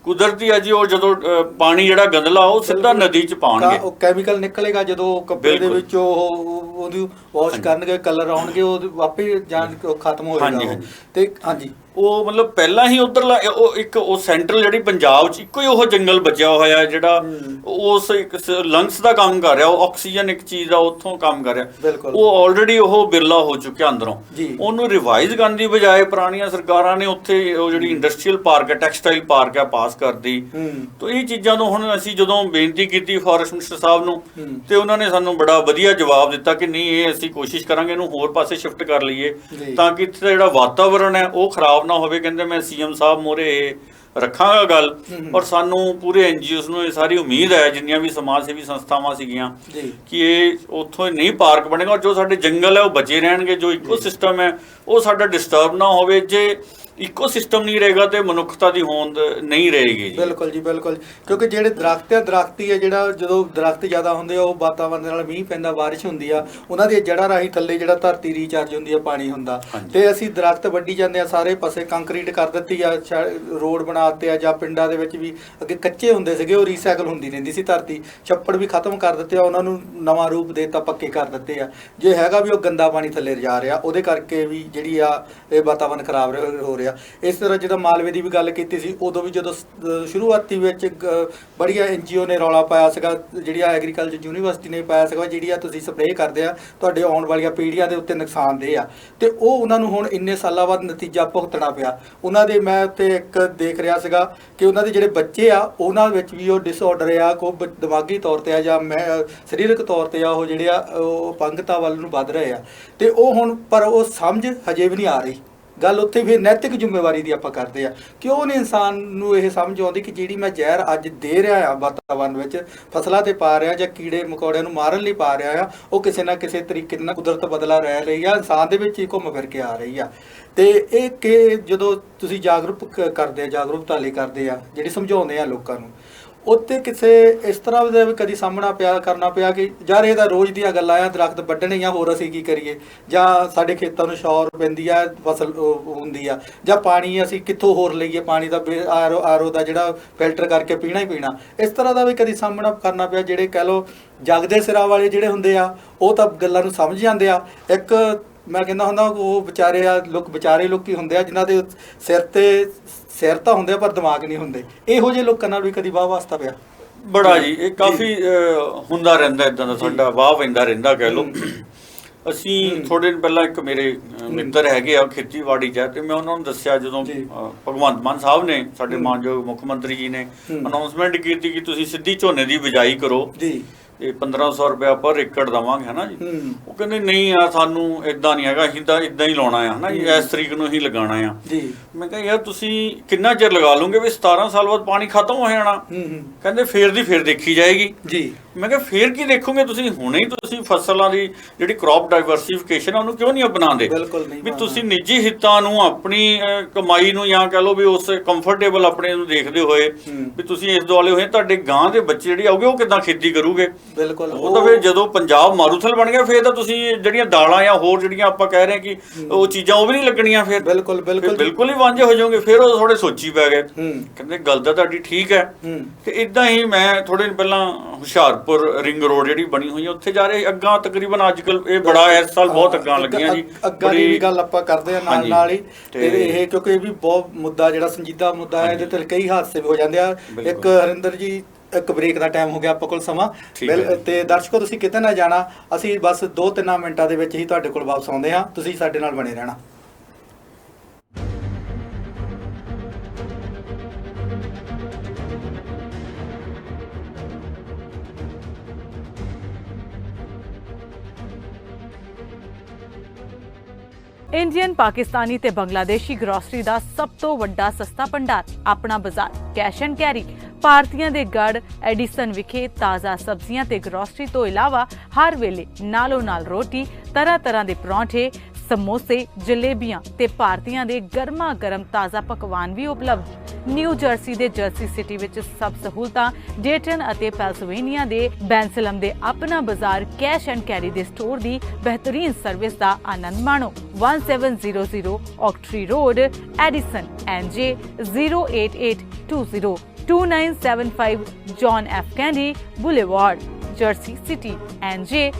ਕੁਦਰਤੀ ਆ ਜੀ, ਉਹ ਜਦੋਂ ਪਾਣੀ ਜਿਹੜਾ ਗੰਦਲਾ ਉਹ ਸਿੱਧਾ ਨਦੀ 'ਚ ਪਾਉਣਗੇ, ਉਹ ਕੈਮੀਕਲ ਨਿਕਲੇਗਾ। ਜਦੋਂ ਕੱਪੜੇ ਦੇ ਵਿੱਚ ਉਹਦੀ ਵਾਸ਼ ਕਰਨਗੇ, ਕਲਰ ਆਉਣਗੇ, ਉਹ ਆਪੇ ਜਾਣ ਖਤਮ ਹੋ ਜਾਏਗਾ। ਤੇ ਹਾਂਜੀ, ਉਹ ਮਤਲਬ ਪਹਿਲਾਂ ਹੀ ਉਧਰਲਾ ਉਹ ਇੱਕ ਉਹ ਸੈਂਟਰਲ ਜਿਹੜੀ ਪੰਜਾਬ 'ਚ ਇੱਕੋ ਹੀ ਉਹ ਜੰਗਲ ਬਚਿਆ ਹੋਇਆ ਜਿਹੜਾ ਉਸ ਇੱਕ ਲੰਗਸ ਦਾ ਕੰਮ ਕਰ ਰਿਹਾ, ਉਹ ਆਕਸੀਜਨ ਇੱਕ ਚੀਜ਼ ਦਾ ਉੱਥੋਂ ਕੰਮ ਕਰ ਰਿਹਾ। ਉਹ ਆਲਰੇਡੀ ਉਹ ਬਿਰਲਾ ਹੋ ਚੁੱਕਿਆ ਅੰਦਰੋਂ। ਉਹਨੂੰ ਰਿਵਾਈਜ਼ ਕਰਨ ਦੀ ਬਜਾਏ ਪੁਰਾਣੀਆਂ ਸਰਕਾਰਾਂ ਨੇ ਉੱਥੇ ਉਹ ਜਿਹੜੀ ਇੰਡਸਟਰੀਅਲ ਪਾਰਕ ਹੈ, ਟੈਕਸਟਾਈਲ ਪਾਰਕ ਹੈ, ਪਾਸ ਕਰਦੀ। ਤਾਂ ਇਹ ਚੀਜ਼ਾਂ ਨੂੰ ਹੁਣ ਅਸੀਂ ਜਦੋਂ ਬੇਨਤੀ ਕੀਤੀ ਫੋਰੈਸਟ ਮਿਨਿਸਟਰ ਸਾਹਿਬ ਨੂੰ, ਤੇ ਉਹਨਾਂ ਨੇ ਸਾਨੂੰ ਬੜਾ ਵਧੀਆ ਜਵਾਬ ਦਿੱਤਾ ਕਿ ਨਹੀਂ, ਇਹ ਅਸੀਂ ਕੋਸ਼ਿਸ਼ ਕਰਾਂਗੇ ਇਹਨੂੰ ਹੋਰ ਪਾਸੇ ਸ਼ਿਫਟ ਕਰ ਲਈਏ ਤਾਂ ਕਿ ਇੱਥੇ ਦਾ ਜਿਹੜਾ ਵਾਤਾਵਰਨ ਹੈ ਉਹ ਖਰਾਬ ਨਾ ਹੋਵੇ। ਕਹਿੰਦੇ ਮੈਂ CM ਸਾਹਿਬ ਮੋਰੇ ਰੱਖਾਂਗਾ ਗੱਲ। ਔਰ ਸਾਨੂੰ ਪੂਰੇ NGOs ਨੂੰ ਇਹ ਸਾਰੀ ਉਮੀਦ ਹੈ, ਜਿੰਨੀਆਂ ਵੀ ਸਮਾਜ ਸੇਵੀ ਸੰਸਥਾਵਾਂ ਸੀਗੀਆਂ, ਕਿ ਇਹ ਉੱਥੋਂ ਨਹੀਂ ਪਾਰਕ ਬਣੇਗਾ ਔਰ ਜੋ ਸਾਡੇ ਜੰਗਲ ਹੈ ਉਹ ਬਚੇ ਰਹਿਣਗੇ, ਜੋ ਇਕੋ ਸਿਸਟਮ ਹੈ ਉਹ ਸਾਡਾ ਡਿਸਟਰਬ ਨਾ ਹੋਵੇ। ਜੇ ਇਕੋ ਸਿਸਟਮ ਨਹੀਂ ਰਹੇਗਾ ਤੇ ਮਨੁੱਖਤਾ ਦੀ ਹੋਂਦ ਨਹੀਂ ਰਹੇਗੀ ਜੀ। ਬਿਲਕੁਲ ਜੀ, ਬਿਲਕੁਲ। ਕਿਉਂਕਿ ਜਿਹੜੇ ਦਰਖਤ ਹੈ ਜਿਹੜਾ, ਜਦੋਂ ਦਰਖਤ ਜ਼ਿਆਦਾ ਹੁੰਦੇ ਆ, ਉਹ ਵਾਤਾਵਰਨ ਦੇ ਨਾਲ ਮੀਂਹ ਪੈਂਦਾ, ਬਾਰਿਸ਼ ਹੁੰਦੀ ਆ, ਉਹਨਾਂ ਦੀਆਂ ਜੜ੍ਹਾਂ ਰਾਹੀਂ ਥੱਲੇ ਜਿਹੜਾ ਧਰਤੀ ਰੀਚਾਰਜ ਹੁੰਦੀ ਆ, ਪਾਣੀ ਹੁੰਦਾ। ਤੇ ਅਸੀਂ ਦਰਖਤ ਵੱਢੀ ਜਾਂਦੇ ਆ, ਸਾਰੇ ਪਾਸੇ ਕੰਕਰੀਟ ਕਰ ਦਿੱਤੀ ਆ, ਰੋਡ ਬਣਾ ਦਿੱਤੇ ਆ, ਜਾਂ ਪਿੰਡਾਂ ਦੇ ਵਿੱਚ ਵੀ ਅੱਗੇ ਕੱਚੇ ਹੁੰਦੇ ਸੀਗੇ, ਉਹ ਰੀਸਾਈਕਲ ਹੁੰਦੀ ਰਹਿੰਦੀ ਸੀ ਧਰਤੀ, ਛੱਪੜ ਵੀ ਖਤਮ ਕਰ ਦਿੱਤੇ ਆ, ਉਹਨਾਂ ਨੂੰ ਨਵਾਂ ਰੂਪ ਦੇਤਾ, ਪੱਕੇ ਕਰ ਦਿੱਤੇ ਆ। ਜੇ ਹੈਗਾ ਵੀ ਉਹ ਗੰਦਾ ਪਾਣੀ ਥੱਲੇ ਜਾ ਰਿਹਾ, ਉਹਦੇ ਕਰਕੇ ਵੀ ਜਿਹੜੀ ਆ ਇਹ ਵਾਤਾਵਰਨ ਖਰਾਬ ਹੋ ਰਿਹਾ। ਇਸ ਤਰ੍ਹਾਂ ਜਦੋਂ ਮਾਲਵੇ ਦੀ ਵੀ ਗੱਲ ਕੀਤੀ ਸੀ, ਉਦੋਂ ਵੀ ਜਦੋਂ ਸ਼ੁਰੂਆਤੀ ਵਿੱਚ ਬੜੀਆਂ NGO ਨੇ ਰੌਲਾ ਪਾਇਆ ਸੀਗਾ, ਜਿਹੜੀ ਐਗਰੀਕਲਚਰ ਯੂਨੀਵਰਸਿਟੀ ਨੇ ਪਾਇਆ ਸੀਗਾ, ਜਿਹੜੀ ਆ ਤੁਸੀਂ ਸਪਰੇਅ ਕਰਦੇ ਆ, ਤੁਹਾਡੇ ਆਉਣ ਵਾਲੀਆਂ ਪੀੜ੍ਹੀਆਂ ਦੇ ਉੱਤੇ ਨੁਕਸਾਨਦੇਹ ਆ। ਤੇ ਉਹ ਉਹਨਾਂ ਨੂੰ ਹੁਣ ਇੰਨੇ ਸਾਲਾਂ ਬਾਅਦ ਨਤੀਜਾ ਭੁਗਤਣਾ ਪਿਆ। ਉਹਨਾਂ ਦੇ, ਮੈਂ ਉੱਤੇ ਇੱਕ ਦੇਖ ਰਿਹਾ ਸੀਗਾ ਕਿ ਉਹਨਾਂ ਦੇ ਜਿਹੜੇ ਬੱਚੇ ਆ, ਉਹਨਾਂ ਵਿੱਚ ਵੀ ਉਹ ਡਿਸਆਰਡਰ ਆ, ਕੋਈ ਦਿਮਾਗੀ ਤੌਰ 'ਤੇ ਆ ਜਾਂ ਸਰੀਰਕ ਤੌਰ 'ਤੇ ਆ, ਉਹ ਜਿਹੜੇ ਆ ਉਹ ਅਪੰਗਤਾ ਵੱਲ ਨੂੰ ਵੱਧ ਰਹੇ ਆ। ਤੇ ਉਹ ਹੁਣ, ਪਰ ਉਹ ਸਮਝ ਹਜੇ ਵੀ ਨਹੀਂ ਆ ਰਹੀ। ਗੱਲ ਉੱਥੇ ਫਿਰ ਨੈਤਿਕ ਜ਼ਿੰਮੇਵਾਰੀ ਦੀ ਆਪਾਂ ਕਰਦੇ ਆ। ਕਿਉਂ ਨਹੀਂ ਇਨਸਾਨ ਨੂੰ ਇਹ ਸਮਝ ਆਉਂਦੀ ਕਿ ਜਿਹੜੀ ਮੈਂ ਜ਼ਹਿਰ ਅੱਜ ਦੇ ਰਿਹਾ ਆ ਵਾਤਾਵਰਨ ਵਿੱਚ, ਫਸਲਾਂ ਤੇ ਪਾ ਰਿਹਾ ਜਾਂ ਕੀੜੇ ਮਕੌੜਿਆਂ ਨੂੰ ਮਾਰਨ ਲਈ ਪਾ ਰਿਹਾ ਆ, ਉਹ ਕਿਸੇ ਨਾ ਕਿਸੇ ਤਰੀਕੇ ਨਾਲ ਕੁਦਰਤ ਬਦਲਾ ਰਹਿ ਰਹੀ ਆ, ਇਨਸਾਨ ਦੇ ਵਿੱਚ ਹੀ ਘੁੰਮ ਫਿਰ ਕੇ ਆ ਰਹੀ ਆ। ਤੇ ਇਹ ਕਿ ਜਦੋਂ ਤੁਸੀਂ ਜਾਗਰੂਕਤਾ ਲਈ ਕਰਦੇ ਆ, ਜਿਹੜੀ ਸਮਝਾਉਂਦੇ ਆ ਲੋਕਾਂ ਨੂੰ, ਉੱਥੇ ਕਿਸੇ ਇਸ ਤਰ੍ਹਾਂ ਦਾ ਵੀ ਕਦੀ ਸਾਹਮਣਾ ਕਰਨਾ ਪਿਆ ਕਿ ਯਾਰ ਇਹ ਤਾਂ ਰੋਜ਼ ਦੀਆਂ ਗੱਲਾਂ ਆ, ਦਰਖਤ ਵੱਢਣੇ ਆ, ਹੋਰ ਅਸੀਂ ਕੀ ਕਰੀਏ, ਜਾਂ ਸਾਡੇ ਖੇਤਾਂ ਨੂੰ ਸ਼ੌਰ ਪੈਂਦੀ ਆ, ਫਸਲ ਹੁੰਦੀ ਆ, ਜਾਂ ਪਾਣੀ ਅਸੀਂ ਕਿੱਥੋਂ ਹੋਰ ਲਈਏ, ਪਾਣੀ ਦਾ RO ਦਾ ਜਿਹੜਾ ਫਿਲਟਰ ਕਰਕੇ ਪੀਣਾ ਹੀ ਪੀਣਾ। ਇਸ ਤਰ੍ਹਾਂ ਦਾ ਵੀ ਕਦੀ ਸਾਹਮਣਾ ਕਰਨਾ ਪਿਆ? ਜਿਹੜੇ ਕਹਿ ਲਓ ਜਗਦੇ ਸਿਰਾਂ ਵਾਲੇ ਜਿਹੜੇ ਹੁੰਦੇ ਆ, ਉਹ ਤਾਂ ਗੱਲਾਂ ਨੂੰ ਸਮਝ ਜਾਂਦੇ ਆ। ਇੱਕ ਮੈਂ ਕਹਿੰਦਾ ਹੁੰਦਾ, ਉਹ ਵਿਚਾਰੇ ਲੋਕੀ ਹੁੰਦੇ ਆ ਜਿਨ੍ਹਾਂ ਦੇ ਸਿਰ ਤਾਂ ਹੁੰਦੇ ਆ ਪਰ ਦਿਮਾਗ ਨਹੀਂ ਹੁੰਦੇ। ਇਹੋ ਜਿਹੇ ਲੋਕਾਂ ਨਾਲ ਵੀ ਕਦੀ ਵਾਹ ਵਾਸਤਾ ਪਿਆ? ਬੜਾ ਜੀ, ਇਹ ਕਾਫੀ ਹੁੰਦਾ ਰਹਿੰਦਾ ਇੱਦਾਂ ਦਾ, ਸਾਡਾ ਵਾਹ ਪੈਂਦਾ ਰਹਿੰਦਾ ਕਹਿ ਲਓ। ਅਸੀਂ ਥੋੜੇ ਦਿਨ ਪਹਿਲਾਂ ਇੱਕ ਮੇਰੇ ਮਿੱਤਰ ਹੈਗੇ ਆ ਖੇਤੀਬਾੜੀ 'ਚ, ਤੇ ਮੈਂ ਉਹਨਾਂ ਨੂੰ ਦੱਸਿਆ ਜਦੋਂ ਭਗਵੰਤ ਮਾਨ ਸਾਹਿਬ ਨੇ, ਸਾਡੇ ਮਾਨਯੋਗ ਮੁੱਖ ਮੰਤਰੀ ਜੀ ਨੇ ਅਨਾਉਂਸਮੈਂਟ ਕੀਤੀ ਕਿ ਤੁਸੀਂ ਸਿੱਧੀ ਝੋਨੇ ਦੀ ਬਿਜਾਈ ਕਰੋ, ਇਹ 1500 ਰੁਪਇਆ ਪਰ ਏਕੜ ਦੇਵਾਂਗੇ ਹੈ ਨਾ ਜੀ। ਉਹ ਕਹਿੰਦੇ ਨਹੀਂ ਯਾਰ ਸਾਨੂੰ ਇਦਾਂ ਨਹੀਂ ਹੈਗਾ, ਅਸੀਂ ਤਾਂ ਇਦਾਂ ਹੀ ਲਾਉਣਾ ਆ ਹੈ ਨਾ ਜੀ, ਇਸ ਤਰੀਕ ਨੂੰ ਹੀ ਲਗਾਉਣਾ ਆ ਜੀ। ਮੈਂ ਕਿਹਾ ਯਾਰ ਤੁਸੀਂ ਕਿੰਨਾ ਚਿਰ ਲਗਾ ਲਓਗੇ ਵੀ 17 ਸਾਲ ਬਾਅਦ ਪਾਣੀ ਖਤਮ ਹੋ ਜਾਣਾ। ਕਹਿੰਦੇ ਫੇਰ ਦੀ ਫੇਰ ਦੇਖੀ ਜਾਏਗੀ ਜੀ। ਮੈਂ ਕਿਹਾ ਫੇਰ ਕੀ ਦੇਖੋਗੇ ਤੁਸੀਂ, ਹੁਣੇ ਹੀ ਤੁਸੀਂ ਫਸਲਾਂ ਦੀ ਜਿਹੜੀ ਕ੍ਰੌਪ ਡਾਈਵਰਸੀਫਿਕੇਸ਼ਨ ਆ ਉਹਨੂੰ ਕਿਉਂ ਨਹੀਂ ਅਪਣਾਉਂਦੇ ਵੀ ਤੁਸੀਂ ਨਿੱਜੀ ਹਿੱਤਾਂ ਨੂੰ ਆਪਣੀ ਕਮਾਈ ਨੂੰ ਜਾਂ ਕਹ ਲਓ ਵੀ ਉਸ ਕੰਫਰਟੇਬਲ ਆਪਣੇ ਨੂੰ ਦੇਖਦੇ ਹੋਏ ਵੀ ਤੁਸੀਂ ਇਸ ਦੁਆਲੇ ਹੋਏ, ਤੁਹਾਡੇ ਗਾਂ ਦੇ ਬੱਚੇ ਜਿਹੜੇ ਆਉਗੇ ਉਹ ਕਿੱਦਾਂ ਖੇਤੀ ਕਰੂਗੇ। ਬਿਲਕੁਲ ਉਹ ਤਾਂ ਫਿਰ ਜਦੋਂ ਪੰਜਾਬ ਮਾਰੂਥਲ ਬਣ ਗਿਆ ਫਿਰ ਤਾਂ ਤੁਸੀਂ ਜਿਹੜੀਆਂ ਦਾਲਾਂ ਜਾਂ ਹੋਰ ਜਿਹੜੀਆਂ ਆਪਾਂ ਕਹਿ ਰਹੇ ਕਿ ਉਹ ਚੀਜ਼ਾਂ ਉਹ ਵੀ ਨਹੀਂ ਲੱਗਣੀਆਂ ਫਿਰ ਬਿਲਕੁਲ ਬਿਲਕੁਲ ਹੀ ਵਾਂਝੇ ਹੋ ਜਾਓਗੇ। ਫਿਰ ਉਹ ਥੋੜੇ ਸੋਚੀ ਪੈ ਗਏ, ਕਹਿੰਦੇ ਗੱਲ ਤਾਂ ਤੁਹਾਡੀ ਠੀਕ ਹੈ। ਤੇ ਇਦਾਂ ਹੀ ਮੈਂ ਥੋੜੇ ਦਿਨ ਪਹਿਲਾਂ ਹੁਸ਼ਿਆਰਪੁਰ ਰਿੰਗ ਰੋਡ ਜਿਹੜੀ ਬਣੀ ਹੋਈ ਹੈ ਉੱਥੇ ਜਾ ਰਹੇ ਅੱਗਾਂ ਤਕਰੀਬਨ ਅੱਜ ਕੱਲ ਇਹ ਬੜਾ ਇਸ ਸਾਲ ਬਹੁਤ ਅੱਗਾਂ ਲੱਗੀਆਂ ਜੀ। ਅੱਗਾਂ ਦੀ ਵੀ ਗੱਲ ਆਪਾਂ ਕਰਦੇ ਆ ਨਾਲ ਨਾਲ ਹੀ ਤੇ ਇਹ ਕਿਉਂਕਿ ਇਹ ਵੀ ਬਹੁਤ ਮੁੱਦਾ ਜਿਹੜਾ ਸੰਜੀਦਾ ਮੁੱਦਾ ਹੈ, ਇਹਦੇ ਤੇ ਕਈ ਹਾਦਸੇ ਵੀ ਹੋ ਜਾਂਦੇ ਆ। ਇੱਕ ਹਰਿੰਦਰ ਜੀ ਇੱਕ ਬ੍ਰੇਕ ਦਾ ਟਾਈਮ ਹੋ ਗਿਆ ਆਪਾਂ ਕੋਲ ਸਮਾਂ ਤੇ ਦਰਸ਼ਕੋ ਤੁਸੀਂ ਕਿਤੇ ਨਾ ਜਾਣਾ, ਅਸੀਂ ਬਸ 2-3 ਮਿੰਟਾਂ ਦੇ ਵਿੱਚ ਹੀ ਤੁਹਾਡੇ ਕੋਲ ਵਾਪਸ ਆਉਂਦੇ ਹਾਂ, ਤੁਸੀਂ ਸਾਡੇ ਨਾਲ ਬਣੇ ਰਹਿਣਾ। ਇੰਡੀਅਨ, ਪਾਕਿਸਤਾਨੀ ਤੇ ਬੰਗਲਾਦੇਸ਼ੀ ਗਰੋਸਰੀ ਦਾ ਸਭ ਤੋਂ ਵੱਡਾ ਸਸਤਾ ਭੰਡਾਰ, ਆਪਣਾ ਬਾਜ਼ਾਰ ਕੈਸ਼ ਐਂਡ ਕੈਰੀ। ਭਾਰਤੀਆਂ ਦੇ ਗੜ ਐਡੀਸਨ ਵਿਖੇ ਤਾਜ਼ਾ ਸਬਜ਼ੀਆਂ ਤੇ ਗਰੋਸਰੀ ਤੋਂ ਇਲਾਵਾ ਹਰ ਵੇਲੇ ਨਾਲੋਂ ਨਾਲ ਰੋਟੀ, ਤਰ੍ਹਾਂ ਦੇ ਪਰੌਂਠੇ, ਸਮੋਸੇ, ਜਲੇਬੀਆਂ ਤੇ ਭਾਰਤੀਆਂ ਦੇ ਗਰਮਾ ਗਰਮ ਤਾਜ਼ਾ ਪਕਵਾਨ ਵੀ ਉਪਲਬਧ। ਨਿਊ ਜਰਸੀ ਦੇ ਜਰਸੀ ਸਿਟੀ ਵਿੱਚ ਸਭ ਸਹੂਲਤਾਂ, ਡੇਟਨ ਅਤੇ ਪੈਂਸਿਲਵੇਨੀਆ ਦੇ ਬੈਂਸਲਮ ਦੇ ਆਪਣਾ ਬਾਜ਼ਾਰ ਕੈਸ਼ ਐਂਡ ਕੈਰੀ ਦੇ ਸਟੋਰ ਦੀ ਬਿਹਤਰੀਨ ਸਰਵਿਸ ਦਾ ਆਨੰਦ ਮਾਣੋ। 1700 ਔਕਟਰੀ road, Edison, NJ 08820, 2975 John F. Kennedy Boulevard, Jersey City, NJ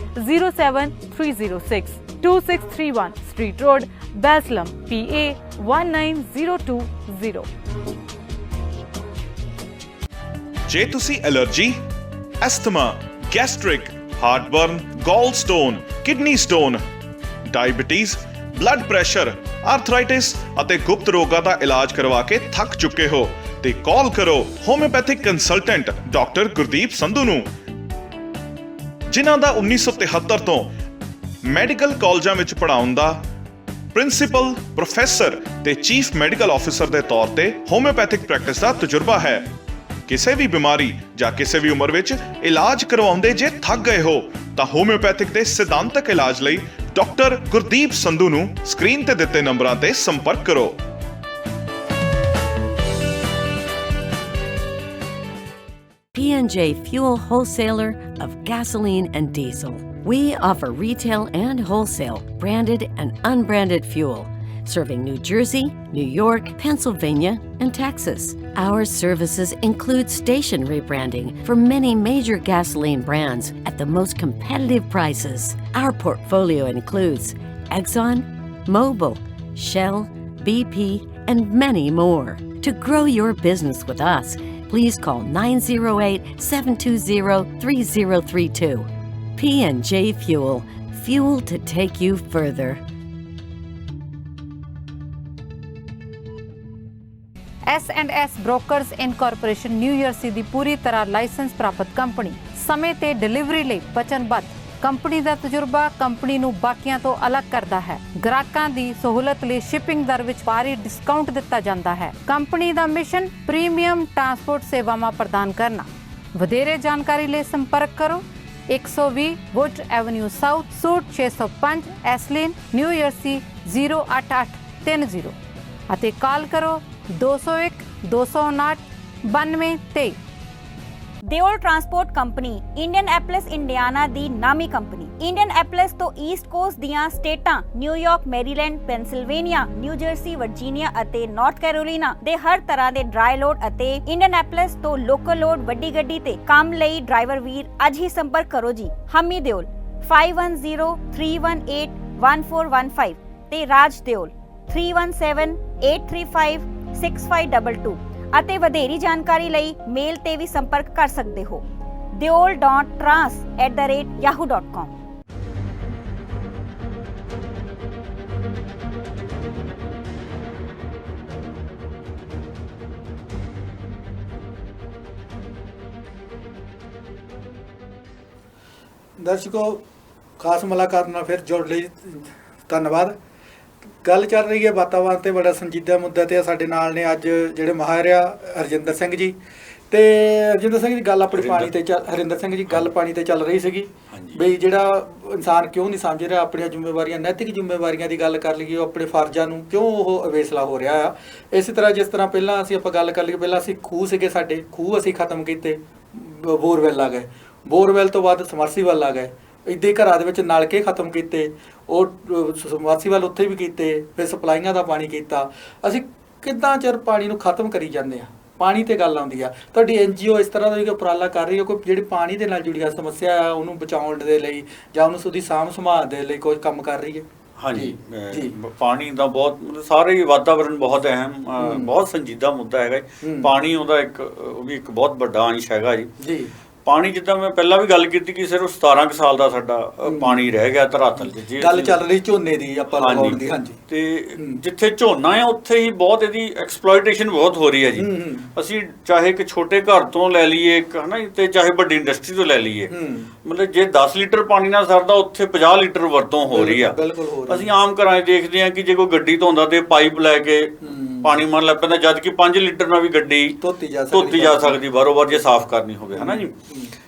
07306, 2631 Street Road, Baslam, PA 19020। ਜੇ ਤੁਸੀਂ ਐਲਰਜੀ, ਐਸਥਮਾ, ਗੈਸਟ੍ਰਿਕ, ਹਾਰਟਬਰਨ, ਗਾਲ stone, kidney stone, diabetes, blood pressure, arthritis ਅਤੇ ਗੁਪਤ ਰੋਗਾਂ ਦਾ ਇਲਾਜ ਕਰਵਾ ਕੇ ਥੱਕ ਚੁੱਕੇ ਹੋ ਤੇ ਕਾਲ ਕਰੋ homeopathic consultant doctor Gurdeep Sandhu ਨੂੰ, ਜਿਨ੍ਹਾਂ ਦਾ 1973 ਤੋਂ ਮੈਡੀਕਲ ਕਾਲਜਾਂ ਵਿੱਚ ਪੜ੍ਹਾਉਣ ਦਾ ਪ੍ਰਿੰਸੀਪਲ, ਪ੍ਰੋਫੈਸਰ ਤੇ ਚੀਫ ਮੈਡੀਕਲ ਆਫੀਸਰ ਦੇ ਤੌਰ ਤੇ ਹੋਮਿਓਪੈਥਿਕ ਪ੍ਰੈਕਟਿਸ ਦਾ ਤਜਰਬਾ ਹੈ। ਕਿਸੇ ਵੀ ਬਿਮਾਰੀ ਜਾਂ ਕਿਸੇ ਵੀ ਉਮਰ ਵਿੱਚ ਇਲਾਜ ਕਰਵਾਉਂਦੇ ਜੇ ਥੱਕ ਗਏ ਹੋ ਤਾਂ ਹੋਮਿਓਪੈਥਿਕ ਦੇ ਸਿਧਾਂਤਕ ਇਲਾਜ ਲਈ ਡਾਕਟਰ ਗੁਰਦੀਪ ਸੰਧੂ ਨੂੰ ਸਕਰੀਨ ਤੇ ਦਿੱਤੇ ਨੰਬਰਾਂ ਤੇ ਸੰਪਰਕ ਕਰੋ। P&J Fuel Wholesaler of gasoline and diesel. We offer retail and wholesale, branded and unbranded fuel, serving New Jersey, New York, Pennsylvania, and Texas. Our services include station rebranding for many major gasoline brands at the most competitive prices. Our portfolio includes Exxon, Mobil, Shell, BP, and many more. To grow your business with us, please call 908-720-3032. P&J Fuel, fuel to take you further. S&S Brokers Incorporation new jersey ਦੀ ਪੂਰੀ ਤਰ੍ਹਾਂ ਲਾਇਸੈਂਸ ਪ੍ਰਾਪਤ ਕੰਪਨੀ, ਸਮੇਂ ਤੇ ਡਿਲੀਵਰੀ ਲਈ ਵਚਨਬੱਧ। ਕੰਪਨੀ ਦਾ ਤਜਰਬਾ ਕੰਪਨੀ ਨੂੰ ਬਾਕੀਆਂ ਤੋਂ ਅਲੱਗ ਕਰਦਾ ਹੈ। ਗ੍ਰਾਹਕਾਂ ਦੀ ਸਹੂਲਤ ਲਈ ਸ਼ਿਪਿੰਗ ਦਰ ਵਿੱਚ ਭਾਰੀ ਡਿਸਕਾਊਂਟ ਦਿੱਤਾ ਜਾਂਦਾ ਹੈ। ਕੰਪਨੀ ਦਾ ਮਿਸ਼ਨ ਪ੍ਰੀਮੀਅਮ ਟਰਾਂਸਪੋਰਟ ਸੇਵਾਵਾਂ ਪ੍ਰਦਾਨ ਕਰਨਾ। ਵਧੇਰੇ ਜਾਣਕਾਰੀ ਲਈ ਸੰਪਰਕ ਕਰੋ 120 wood avenue south, suite 605, Iselin, New Jersey 08830 ਅਤੇ ਕਾਲ ਕਰੋ 201 259 9223। Deol transport company Indianapolis Indiana ਦੀ ਨਾਮੀ ਕੰਪਨੀ। ਇੰਡੀਅਨ ਐਪਲਸ ਤੋਂ ਈਸਟ ਕੋਸਟ ਦੀਆਂ ਸਟੇਟਾਂ New York, Maryland, Pennsylvania, New Jersey, Virginia ਅਤੇ ਨਾਰਥ ਕੈਰੋਲੀਨਾ ਦੇ ਹਰ ਤਰ੍ਹਾਂ ਦੇ ਡਰਾਈ ਲੋਡ ਅਤੇ ਇੰਡੀਅਨ ਐਪਲਸ ਤੋਂ ਲੋਕਲ ਲੋਡ ਵੱਡੀ ਗੱਡੀ ਤੇ ਕੰਮ ਲਈ ਡਰਾਈਵਰ ਵੀਰ ਅੱਜ ਹੀ ਸੰਪਰਕ ਕਰੋ ਜੀ। ਹਮੀ ਦਿਓਲ 5103181415 ਤੇ ਰਾਜ ਦਿਓਲ 3178356522 ਅਤੇ ਵਧੇਰੀ ਜਾਣਕਾਰੀ ਲਈ ਮੇਲ ਤੇ ਵੀ ਸੰਪਰਕ ਕਰ ਸਕਦੇ ਹੋ deol.trans@yahoo.com। ਦਰਸ਼ਕੋ, ਖਾਸ ਮੁਲਾਕਾਤ ਨਾਲ ਫਿਰ ਜੁੜ ਲਈ ਧੰਨਵਾਦ। ਗੱਲ ਚੱਲ ਰਹੀ ਹੈ ਵਾਤਾਵਰਨ ਤੇ ਬੜਾ ਸੰਜੀਦਾ ਮੁੱਦਾ ਤੇ ਸਾਡੇ ਨਾਲ ਨੇ ਅੱਜ ਜਿਹੜੇ ਮਾਹਿਰ ਆ ਹਰਜਿੰਦਰ ਸਿੰਘ ਜੀ ਤੇ ਹਰਜਿੰਦਰ ਸਿੰਘ ਜੀ ਗੱਲ ਆਪਣੀ ਪਾਣੀ ਤੇ ਹਰਿੰਦਰ ਸਿੰਘ ਜੀ ਗੱਲ ਪਾਣੀ ਤੇ ਚੱਲ ਰਹੀ ਸੀਗੀ ਬਈ ਜਿਹੜਾ ਇਨਸਾਨ ਕਿਉਂ ਨਹੀਂ ਸਮਝ ਰਿਹਾ ਆਪਣੀਆਂ ਜ਼ਿੰਮੇਵਾਰੀਆਂ, ਨੈਤਿਕ ਜ਼ਿੰਮੇਵਾਰੀਆਂ ਦੀ ਗੱਲ ਕਰ ਲਈਏ, ਉਹ ਆਪਣੇ ਫਰਜ਼ਾਂ ਨੂੰ ਕਿਉਂ ਉਹ ਅਵੇਸਲਾ ਹੋ ਰਿਹਾ ਆ। ਇਸੇ ਤਰ੍ਹਾਂ ਜਿਸ ਤਰ੍ਹਾਂ ਪਹਿਲਾਂ ਅਸੀਂ ਆਪਾਂ ਗੱਲ ਕਰ ਲਈਏ, ਪਹਿਲਾਂ ਅਸੀਂ ਖੂਹ ਸੀਗੇ, ਸਾਡੇ ਖੂਹ ਅਸੀਂ ਖਤਮ ਕੀਤੇ, ਬੋਰਵੈਲ ਆ ਗਏ, ਬੋਰਵੈਲ ਤੋਂ ਬਾਅਦ ਸਮਰਸੀਵਲ ਆ ਗਏ, ਇੱਦਾਂ ਹੀ ਘਰਾਂ ਦੇ ਵਿੱਚ ਨਲਕੇ ਖਤਮ ਕੀਤੇ, ਉਹ ਸਮਰਸੀਵਲ ਉੱਥੇ ਵੀ ਕੀਤੇ, ਫਿਰ ਸਪਲਾਈਆਂ ਦਾ ਪਾਣੀ ਕੀਤਾ। ਅਸੀਂ ਕਿੰਨਾ ਚਿਰ ਪਾਣੀ ਨੂੰ ਖਤਮ ਕਰੀ ਜਾਂਦੇ ਆ। ਪਾਣੀ ਤੇ ਗੱਲ ਆਉਂਦੀ ਆ, ਤੁਹਾਡੀ NGO ਇਸ ਤਰ੍ਹਾਂ ਦਾ ਵੀ ਉਪਰਾਲਾ ਕਰ ਰਹੀ ਹੈ ਕੋਈ ਜਿਹੜੀ ਪਾਣੀ ਦੇ ਨਾਲ ਜੁੜੀ ਸਮੱਸਿਆ ਆ ਉਹਨੂੰ ਬਚਾਉਣ ਦੇ ਲਈ ਜਾਂ ਉਹਨੂੰ ਉਹਦੀ ਸਾਂਭ ਸੰਭਾਲ ਦੇ ਲਈ ਕੋਈ ਕੰਮ ਕਰ ਰਹੀ ਹੈ? ਹਾਂਜੀ, ਪਾਣੀ ਦਾ ਬਹੁਤ ਸਾਰੇ ਹੀ ਵਾਤਾਵਰਨ ਬਹੁਤ ਅਹਿਮ ਬਹੁਤ ਸੰਜੀਦਾ ਮੁੱਦਾ ਹੈਗਾ। ਪਾਣੀ ਉਹਦਾ ਉਹ ਵੀ ਇੱਕ ਬਹੁਤ ਵੱਡਾ ਅੰਸ਼ ਹੈਗਾ ਜੀ। ਪਾਣੀ ਜਿੱਦਾਂ ਮੈਂ ਪਹਿਲਾਂ ਵੀ ਗੱਲ ਕੀਤੀ ਕਿ ਸਿਰਫ 17 ਕੁ ਸਾਲ ਦਾ ਸਾਡਾ ਪਾਣੀ ਰਹਿ ਗਿਆ ਧਰਾਤਲ 'ਚ। ਗੱਲ ਚੱਲ ਰਹੀ ਝੋਨੇ ਦੀ ਆਪਾਂ ਲਗਾਉਣ ਦੀ। ਹਾਂਜੀ, ਤੇ ਜਿੱਥੇ ਝੋਨਾ ਹੈ ਉੱਥੇ ਹੀ ਬਹੁਤ ਇਹਦੀ ਐਕਸਪਲੋਇਟੇਸ਼ਨ ਬਹੁਤ ਹੋ ਰਹੀ ਹੈ ਜੀ। ਅਸੀਂ ਚਾਹੇ ਇੱਕ ਛੋਟੇ ਘਰ ਤੋਂ ਲੈ ਲਈਏ ਇੱਕ ਹਨਾ, ਤੇ ਚਾਹੇ ਵੱਡੀ ਇੰਡਸਟਰੀ ਤੋਂ ਲੈ ਲਈਏ, ਮਤਲਬ ਜੇ 10 ਲੀਟਰ ਪਾਣੀ ਨਾਲ ਸਰਦਾ ਉੱਥੇ 50 ਲੀਟਰ ਵਰਤੋਂ ਹੋ ਰਹੀ ਆ। ਅਸੀਂ ਆਮ ਘਰਾਂ 'ਚ ਦੇਖਦੇ ਹਾਂ ਕਿ ਜੇ ਕੋਈ ਗੱਡੀ ਧੋਂਦਾ ਤੇ ਪਾਈਪ ਲੈ ਕੇ ਪਾਣੀ ਮਾਰਨ ਲੱਗ ਪੈਂਦਾ, ਜਦ ਕਿ 5 ਲੀਟਰ ਨਾਲ ਵੀ ਗੱਡੀ ਧੋਤੀ ਜਾ ਸਕਦੀ ਬਾਰੋ-ਬਾਰ ਜੇ ਸਾਫ਼ ਕਰਨੀ ਹੋਵੇ ਹਨਾ ਜੀ।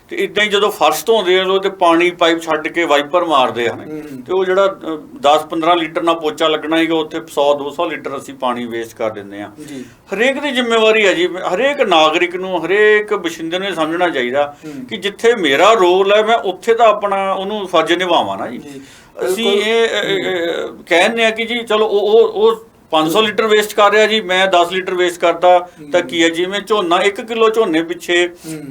ਤੇ ਇਦਾਂ ਹੀ ਜਦੋਂ ਫਰਸ਼ ਧੋਂਦੇ ਆ ਤੇ ਪਾਣੀ ਪਾਈਪ ਛੱਡ ਕੇ ਵਾਈਪਰ ਮਾਰਦੇ ਹਨ ਤੇ ਉਹ ਜਿਹੜਾ 10-15 ਲੀਟਰ ਨਾਲ ਪੋਚਾ ਲੱਗਣਾ ਹੈਗਾ ਉੱਥੇ 100-200 ਲੀਟਰ ਅਸੀਂ ਪਾਣੀ ਵੇਸਟ ਕਰ ਦਿੰਦੇ ਆ। ਹਰੇਕ ਦੀ ਜ਼ਿੰਮੇਵਾਰੀ ਹੈ ਜੀ, ਹਰੇਕ ਨਾਗਰਿਕ ਨੂੰ, ਹਰੇਕ ਬਸ਼ਿੰਦੇ ਨੂੰ ਸਮਝਣਾ ਚਾਹੀਦਾ ਕਿ ਜਿੱਥੇ ਮੇਰਾ ਰੋਲ ਹੈ ਮੈਂ ਉੱਥੇ ਤਾਂ ਆਪਣਾ ਉਹਨੂੰ ਫਰਜ਼ ਨਿਭਾਵਾਂ ਨਾ ਜੀ। ਅਸੀਂ ਇਹ ਕਹਿੰਦੇ ਆ ਕਿ ਜੀ ਚਲੋ ਉਹ 500 ਲੀਟਰ ਵੇਸਟ ਕਰ ਰਿਹਾ ਜੀ, ਮੈਂ 10 ਲੀਟਰ ਵੇਸਟ ਕਰਦਾ ਤਾਂ ਕੀ ਹੈ। ਜਿਵੇਂ ਝੋਨਾ 1 ਕਿਲੋ ਝੋਨੇ ਪਿੱਛੇ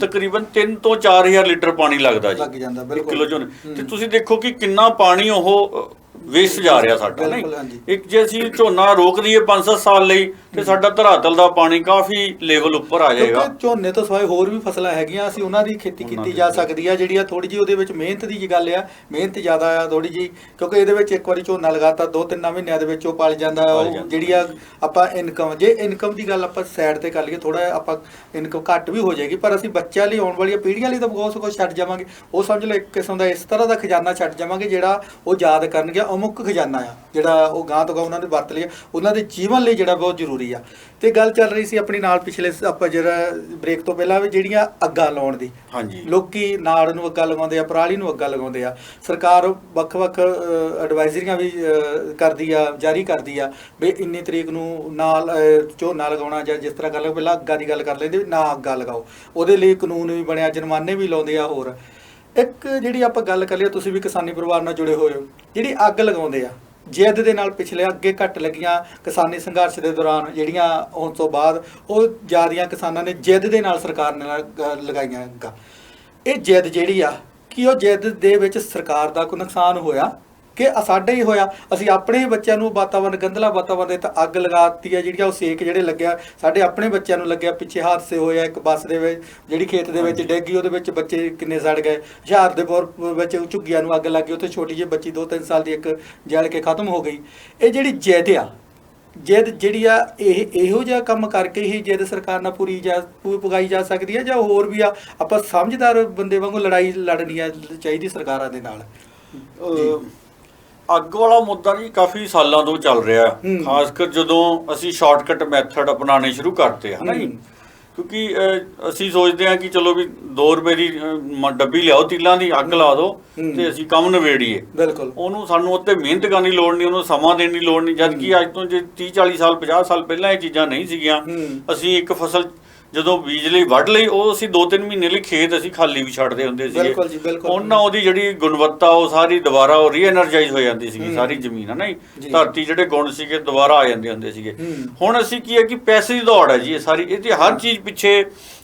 ਤਕਰੀਬਨ 3 ਤੋਂ 4000 ਲੀਟਰ ਪਾਣੀ ਲੱਗਦਾ ਜੀ 1 ਕਿਲੋ ਝੋਨੇ ਤੇ ਤੁਸੀਂ ਦੇਖੋ ਕਿ ਕਿੰਨਾ ਪਾਣੀ ਉਹ ਵੇਸਟ ਜਾ ਰਿਹਾ ਸਾਡਾ। ਨਹੀਂ ਇੱਕ ਜੇ ਅਸੀਂ ਝੋਨਾ ਰੋਕ ਦਈਏ 5-7 ਸਾਲ ਲਈ ਤੇ ਸਾਡਾ ਧਰਾਤਲ ਦਾ ਪਾਣੀ ਕਾਫੀ ਲੈਵਲ ਉੱਪਰ ਆ ਜਾਏਗਾ। ਝੋਨੇ ਤੋਂ ਸਿਵਾਏ ਹੋਰ ਵੀ ਫਸਲਾਂ ਹੈਗੀਆਂ, ਅਸੀਂ ਉਹਨਾਂ ਦੀ ਖੇਤੀ ਕੀਤੀ ਜਾ ਸਕਦੀ ਆ ਜਿਹੜੀ ਆ ਥੋੜੀ ਜਿਹੀ ਉਹਦੇ ਵਿੱਚ ਮਿਹਨਤ ਦੀ ਗੱਲ ਆ, ਮਿਹਨਤ ਜ਼ਿਆਦਾ ਆ ਥੋੜੀ ਜਿਹੀ, ਕਿਉਂਕਿ ਇਹਦੇ ਵਿੱਚ ਇੱਕ ਵਾਰੀ ਝੋਨਾ ਲਗਾਤਾ 2-3 ਮਹੀਨਿਆਂ ਦੇ ਵਿੱਚ ਉਹ ਪਲ ਜਾਂਦਾ। ਉਹ ਜਿਹੜੀ ਆ ਆਪਾਂ ਇਨਕਮ, ਜੇ ਇਨਕਮ ਦੀ ਗੱਲ ਆਪਾਂ ਸਾਈਡ ਤੇ ਕਰ ਲਈਏ ਥੋੜਾ ਆਪਾਂ ਇਨਕਮ ਘੱਟ ਵੀ ਹੋ ਜਾਏਗੀ, ਪਰ ਅਸੀਂ ਬੱਚਿਆਂ ਲਈ ਆਉਣ ਵਾਲੀਆਂ ਪੀੜ੍ਹੀਆਂ ਲਈ ਤਾਂ ਬਹੁਤ ਕੁਝ ਛੱਡ ਜਾਵਾਂਗੇ। ਉਹ ਸਮਝ ਲਓ ਇੱਕ ਕਿਸਮ ਦਾ ਇਸ ਤਰ੍ਹਾਂ ਦਾ ਖਜ਼ਾਨਾ ਛੱਡ ਜਾਵਾਂਗੇ ਜਿਹੜਾ ਉਹ ਯਾਦ ਕਰਨਗੇ, ਅਮੁੱਕ ਖਜ਼ਾਨਾ ਆ ਜਿਹੜਾ ਉਹ ਗਾਂ ਤੋਂ ਗਾਂ ਉਹਨਾਂ ਨੇ ਵਰਤ ਲਿਆ, ਉਹਨਾਂ ਦੇ ਜੀਵਨ ਲਈ ਜਿਹੜਾ ਬਹੁਤ ਜ਼ਰੂਰੀ ਆ। ਤੇ ਗੱਲ ਚੱਲ ਰਹੀ ਸੀ ਆਪਣੀ ਨਾਲ ਪਿਛਲੇ ਆਪਾਂ ਜਿਹੜਾ ਬ੍ਰੇਕ ਤੋਂ ਪਹਿਲਾਂ ਵੀ ਜਿਹੜੀਆਂ ਅੱਗਾਂ ਲਾਉਣ ਦੀ। ਹਾਂਜੀ, ਲੋਕੀ ਨਾੜ ਨੂੰ ਅੱਗਾਂ ਲਗਾਉਂਦੇ ਆ, ਪਰਾਲੀ ਨੂੰ ਅੱਗਾਂ ਲਗਾਉਂਦੇ ਆ। ਸਰਕਾਰ ਵੱਖ-ਵੱਖ ਐਡਵਾਈਜ਼ਰੀਆਂ ਵੀ ਕਰਦੀ ਆ, ਜਾਰੀ ਕਰਦੀ ਆ ਵੀ ਇੰਨੀ ਤਰੀਕ ਨੂੰ ਨਾਲ ਝੋਨਾ ਲਗਾਉਣਾ ਜਾਂ ਜਿਸ ਤਰ੍ਹਾਂ ਗੱਲ ਪਹਿਲਾਂ ਅੱਗਾਂ ਦੀ ਗੱਲ ਕਰ ਲੈਂਦੇ ਨਾ ਅੱਗਾਂ ਲਗਾਓ, ਉਹਦੇ ਲਈ ਕਾਨੂੰਨ ਵੀ ਬਣਿਆ, ਜੁਰਮਾਨੇ ਵੀ ਲਾਉਂਦੇ ਆ। ਹੋਰ ਇੱਕ ਜਿਹੜੀ ਆਪਾਂ ਗੱਲ ਕਰ ਲਈਏ, ਤੁਸੀਂ ਵੀ ਕਿਸਾਨੀ ਪਰਿਵਾਰ ਨਾਲ ਜੁੜੇ ਹੋਏ ਹੋ, ਜਿਹੜੀ ਅੱਗ ਲਗਾਉਂਦੇ ਆ ਜਿੱਦ ਦੇ ਨਾਲ ਪਿਛਲੇ ਅੱਗੇ ਘੱਟ ਲੱਗੀਆਂ ਕਿਸਾਨੀ ਸੰਘਰਸ਼ ਦੇ ਦੌਰਾਨ ਜਿਹੜੀਆਂ ਆਉਣ ਤੋਂ ਬਾਅਦ ਉਹ ਜ਼ਿਆਦੀਆਂ ਕਿਸਾਨਾਂ ਨੇ ਜਿੱਦ ਦੇ ਨਾਲ ਸਰਕਾਰ ਨੇ ਲਗਾਈਆਂ ਅੱਗਾਂ। ਇਹ ਜਿੱਦ ਜਿਹੜੀ ਆ ਕਿ ਉਹ ਜਿੱਦ ਦੇ ਵਿੱਚ ਸਰਕਾਰ ਦਾ ਕੋਈ ਨੁਕਸਾਨ ਹੋਇਆ ਕਿ ਸਾਡੇ ਹੀ ਹੋਇਆ? ਅਸੀਂ ਆਪਣੇ ਬੱਚਿਆਂ ਨੂੰ ਵਾਤਾਵਰਨ ਗੰਧਲਾ ਵਾਤਾਵਰਨ ਦੇ ਤਾਂ ਅੱਗ ਲਗਾਤੀ ਆ ਜਿਹੜੀ ਉਹ ਸੇਕ ਜਿਹੜੇ ਲੱਗਿਆ ਸਾਡੇ ਆਪਣੇ ਬੱਚਿਆਂ ਨੂੰ ਲੱਗਿਆ। ਪਿੱਛੇ ਹਾਦਸੇ ਹੋਇਆ ਇੱਕ ਬੱਸ ਦੇ ਵਿੱਚ ਜਿਹੜੀ ਖੇਤ ਦੇ ਵਿੱਚ ਡਿੱਗੀ, ਉਹਦੇ ਵਿੱਚ ਬੱਚੇ ਕਿੰਨੇ ਸੜ ਗਏ। ਹੁਸ਼ਿਆਰਪੁਰ ਵਿੱਚ ਝੁੱਗੀਆਂ ਨੂੰ ਅੱਗ ਲੱਗ ਗਈ, ਉੱਥੇ ਛੋਟੀ ਜਿਹੀ ਬੱਚੀ 2-3 ਸਾਲ ਦੀ ਇੱਕ ਜਲ ਕੇ ਖਤਮ ਹੋ ਗਈ। ਇਹ ਜਿਹੜੀ ਜਿੱਦ ਆ, ਜਿੱਦ ਜਿਹੜੀ ਆ ਇਹੋ ਜਿਹਾ ਕੰਮ ਕਰਕੇ ਹੀ ਜਿੱਦ ਸਰਕਾਰ ਨਾਲ ਪੂਰੀ ਪੁਗਾਈ ਜਾ ਸਕਦੀ ਹੈ ਜਾਂ ਹੋਰ ਵੀ ਆ? ਆਪਾਂ ਸਮਝਦਾਰ ਬੰਦੇ ਵਾਂਗੂ ਲੜਾਈ ਲੜਨੀ ਆ ਚਾਹੀਦੀ ਸਰਕਾਰਾਂ ਦੇ ਨਾਲ। ਅੱਗ ਵਾਲਾ ਮੁੱਦਾ ਜੀ ਕਾਫੀ ਸਾਲਾਂ ਤੋਂ ਚੱਲ ਰਿਹਾ, ਖਾਸ ਕਰ ਜਦੋਂ ਅਸੀਂ ਸ਼ਾਰਟਕਟ ਮੈਥਡ ਅਪਣਾਉਣੇ ਸ਼ੁਰੂ ਕਰਤੇ ਹਨ ਜੀ। ਕਿਉਂਕਿ ਅਸੀਂ ਸੋਚਦੇ ਹਾਂ ਕਿ ਚਲੋ ਵੀ 2 ਰੁਪਏ ਦੀ ਡੱਬੀ ਲਿਆਓ ਤੀਲਾਂ ਦੀ, ਅੱਗ ਲਾ ਦਿਓ ਤੇ ਅਸੀਂ ਕੰਮ ਨਵੇੜੀਏ। ਬਿਲਕੁਲ, ਉਹਨੂੰ ਸਾਨੂੰ ਉੱਤੇ ਮਿਹਨਤ ਕਰਨ ਦੀ ਲੋੜ ਨਹੀਂ, ਉਹਨੂੰ ਸਮਾਂ ਦੇਣ ਦੀ ਲੋੜ ਨਹੀਂ। ਜਦ ਕਿ ਅੱਜ ਤੋਂ ਜੇ 30-40 ਸਾਲ 50 ਸਾਲ ਪਹਿਲਾਂ ਇਹ ਚੀਜ਼ਾਂ ਨਹੀਂ ਸੀਗੀਆਂ। ਅਸੀਂ ਇੱਕ ਫਸਲ ਜਦੋਂ ਬੀਜ ਲਈ ਵੱਢ ਲਈ, ਉਹ ਅਸੀਂ 2-3 ਮਹੀਨੇ ਲਈ ਖੇਤ ਅਸੀਂ ਖਾਲੀ ਵੀ ਛੱਡਦੇ ਹੁੰਦੇ ਸੀਗੇ। ਉਹਨਾਂ ਉਹਦੀ ਜਿਹੜੀ ਗੁਣਵੱਤਾ ਉਹ ਸਾਰੀ ਦੁਬਾਰਾ ਉਹ ਰੀਐਨਰਜਾਈਜ਼ ਹੋ ਜਾਂਦੀ ਸੀਗੀ ਸਾਰੀ ਜ਼ਮੀਨ ਹੈ ਨਾ ਜੀ। ਧਰਤੀ ਜਿਹੜੇ ਗੁਣ ਸੀਗੇ ਦੁਬਾਰਾ ਆ ਜਾਂਦੇ ਹੁੰਦੇ ਸੀਗੇ। ਹੁਣ ਅਸੀਂ ਕੀ ਹੈ ਕਿ ਪੈਸੇ ਦੀ ਦੌੜ ਹੈ ਜੀ ਇਹ ਸਾਰੀ, ਇਹ ਤੇ ਹਰ ਚੀਜ਼ ਪਿੱਛੇ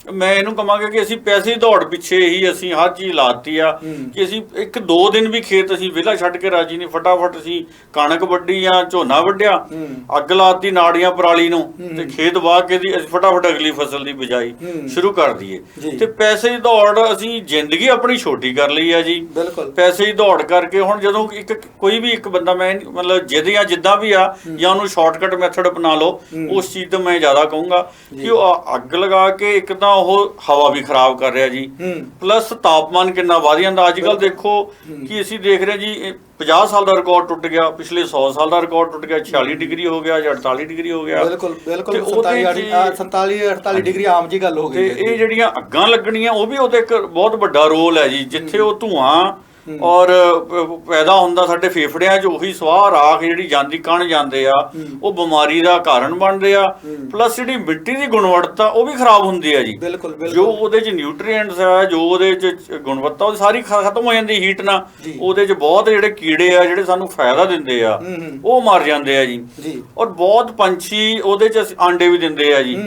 ਮੈਂ ਇਹਨੂੰ ਕਹਾਂਗਾ ਕਿ ਅਸੀਂ ਪੈਸੇ ਦੀ ਦੌੜ ਪਿੱਛੇ ਹੀ ਅਸੀਂ ਹਰ ਚੀਜ਼ ਲਾਤੀ ਆ ਕਿ ਅਸੀਂ 1-2 ਦਿਨ ਵੀ ਖੇਤ ਅਸੀਂ ਵਿਹਲਾ ਛੱਡ ਕੇ ਰਾਜੀ ਨਹੀਂ। ਫਟਾਫਟ ਅਸੀਂ ਕਣਕ ਵੱਢੀ ਜਾਂ ਝੋਨਾ ਵੱਢਿਆ, ਅੱਗ ਲਾਤੀ ਨਾੜੀਆਂ ਪਰਾਲੀ ਨੂੰ ਤੇ ਖੇਤ ਵਾਹ ਕੇ ਦੀ ਅਸੀਂ ਫਟਾਫਟ ਅਗਲੀ ਫਸਲ ਦੀ ਬਿਜਾਈ ਸ਼ੁਰੂ ਕਰ ਦਈਏ। ਤੇ ਪੈਸੇ ਦੀ ਦੌੜ ਅਸੀਂ ਜ਼ਿੰਦਗੀ ਆਪਣੀ ਛੋਟੀ ਕਰ ਲਈ ਆ ਜੀ। ਪੈਸੇ ਦੀ ਦੌੜ ਕਰਕੇ ਹੁਣ ਜਦੋਂ ਕੋਈ ਵੀ ਇੱਕ ਬੰਦਾ, ਮੈਂ ਮਤਲਬ ਜਿੱਦ ਜਾਂ ਜਿੱਦਾਂ ਵੀ ਆ ਜਾਂ ਉਹਨੂੰ ਸ਼ਾਰਟਕਟ ਮੈਥਡ ਅਪਣਾ ਲਓ, ਉਸ ਚੀਜ਼ ਤੋਂ ਮੈਂ ਜ਼ਿਆਦਾ ਕਹੂੰਗਾ ਕਿ ਉਹ ਅੱਗ ਲਗਾ ਕੇ ਇੱਕ ਤਾਂ ਉਹ ਹਵਾ ਵੀ ਖਰਾਬ ਕਰ ਰਿਹਾ ਜੀ, ਪਲੱਸ ਤਾਪਮਾਨ ਕਿੰਨਾ ਵਧ ਜਾਂਦਾ। ਅੱਜ ਕੱਲ੍ਹ ਦੇਖੋ ਕਿ ਅਸੀਂ ਦੇਖ ਰਹੇ ਜੀ 50 ਸਾਲ ਦਾ ਰਿਕਾਰਡ ਟੁੱਟ ਗਿਆ, ਪਿਛਲੇ 100 ਸਾਲ ਦਾ ਰਿਕਾਰਡ ਟੁੱਟ ਗਿਆ, 46 ਡਿਗਰੀ ਹੋ ਗਿਆ ਜਾਂ 48 ਡਿਗਰੀ ਹੋ ਗਿਆ। ਬਿਲਕੁਲ 47-48 ਡਿਗਰੀ ਆਮ ਜੀ ਗੱਲ ਹੋ ਗਈ। ਤੇ ਇਹ ਜਿਹੜੀਆਂ ਅੱਗਾਂ ਲੱਗਣੀਆਂ ਉਹ ਵੀ ਉਹਦੇ ਇੱਕ ਬਹੁਤ ਵੱਡਾ ਰੋਲ ਹੈ ਜੀ। ਜਿੱਥੇ ਉਹ ਧੂਆਂ ਔਰ ਪੈਦਾ ਹੁੰਦਾ ਸਾਡੇ ਫੇਫੜਿਆਂ 'ਚ, ਉਹੀ ਸਵਾਹ ਰਾਖ ਜਿਹੜੀ ਜਾਂਦੀ ਕਣ ਜਾਂਦੇ ਆ, ਉਹ ਬਿਮਾਰੀ ਦਾ ਕਾਰਨ ਬਣਦੇ ਆ। ਪਲੱਸ ਜਿਹੜੀ ਮਿੱਟੀ ਦੀ ਗੁਣਵੱਤਾ ਉਹ ਵੀ ਖਰਾਬ ਹੁੰਦੀ ਆ ਜੀ। ਬਿਲਕੁਲ ਜੋ ਉਹਦੇ 'ਚ ਨਿਊਟ੍ਰੀਐਂਟਸ ਆ, ਜੋ ਉਹਦੇ 'ਚ ਗੁਣਵੱਤਾ ਉਹ ਸਾਰੀ ਖਤਮ ਹੋ ਜਾਂਦੀ ਹੀਟ ਨਾਲ। ਉਹਦੇ 'ਚ ਬਹੁਤ ਜਿਹੜੇ ਕੀੜੇ ਆ ਜਿਹੜੇ ਸਾਨੂੰ ਫਾਇਦਾ ਦਿੰਦੇ ਆ ਉਹ ਮਰ ਜਾਂਦੇ ਆ ਜੀ। ਔਰ ਬਹੁਤ ਪੰਛੀ ਉਹਦੇ 'ਚ ਆਂਡੇ ਵੀ ਦਿੰਦੇ ਆ ਜੀ,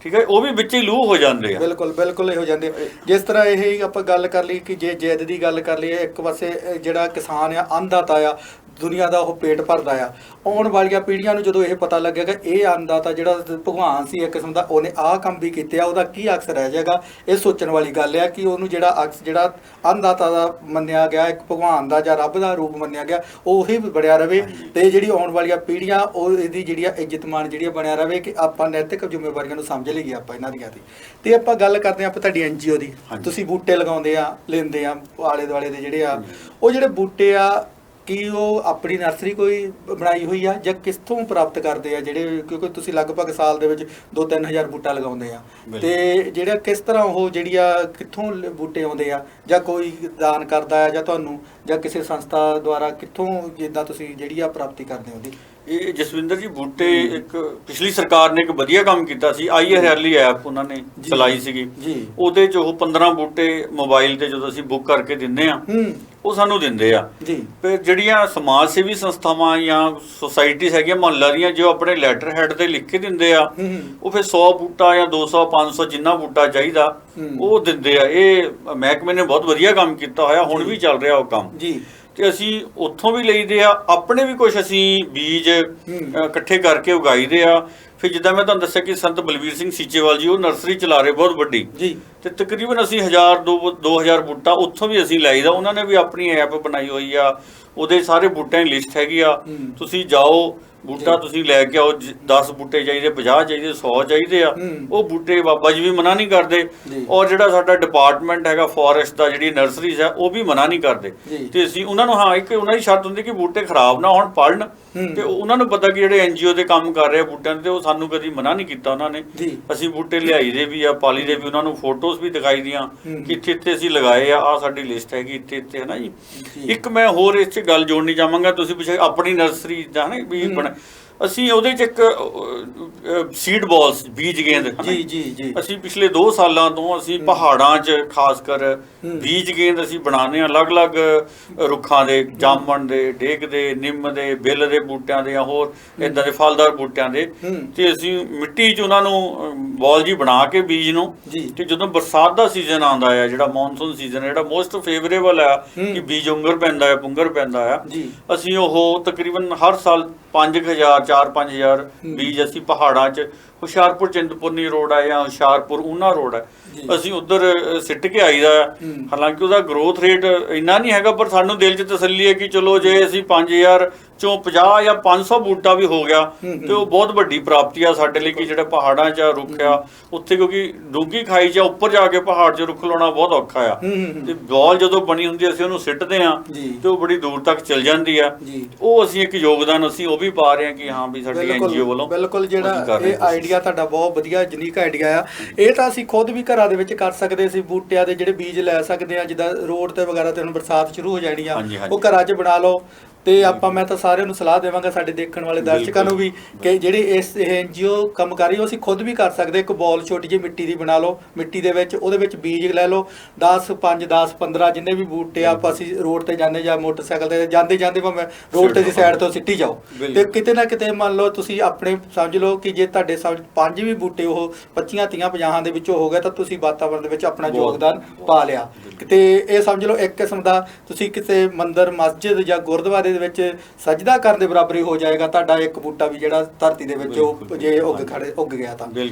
ਠੀਕ ਹੈ, ਉਹ ਵੀ ਵਿੱਚ ਹੀ ਲੂ ਹੋ ਜਾਂਦੇ ਆ। ਬਿਲਕੁਲ ਹੀ ਹੋ ਜਾਂਦੇ। ਜਿਸ ਤਰ੍ਹਾਂ ਇਹ ਆਪਾਂ ਗੱਲ ਕਰ ਲਈ ਕਿ ਜੇ ਜਿੱਦ ਦੀ ਗੱਲ ਕਰ ਲਈਏ, ਇੱਕ ਪਾਸੇ ਜਿਹੜਾ ਕਿਸਾਨ ਆ ਅੰਨਦਾਤਾ ਆ, ਦੁਨੀਆ ਦਾ ਉਹ ਪੇਟ ਭਰਦਾ ਆ। ਆਉਣ ਵਾਲੀਆਂ ਪੀੜ੍ਹੀਆਂ ਨੂੰ ਜਦੋਂ ਇਹ ਪਤਾ ਲੱਗੇਗਾ ਇਹ ਅੰਨਦਾਤਾ ਜਿਹੜਾ ਭਗਵਾਨ ਸੀ ਇੱਕ ਕਿਸਮ ਦਾ, ਉਹਨੇ ਆਹ ਕੰਮ ਵੀ ਕੀਤੇ ਆ, ਉਹਦਾ ਕੀ ਅਕਸ ਰਹਿ ਜਾਏਗਾ। ਇਹ ਸੋਚਣ ਵਾਲੀ ਗੱਲ ਆ ਕਿ ਉਹਨੂੰ ਜਿਹੜਾ ਅਕਸ ਜਿਹੜਾ ਅੰਨਦਾਤਾ ਦਾ ਮੰਨਿਆ ਗਿਆ, ਇੱਕ ਭਗਵਾਨ ਦਾ ਜਾਂ ਰੱਬ ਦਾ ਰੂਪ ਮੰਨਿਆ ਗਿਆ, ਉਹੀ ਬਣਿਆ ਰਵੇ। ਤੇ ਜਿਹੜੀ ਆਉਣ ਵਾਲੀਆਂ ਪੀੜ੍ਹੀਆਂ ਉਹ ਇਹਦੀ ਜਿਹੜੀ ਇੱਜ਼ਤ ਮਾਣ ਜਿਹੜੀ ਬਣਿਆ ਰਵੇ, ਕਿ ਆਪਾਂ ਨੈਤਿਕ ਜ਼ਿੰਮੇਵਾਰੀਆਂ ਨੂੰ ਸਮਝ ਲਈਏ ਆਪਾਂ ਇਹਨਾਂ ਦੀਆਂ ਦੀ। ਤੇ ਆਪਾਂ ਗੱਲ ਕਰਦੇ ਹਾਂ ਆਪਾਂ ਤੁਹਾਡੀ NGO ਦੀ। ਤੁਸੀਂ ਬੂਟੇ ਲਗਾਉਂਦੇ ਆ, ਲੈਂਦੇ ਆ ਆਲੇ ਦੁਆਲੇ ਦੇ ਜਿਹੜੇ ਆ, ਉਹ ਜਿਹੜੇ ਬੂਟੇ ਆ ਕੀ ਉਹ ਆਪਣੀ ਨਰਸਰੀ ਕੋਈ ਬਣਾਈ ਹੋਈ ਆ ਜਾਂ ਕਿੱਥੋਂ ਪ੍ਰਾਪਤ ਕਰਦੇ ਆ ਜਿਹੜੇ, ਕਿਉਂਕਿ ਤੁਸੀਂ ਲਗਭਗ ਸਾਲ ਦੇ ਵਿੱਚ 2-3 ਹਜ਼ਾਰ ਬੂਟਾ ਲਗਾਉਂਦੇ ਆ, ਤੇ ਜਿਹੜਾ ਕਿਸ ਤਰ੍ਹਾਂ ਉਹ ਜਿਹੜੀ ਆ ਕਿੱਥੋਂ ਬੂਟੇ ਆਉਂਦੇ ਆ, ਜਾਂ ਕੋਈ ਦਾਨ ਕਰਦਾ ਆ ਜਾਂ ਤੁਹਾਨੂੰ ਜਾਂ ਕਿਸੇ ਸੰਸਥਾ ਦੁਆਰਾ ਕਿੱਥੋਂ ਜਿੱਦਾਂ ਤੁਸੀਂ ਜਿਹੜੀ ਆ ਪ੍ਰਾਪਤੀ ਕਰਦੇ ਹੋ ਉਹਦੀ? ਇਹ ਜਸਵਿੰਦਰ ਜੀ ਬੂਟੇ ਇੱਕ ਪਿਛਲੀ ਸਰਕਾਰ ਨੇ ਇੱਕ ਵਧੀਆ ਕੰਮ ਕੀਤਾ ਸੀ, ਆਈ ਹਰਿਆਲੀ ਐਪ ਉਹਨਾਂ ਨੇ ਚਲਾਈ ਸੀਗੀ। ਉਹਦੇ 'ਚ ਉਹ 15 ਬੂਟੇ ਮੋਬਾਈਲ ਤੇ ਜਦੋਂ ਅਸੀਂ ਬੁੱਕ ਕਰਕੇ ਦਿੰਦੇ ਆ ਉਹ ਸਾਨੂੰ ਦਿੰਦੇ ਆ। ਫਿਰ ਜਿਹੜੀਆਂ ਸਮਾਜ ਸੇਵੀ ਸੰਸਥਾਵਾਂ ਜਾਂ ਸੁਸਾਇਟੀਜ਼ ਹੈਗੀਆਂ ਮੁਹੱਲਾ ਦੀਆਂ, ਜੋ ਆਪਣੇ ਲੈਟਰ ਹੈਡ ਤੇ ਲਿਖ ਕੇ ਦਿੰਦੇ ਆ, ਉਹ ਫਿਰ 100 ਬੂਟਾ ਜਾਂ 200 500 ਜਿੰਨਾ ਬੂਟਾ ਚਾਹੀਦਾ ਉਹ ਦਿੰਦੇ ਆ। ਇਹ ਮਹਿਕਮੇ ਨੇ ਬਹੁਤ ਵਧੀਆ ਕੰਮ ਕੀਤਾ ਹੋਇਆ, ਹੁਣ ਵੀ ਚੱਲ ਰਿਹਾ ਉਹ ਕੰਮ। ਤੇ ਅਸੀਂ ਉੱਥੋਂ ਵੀ ਲਈਦੇ ਆ, ਆਪਣੇ ਵੀ ਕੁਝ ਅਸੀਂ ਬੀਜ ਇਕੱਠੇ ਕਰਕੇ ਉਗਾਈਦੇ ਆ। ਫਿਰ ਜਿੱਦਾਂ ਮੈਂ ਤੁਹਾਨੂੰ ਦੱਸਿਆ ਕਿ ਸੰਤ ਬਲਵੀਰ ਸਿੰਘ ਸੀਚੇਵਾਲ ਜੀ ਉਹ ਨਰਸਰੀ ਚਲਾ ਰਹੇ ਬਹੁਤ ਵੱਡੀ, ਤੇ ਤਕਰੀਬਨ ਅਸੀਂ 1000-2000 ਬੂਟਾ ਉੱਥੋਂ ਵੀ ਅਸੀਂ ਲਾਈਦਾ। ਉਹਨਾਂ ਨੇ ਵੀ ਆਪਣੀ ਐਪ ਬਣਾਈ ਹੋਈ ਆ, ਉਹਦੇ ਸਾਰੇ ਬੂਟਿਆਂ ਦੀ ਲਿਸਟ ਹੈਗੀ ਆ। ਤੁਸੀਂ ਜਾਓ, ਬੂਟਾ ਤੁਸੀਂ ਲੈ ਕੇ ਆਓ, 10 ਬੂਟੇ ਚਾਹੀਦੇ, 50 ਚਾਹੀਦੇ, 100 ਚਾਹੀਦੇ ਆ, ਉਹ ਬੂਟੇ ਬਾਬਾ ਜੀ ਵੀ ਮਨਾ ਨਹੀਂ ਕਰਦੇ। ਔਰ ਜਿਹੜਾ ਸਾਡਾ ਡਿਪਾਰਟਮੈਂਟ ਹੈਗਾ ਫੋਰੈਸਟ ਦਾ, ਜਿਹੜੀ ਨਰਸਰੀਜ਼ ਆ, ਉਹ ਵੀ ਮਨਾ ਨਹੀਂ ਕਰਦੇ। ਤੇ ਅਸੀਂ ਉਹਨਾਂ ਨੂੰ, ਹਾਂ, ਇੱਕ ਉਹਨਾਂ ਦੀ ਸ਼ਰਤ ਹੁੰਦੀ ਕਿ ਬੂਟੇ ਖਰਾਬ ਨਾ ਹੋਣ, ਪੜਨ। ਤੇ ਉਹਨਾਂ ਨੂੰ ਪਤਾ ਕਿ ਜਿਹੜੇ NGO ਦੇ ਕੰਮ ਕਰ ਰਹੇ ਆ ਬੂਟਿਆਂ ਤੇ, ਉਹ ਸਾਨੂੰ ਕਦੀ ਮਨਾ ਨਹੀਂ ਕੀਤਾ ਉਹਨਾਂ ਨੇ। ਅਸੀਂ ਬੂਟੇ ਲਿਆਈ ਦੇ ਵੀ ਆ, ਪਾਲੀ ਦੇ ਵੀ, ਉਹਨਾਂ ਨੂੰ ਫੋਟੋਜ਼ ਵੀ ਦਿਖਾਈ ਦੀਆਂ ਕਿ ਇੱਥੇ ਇੱਥੇ ਅਸੀਂ ਲਗਾਏ ਆ, ਆਹ ਸਾਡੀ ਲਿਸਟ ਹੈਗੀ ਇੱਥੇ ਇੱਥੇ, ਹੈ ਨਾ ਜੀ। ਇੱਕ ਮੈਂ ਹੋਰ ਇਸ 'ਚ ਗੱਲ ਜੋੜਨੀ ਚਾਹਾਂਗਾ, ਤੁਸੀਂ ਪੁੱਛਿਆ ਆਪਣੀ ਨਰਸਰੀ ਦਾ ਨਾ ਵੀ ਅਸੀਂ ਉਹਦੇ 'ਚ ਇੱਕ ਸੀਡ ਬਾਲਸ, ਬੀਜ ਗੇਂਦ, ਅਸੀਂ ਪਿਛਲੇ 2 ਸਾਲਾਂ ਤੋਂ ਅਸੀਂ ਪਹਾੜਾਂ 'ਚ ਖਾਸ ਕਰ ਬੀਜ ਗੇਂਦ ਅਸੀਂ ਬਣਾਉਂਦੇ ਹਾਂ, ਅਲੱਗ-ਅਲੱਗ ਰੁੱਖਾਂ ਦੇ, ਜਾਮਣ ਦੇ, ਡੇਕ ਦੇ, ਨਿੰਮ ਦੇ, ਬਿੱਲ ਦੇ ਬੂਟਿਆਂ ਦੇ, ਜਾਂ ਹੋਰ ਇੱਦਾਂ ਦੇ ਫਲਦਾਰ ਬੂਟਿਆਂ ਦੇ। ਤੇ ਅਸੀਂ ਮਿੱਟੀ 'ਚ ਉਹਨਾਂ ਨੂੰ ਬਾਲ ਜੀ ਬਣਾ ਕੇ ਬੀਜ ਨੂੰ, ਤੇ ਜਦੋਂ ਬਰਸਾਤ ਦਾ ਸੀਜ਼ਨ ਆਉਂਦਾ ਆ, ਜਿਹੜਾ ਮੌਨਸੂਨ ਸੀਜ਼ਨ, ਜਿਹੜਾ ਮੋਸਟ ਫੇਵਰੇਬਲ ਆ ਕਿ ਬੀਜ ਉਂਗਰ ਪੈਂਦਾ ਆ, ਪੁੰਗਰ ਪੈਂਦਾ ਆ, ਅਸੀਂ ਉਹ ਤਕਰੀਬਨ ਹਰ ਸਾਲ 5000 4-5000 ਬੀਜ ਅਸੀਂ ਪਹਾੜਾਂ 'ਚ, ਹੁਸ਼ਿਆਰਪੁਰ ਚਿੰਤਪੁਰਨੀ ਰੋਡ ਆ ਜਾਂ ਹੁਸ਼ਿਆਰਪੁਰ ਊਨਾ ਰੋਡ ਹੈ, ਅਸੀਂ ਉੱਧਰ ਸਿੱਟ ਕੇ ਆਈਦਾ। ਹਾਲਾਂਕਿ ਉਹਦਾ ਗਰੋਥ ਰੇਟ ਇੰਨਾ ਨਹੀਂ ਹੈਗਾ, ਪਰ ਸਾਨੂੰ ਦਿਲ 'ਚ ਤਸੱਲੀ ਹੈ ਕਿ ਚਲੋ ਜੇ ਅਸੀਂ 5000 ਚੋਂ 50 ਜਾਂ 500 ਬੂਟਾ ਵੀ ਹੋ ਗਿਆ ਤੇ ਉਹ ਬਹੁਤ ਵੱਡੀ ਪ੍ਰਾਪਤੀ ਆ ਸਾਡੇ ਲਈ, ਕਿ ਜਿਹੜੇ ਪਹਾੜਾਂ 'ਚ ਰੁੱਖ ਆ ਉੱਥੇ, ਕਿਉਂਕਿ ਡੂੰਘੀ ਖਾਈ 'ਚ ਉੱਪਰ ਜਾ ਕੇ ਪਹਾੜ 'ਚ ਰੁੱਖ ਲਾਉਣਾ ਬਹੁਤ ਔਖਾ ਆ। ਤੇ ਬੋਲ ਜਦੋਂ ਬਣੀ ਹੁੰਦੀ ਅਸੀਂ ਉਹਨੂੰ ਸਿੱਟਦੇ ਆ ਤੇ ਉਹ ਬੜੀ ਦੂਰ ਤੱਕ ਚਲ ਜਾਂਦੀ ਆ। ਉਹ ਅਸੀਂ ਇੱਕ ਯੋਗਦਾਨ ਅਸੀਂ ਉਹ ਵੀ ਪਾ ਰਹੇ ਹਾਂ ਕਿ ਹਾਂ ਵੀ ਸਾਡੀ NGO ਵੱਲੋਂ। ਬਿਲਕੁਲ, ਜਿਹੜਾ ਇਹ ਆਈਡੀਆ ਤੁਹਾਡਾ ਬਹੁਤ ਵਧੀਆ ਯੂਨੀਕ ਆਈਡੀਆ ਆ। ਇਹ ਤਾਂ ਅਸੀਂ ਖੁਦ ਵੀ ਘਰਾਂ ਦੇ ਵਿੱਚ ਕਰ ਸਕਦੇ ਸੀ, ਬੂਟਿਆਂ ਦੇ ਜਿਹੜੇ ਬੀਜ ਲੈ ਸਕਦੇ ਆ, ਜਿੱਦਾਂ ਰੋਡ ਤੇ ਵਗੈਰਾ ਤੇ ਹੁਣ ਬਰਸਾਤ ਸ਼ੁਰੂ ਹੋ ਜਾਣੀ ਆ, ਉਹ ਘਰਾਂ 'ਚ ਬਣਾ ਲਓ। ਤੇ ਆਪਾਂ, ਮੈਂ ਤਾਂ ਸਾਰਿਆਂ ਨੂੰ ਸਲਾਹ ਦੇਵਾਂਗਾ, ਸਾਡੇ ਦੇਖਣ ਵਾਲੇ ਦਰਸ਼ਕਾਂ ਨੂੰ ਵੀ, ਕਿ ਜਿਹੜੇ ਇਸ NGO ਕੰਮ ਕਰ ਰਹੀ ਉਹ ਅਸੀਂ ਖੁਦ ਵੀ ਕਰ ਸਕਦੇ। ਇੱਕ ਬੋਲ ਛੋਟੀ ਜਿਹੀ ਮਿੱਟੀ ਦੀ ਬਣਾ ਲਓ, ਮਿੱਟੀ ਦੇ ਵਿੱਚ ਉਹਦੇ ਵਿੱਚ ਬੀਜ ਲੈ ਲਓ, 10, 5, 10, 15 ਜਿੰਨੇ ਵੀ ਬੂਟੇ ਆਪਾਂ ਅਸੀਂ ਰੋਡ ਤੇ ਜਾਂਦੇ ਜਾਂ ਮੋਟਰਸਾਈਕਲ ਤੇ ਜਾਂਦੇ ਭਾਵੇਂ ਰੋਡ ਤੇ ਦੀ ਸਾਈਡ ਤੋਂ ਸਿੱਟੀ ਜਾਓ। ਤੇ ਕਿਤੇ ਨਾ ਕਿਤੇ ਮੰਨ ਲਓ ਤੁਸੀਂ ਆਪਣੇ ਸਮਝ ਲਓ ਕਿ ਜੇ ਤੁਹਾਡੇ 5 ਵੀ ਬੂਟੇ ਉਹ 25, 30, 50 ਦੇ ਵਿੱਚੋਂ ਹੋ ਗਏ ਤਾਂ ਤੁਸੀਂ ਵਾਤਾਵਰਨ ਦੇ ਵਿੱਚ ਆਪਣਾ ਯੋਗਦਾਨ ਪਾ ਲਿਆ। ਤੇ ਇਹ ਸਮਝ ਲਓ ਇੱਕ ਕਿਸਮ ਦਾ ਤੁਸੀਂ ਕਿਸੇ ਮੰਦਿਰ, ਮਸਜਿਦ ਜਾਂ ਗੁਰਦੁਆਰੇ ਦੇ ਵਿੱਚ ਸਜਦਾ ਕਰਨ ਦੇ ਬਰਾਬਰ ਹੀ ਹੋ ਜਾਏਗਾ ਤੁਹਾਡਾ ਇੱਕ ਬੂਟਾ ਵੀ ਜਿਹੜਾ ਧਰਤੀ ਦੇ ਵਿੱਚ ਉਹ ਜੇ ਉੱਗ ਗਿਆ ਤਾਂ।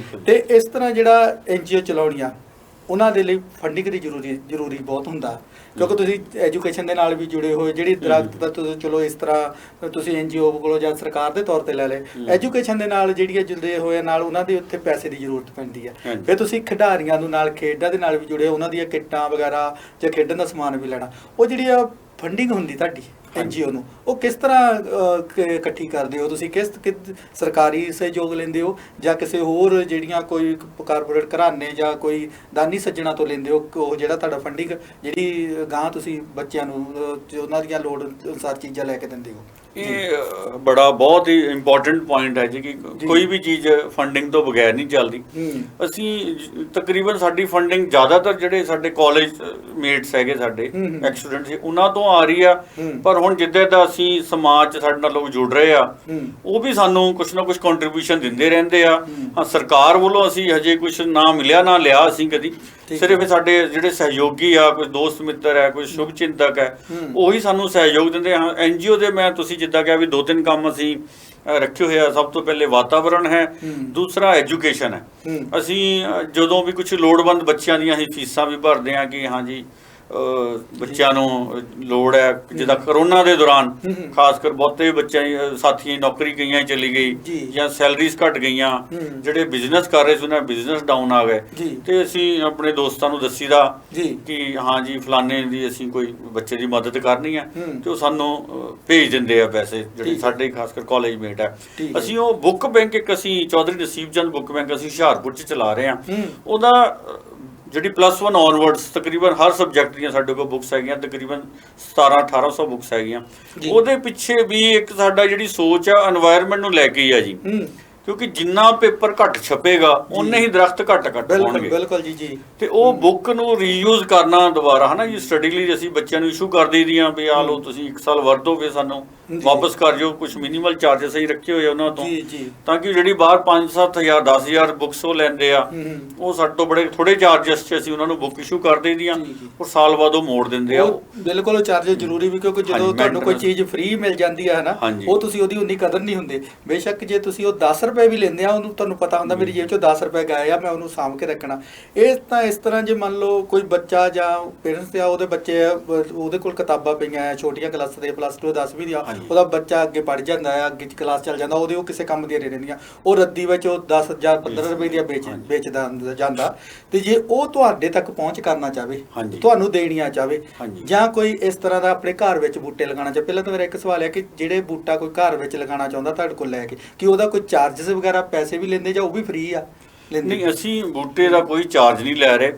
ਤੇ ਇਸ ਤਰ੍ਹਾਂ ਜਿਹੜਾ NGO ਚਲਾਉਣੀਆਂ, ਉਹਨਾਂ ਦੇ ਲਈ ਫੰਡਿੰਗ ਦੀ ਜ਼ਰੂਰੀ ਬਹੁਤ ਹੁੰਦਾ। ਕਿਉਂਕਿ ਤੁਸੀਂ ਐਜੂਕੇਸ਼ਨ ਦੇ ਨਾਲ ਵੀ ਜੁੜੇ ਹੋਏ, ਜਿਹੜੀ ਦਰਖਤ ਦਾ ਤੁਸੀਂ ਚਲੋ ਇਸ ਤਰ੍ਹਾਂ ਤੁਸੀਂ NGO ਕੋਲੋਂ ਜਾਂ ਸਰਕਾਰ ਦੇ ਤੌਰ ਤੇ ਲੈ ਲਏ, ਐਜੂਕੇਸ਼ਨ ਦੇ ਨਾਲ ਜਿਹੜੀਆਂ ਜੁੜੇ ਹੋਏ ਨਾਲ ਉਹਨਾਂ ਦੀ ਉੱਥੇ ਪੈਸੇ ਦੀ ਜ਼ਰੂਰਤ ਪੈਂਦੀ ਹੈ। ਫਿਰ ਤੁਸੀਂ ਖਿਡਾਰੀਆਂ ਨੂੰ ਨਾਲ, ਖੇਡਾਂ ਦੇ ਨਾਲ ਵੀ ਜੁੜੇ, ਉਹਨਾਂ ਦੀਆਂ ਕਿੱਟਾਂ ਵਗੈਰਾ ਜਾਂ ਖੇਡਣ ਦਾ ਸਮਾਨ ਵੀ ਲੈਣਾ, ਉਹ ਜਿਹੜੀ ਆ ਫੰਡਿੰਗ ਹੁੰਦੀ ਤੁਹਾਡੀ NGO ਨੂੰ, ਉਹ ਕਿਸ ਤਰ੍ਹਾਂ ਇਕੱਠੀ ਕਰਦੇ ਹੋ ਤੁਸੀਂ? ਕਿਸ ਸਰਕਾਰੀ ਸਹਿਯੋਗ ਲੈਂਦੇ ਹੋ ਜਾਂ ਕਿਸੇ ਹੋਰ ਜਿਹੜੀਆਂ ਕੋਈ ਕਾਰਪੋਰੇਟ ਘਰਾਣੇ ਜਾਂ ਕੋਈ ਦਾਨੀ ਸੱਜਣਾ ਤੋਂ ਲੈਂਦੇ ਹੋ? ਉਹ ਜਿਹੜਾ ਤੁਹਾਡਾ ਫੰਡਿੰਗ ਜਿਹੜੀ ਗਾਂ ਤੁਸੀਂ ਬੱਚਿਆਂ ਨੂੰ ਉਹਨਾਂ ਦੀਆਂ ਲੋੜ ਅਨੁਸਾਰ ਚੀਜ਼ਾਂ ਲੈ ਕੇ ਦਿੰਦੇ ਹੋ? ਇਹ ਬੜਾ ਬਹੁਤ ਹੀ ਇੰਪੋਰਟੈਂਟ ਪੁਆਇੰਟ ਹੈ ਜੀ ਕਿ ਕੋਈ ਵੀ ਚੀਜ਼ ਫੰਡਿੰਗ ਤੋਂ ਬਗੈਰ ਨਹੀਂ ਚੱਲਦੀ। ਅਸੀਂ ਤਕਰੀਬਨ ਸਾਡੀ ਫੰਡਿੰਗ ਜ਼ਿਆਦਾਤਰ ਜਿਹੜੇ ਸਾਡੇ ਕਾਲਜ ਮੇਟਸ ਹੈਗੇ, ਸਾਡੇ ਐਕਸ-ਸਟੂਡੈਂਟ ਸੀ, ਉਹਨਾਂ ਤੋਂ ਆ ਰਹੀ ਆ। ਪਰ ਹੁਣ ਜਿੱਦਾਂ ਦਾ ਅਸੀਂ ਸਮਾਜ 'ਚ ਸਾਡੇ ਨਾਲ ਲੋਕ ਜੁੜ ਰਹੇ ਆ, ਉਹ ਵੀ ਸਾਨੂੰ ਕੁਛ ਨਾ ਕੁਛ ਕੰਟਰੀਬਿਊਸ਼ਨ ਦਿੰਦੇ ਰਹਿੰਦੇ ਆ। ਹਾਂ, ਸਰਕਾਰ ਵੱਲੋਂ ਅਸੀਂ ਹਜੇ ਕੁਛ ਨਾ ਮਿਲਿਆ ਨਾ ਲਿਆ ਅਸੀਂ ਕਦੀ, ਸਿਰਫ ਸਾਡੇ ਜਿਹੜੇ ਸਹਿਯੋਗੀ ਆ, ਕੋਈ ਦੋਸਤ ਮਿੱਤਰ ਹੈ, ਕੋਈ ਸ਼ੁਭ ਚਿੰਤਕ ਹੈ, ਉਹੀ ਸਾਨੂੰ ਸਹਿਯੋਗ ਦਿੰਦੇ ਆ। NGO ਦੇ ਮੈਂ ਤੁਸੀਂ ਜਿੱਦਾਂ ਕਿਹਾ ਵੀ 2-3 ਕੰਮ ਅਸੀਂ ਰੱਖੇ ਹੋਏ ਆ। ਸਭ ਤੋਂ ਪਹਿਲੇ ਵਾਤਾਵਰਣ ਹੈ, ਦੂਸਰਾ ਐਜੂਕੇਸ਼ਨ ਹੈ। ਅਸੀਂ ਜਦੋਂ ਵੀ ਕੁਝ ਲੋੜਵੰਦ ਬੱਚਿਆਂ ਦੀਆਂ ਅਸੀਂ ਫੀਸਾਂ ਵੀ ਭਰਦੇ ਹਾਂ ਕਿ ਹਾਂਜੀ ਬੱਚਿਆਂ ਨੂੰ ਲੋੜ ਹੈ। ਜਿੱਦਾਂ ਕਰੋਨਾ ਦੇ ਦੌਰਾਨ ਖਾਸ ਕਰ ਬਹੁਤੇ ਬੱਚਿਆਂ ਸਾਥੀਆਂ ਨੌਕਰੀ ਗਈਆਂ ਚਲੀ ਗਈ ਜਾਂ ਸੈਲਰੀਜ਼ ਘਟ ਗਈਆਂ, ਜਿਹੜੇ ਬਿਜ਼ਨਸ ਕਰ ਰਹੇ ਸੀ ਉਹਨਾਂ ਬਿਜ਼ਨਸ ਡਾਊਨ ਆ ਗਏ, ਤੇ ਅਸੀਂ ਆਪਣੇ ਦੋਸਤਾਂ ਨੂੰ ਦੱਸੀਦਾ ਕਿ ਹਾਂਜੀ ਫਲਾਣੇ ਦੀ ਅਸੀਂ ਕੋਈ ਬੱਚੇ ਦੀ ਮਦਦ ਕਰਨੀ ਹੈ, ਤੇ ਉਹ ਸਾਨੂੰ ਭੇਜ ਦਿੰਦੇ ਆ ਪੈਸੇ, ਜਿਹੜੇ ਸਾਡੇ ਖਾਸ ਕਰ ਕਾਲਜ ਮੇਟ ਹੈ। ਅਸੀਂ ਉਹ ਬੁੱਕ ਬੈਂਕ ਇੱਕ ਅਸੀਂ ਚੌਧਰੀ ਨਸੀਬ ਚੰਦ ਬੁੱਕ ਬੈਂਕ ਅਸੀਂ ਹੁਸ਼ਿਆਰਪੁਰ 'ਚ ਚਲਾ ਰਹੇ ਹਾਂ। ਉਹਦਾ ਜਿਹੜੀ +1 ਆਨਵਰਡਸ ਤਕਰੀਬਨ ਹਰ ਸਬਜੈਕਟ ਦੀਆਂ ਸਾਡੇ ਕੋਲ ਬੁੱਕਸ ਹੈਗੀਆਂ, ਤਕਰੀਬਨ 1700-1800 ਬੁੱਕਸ ਹੈਗੀਆਂ। ਉਹਦੇ ਪਿੱਛੇ ਵੀ ਇੱਕ ਸਾਡਾ ਜਿਹੜੀ ਸੋਚ ਆ এনवायरमेंट ਨੂੰ ਲੈ ਕੇ ਹੀ ਆ ਜੀ, ਕਿਉਂਕਿ ਜਿੰਨਾ ਪੇਪਰ ਘੱਟ ਛਪੇਗਾ ਉਨੇ ਹੀ ਦਰਖਤ ਘੱਟ ਹੋਣਗੇ। ਬਿਲਕੁਲ ਜੀ ਜੀ। ਤੇ ਉਹ ਬੁੱਕ ਨੂੰ ਰੀਯੂਜ਼ ਕਰਨਾ ਦੁਬਾਰਾ ਹੈ ਨਾ ਜੀ, ਸਟੱਡੀ ਲਈ ਅਸੀਂ ਬੱਚਿਆਂ ਨੂੰ ਇਸ਼ੂ ਕਰ ਦਈਦੀਆਂ ਵੀ ਆ ਲਓ ਤੁਸੀਂ 1 ਸਾਲ ਵਰਤੋਗੇ, ਸਾਨੂੰ ਵਾਪਸ ਕਰ ਜਿਓ। ਕੁਝ ਮਿਨੀਮਲ ਚਾਰजेस ਅਸੀਂ ਰੱਖੇ ਹੋਏ ਉਹਨਾਂ ਤੋਂ, ਤਾਂ ਕਿ ਜਿਹੜੀ ਬਾਹਰ 5-7 ਹਜ਼ਾਰ 10 ਹਜ਼ਾਰ ਬੁੱਕਸ ਉਹ ਲੈਂਦੇ ਆ, ਉਹ ਸਾਡੇ ਤੋਂ ਬੜੇ ਥੋੜੇ ਚਾਰजेस 'ਚ ਅਸੀਂ ਉਹਨਾਂ ਨੂੰ ਬੁੱਕ ਇਸ਼ੂ ਕਰ ਦਈਦੀਆਂ, ਔਰ ਸਾਲ ਬਾਅਦ ਉਹ ਮੋੜ ਦਿੰਦੇ ਆ। ਬਿਲਕੁਲ ਉਹ ਚਾਰजेस ਜ਼ਰੂਰੀ ਵੀ, ਕਿਉਂਕਿ ਜਦੋਂ ਤੁਹਾਨੂੰ ਕੋਈ ਚੀਜ਼ ਫ੍ਰੀ ਮਿਲ ਜਾਂਦੀ ਹੈ ਨਾ, ਉਹ ਤੁਸੀਂ ਉਹਦੀ ਉਨੀ ਕਦਰ ਨਹੀਂ ਹੁੰਦੇ। ਬੇਸ਼ੱਕ ਜੇ ਤੁਸੀਂ ਉਹ 10 ਰੁਪਏ ਵੀ ਲੈਂਦੇ ਆ, ਉਹਨੂੰ ਤੁਹਾਨੂੰ ਪਤਾ ਹੁੰਦਾ ਮੇਰੀ ਜੇਬ 'ਚੋਂ 10 ਰੁਪਏ ਗਏ ਆ, ਮੈਂ ਉਹਨੂੰ ਸਾਂਭ ਕੇ ਰੱਖਣਾ। ਇਹ ਤਾਂ ਇਸ ਤਰ੍ਹਾਂ ਜੇ ਮੰਨ ਲਓ ਕੋਈ ਬੱਚਾ ਜਾਂ ਪੇਰੈਂਟਸ ਆ, ਉਹਦੇ ਬੱਚੇ ਉਹਦੇ ਕੋਲ ਕਿਤਾਬਾਂ ਪਈਆਂ ਆ ਛੋਟੀਆਂ ਕਲਾਸ ਦੇ, +2 10ਵੀਂ ਦੀਆਂ, ਉਹਦਾ ਬੱਚਾ ਅੱਗੇ ਪੜ੍ਹ ਜਾਂਦਾ ਹੈ, ਅੱਗੇ ਕਲਾਸ ਚੱਲ ਜਾਂਦਾ, ਉਹਦੇ ਉਹ ਕਿਸੇ ਕੰਮ ਦੀਆਂ ਰਹਿੰਦੀਆਂ, ਉਹ ਰੱਦੀ ਵਿੱਚ ਉਹ 10 ਜਾਂ 15 ਰੁਪਏ ਦੀਆਂ ਵੇਚਦਾ ਜਾਂਦਾ। ਤੇ ਜੇ ਉਹ ਤੁਹਾਡੇ ਤੱਕ ਪਹੁੰਚ ਕਰਨਾ ਚਾਹਵੇ, ਤੁਹਾਨੂੰ ਦੇਣੀਆਂ ਚਾਹਵੇ, ਜਾਂ ਕੋਈ ਇਸ ਤਰ੍ਹਾਂ ਦਾ ਆਪਣੇ ਘਰ ਵਿੱਚ ਬੂਟੇ ਲਗਾਉਣਾ ਚਾਹੇ, ਪਹਿਲਾਂ ਤਾਂ ਮੇਰਾ ਇੱਕ ਸਵਾਲ ਹੈ ਕਿ ਜਿਹੜੇ ਬੂਟਾ ਕੋਈ ਘਰ ਵਿੱਚ ਲਗਾਉਣਾ ਚਾਹੁੰਦਾ ਤੁਹਾਡੇ ਕੋਲ ਲੈ ਕੇ, ਕਿ ਉਹਦਾ ਕੋਈ ਚਾਰजेस ਵਗੈਰਾ ਪੈਸੇ ਵੀ ਲੈਂਦੇ ਜਾਂ ਉਹ ਵੀ ਫ੍ਰੀ ਆ? ਨਹੀਂ, ਅਸੀਂ ਬੂਟੇ ਦਾ ਕੋਈ ਚਾਰਜ ਨਹੀਂ ਲੈ ਰਹੇ।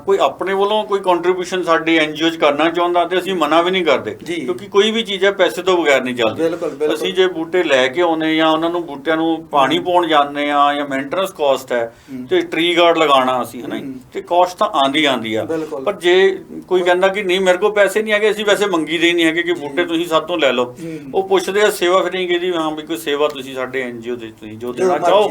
ਕੋਈ ਆਪਣੇ ਵੱਲੋਂ ਕੋਈ ਕੰਟਰੀਬਿਊਸ਼ਨ ਸਾਡੇ NGO 'ਚ ਕਰਨਾ ਚਾਹੁੰਦਾ ਤੇ ਅਸੀਂ ਮਨਾ ਵੀ ਨਹੀਂ ਕਰਦੇ, ਕਿਉਂਕਿ ਕੋਈ ਵੀ ਚੀਜ਼ ਹੈ ਪੈਸੇ ਤੋਂ ਬਗੈਰ ਨਹੀਂ ਚੱਲਦੀ। ਅਸੀਂ ਜੇ ਬੂਟੇ ਲੈ ਕੇ ਆਉਂਦੇ ਜਾਂ ਉਹਨਾਂ ਨੂੰ ਬੂਟਿਆਂ ਨੂੰ ਪਾਣੀ ਪਾਉਣ ਜਾਂਦੇ ਆ, ਜਾਂ ਮੇਨਟੇਨੈਂਸ ਕਾਸਟ ਹੈ, ਤੇ ਟਰੀ ਗਾਰਡ ਲਗਾਉਣਾ ਅਸੀਂ ਹੈ ਨਾ, ਤੇ ਕਾਸਟ ਤਾਂ ਆਂਦੀ ਆ। ਪਰ ਜੇ ਕੋਈ ਕਹਿੰਦਾ ਕਿ ਨਹੀਂ ਮੇਰੇ ਕੋਲ ਪੈਸੇ ਨਹੀਂ ਹੈਗੇ, ਅਸੀਂ ਵੈਸੇ ਮੰਗੀ ਦੇ ਨਹੀਂ ਹੈਗੇ ਕਿ ਬੂਟੇ ਤੁਸੀਂ ਸਾਡੇ ਤੋਂ ਲੈ ਲਓ, ਉਹ ਪੁੱਛਦੇ ਆ ਸੇਵਾ ਫਿਰ ਨਹੀਂ ਕਹਿੰਦੀ ਹਾਂ ਵੀ ਕੋਈ ਸੇਵਾ ਤੁਸੀਂ ਸਾਡੇ NGO ਦੇ ਤੁਸੀਂ ਜੋ ਦੇਣਾ ਚਾਹੋ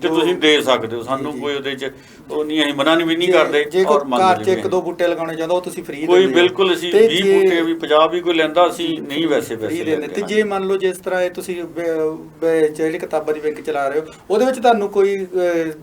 ਤੇ ਤੁਸੀਂ ਦੇ ਸਕਦੇ ਹੋ, ਸਾਨੂੰ ਕੋਈ ਉਹਦੇ 'ਚ ਉਹ ਨਹੀਂ, ਅਸੀਂ ਮਨਾ ਵੀ ਨਹੀਂ ਕਰਦੇ। ਜੇ ਕੋਈ ਘਰ 'ਚ 1-2 ਬੂਟੇ ਲਗਾਉਣੇ ਚਾਹੁੰਦਾ ਉਹ ਤੁਸੀਂ ਫ੍ਰੀ ਕੋਈ ਬਿਲਕੁਲ, ਅਸੀਂ 20 ਬੂਟੇ ਵੀ 50 ਵੀ ਕੋਈ ਲੈਂਦਾ ਅਸੀਂ ਨਹੀਂ ਵੈਸੇ ਪੈਸੇ ਲੈਂਦੇ। ਤੇ ਜੇ ਮੰਨ ਲਓ ਜਿਸ ਤਰ੍ਹਾਂ ਇਹ ਤੁਸੀਂ ਜਿਹੜੀ ਕਿਤਾਬਾਂ ਦੀ ਬੈਂਕ ਚਲਾ ਰਹੇ ਹੋ, ਉਹਦੇ ਵਿੱਚ ਤੁਹਾਨੂੰ ਕੋਈ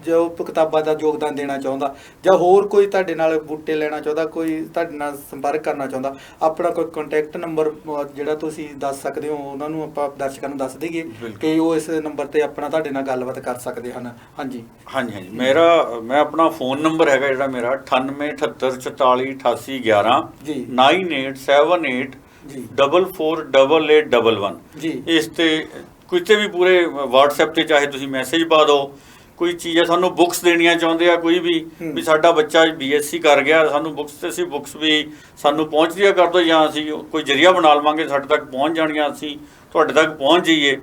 ਜੋ ਕਿਤਾਬਾਂ ਦਾ ਯੋਗਦਾਨ ਦੇਣਾ ਚਾਹੁੰਦਾ ਜਾਂ ਹੋਰ ਕੋਈ ਤੁਹਾਡੇ ਨਾਲ ਬੂਟੇ ਲੈਣਾ ਚਾਹੁੰਦਾ, ਕੋਈ ਤੁਹਾਡੇ ਨਾਲ ਸੰਪਰਕ ਕਰਨਾ ਚਾਹੁੰਦਾ, ਆਪਣਾ ਕੋਈ ਕੰਟੈਕਟ ਨੰਬਰ ਜਿਹੜਾ ਤੁਸੀਂ ਦੱਸ ਸਕਦੇ ਹੋ, ਉਹਨਾਂ ਨੂੰ ਆਪਾਂ ਦਰਸ਼ਕਾਂ ਨੂੰ ਦੱਸ ਦਈਏ ਕਿ ਉਹ ਇਸ ਨੰਬਰ ਤੇ ਆਪਣਾ ਤੁਹਾਡੇ ਨਾਲ ਗੱਲਬਾਤ ਕਰ ਸਕਦੇ ਹਨ? ਹਾਂਜੀ ਹਾਂਜੀ। ਮੈਂ ਆਪਣਾ ਫੋਨ ਨੰਬਰ ਹੈਗਾ ਜਿਹੜਾ ਮੇਰਾ 9878448811 9878448811। ਇਸ ਤੇ ਕਿਤੇ ਵੀ ਪੂਰੇ WhatsApp ਤੇ ਚਾਹੇ ਤੁਸੀਂ ਮੈਸੇਜ ਪਾ ਦਿਓ, ਕੋਈ ਚੀਜ਼ ਹੈ ਸਾਨੂੰ ਬੁੱਕਸ ਦੇਣੀਆਂ ਚਾਹੁੰਦੇ ਆ, ਕੋਈ ਵੀ ਸਾਡਾ ਬੱਚਾ BSc ਕਰ ਗਿਆ, ਸਾਨੂੰ ਬੁੱਕਸ ਤੇ ਅਸੀਂ ਬੁੱਕਸ ਵੀ ਸਾਨੂੰ ਪਹੁੰਚਦੀਆਂ ਕਰ ਦਿਓ, ਜਾਂ ਅਸੀਂ ਕੋਈ ਜਰੀਆ ਬਣਾ ਲਵਾਂਗੇ ਸਾਡੇ ਤੱਕ ਪਹੁੰਚ ਜਾਣੀਆਂ, ਅਸੀਂ ਤੁਹਾਡੇ ਤੱਕ ਪਹੁੰਚ ਜਾਈਏ।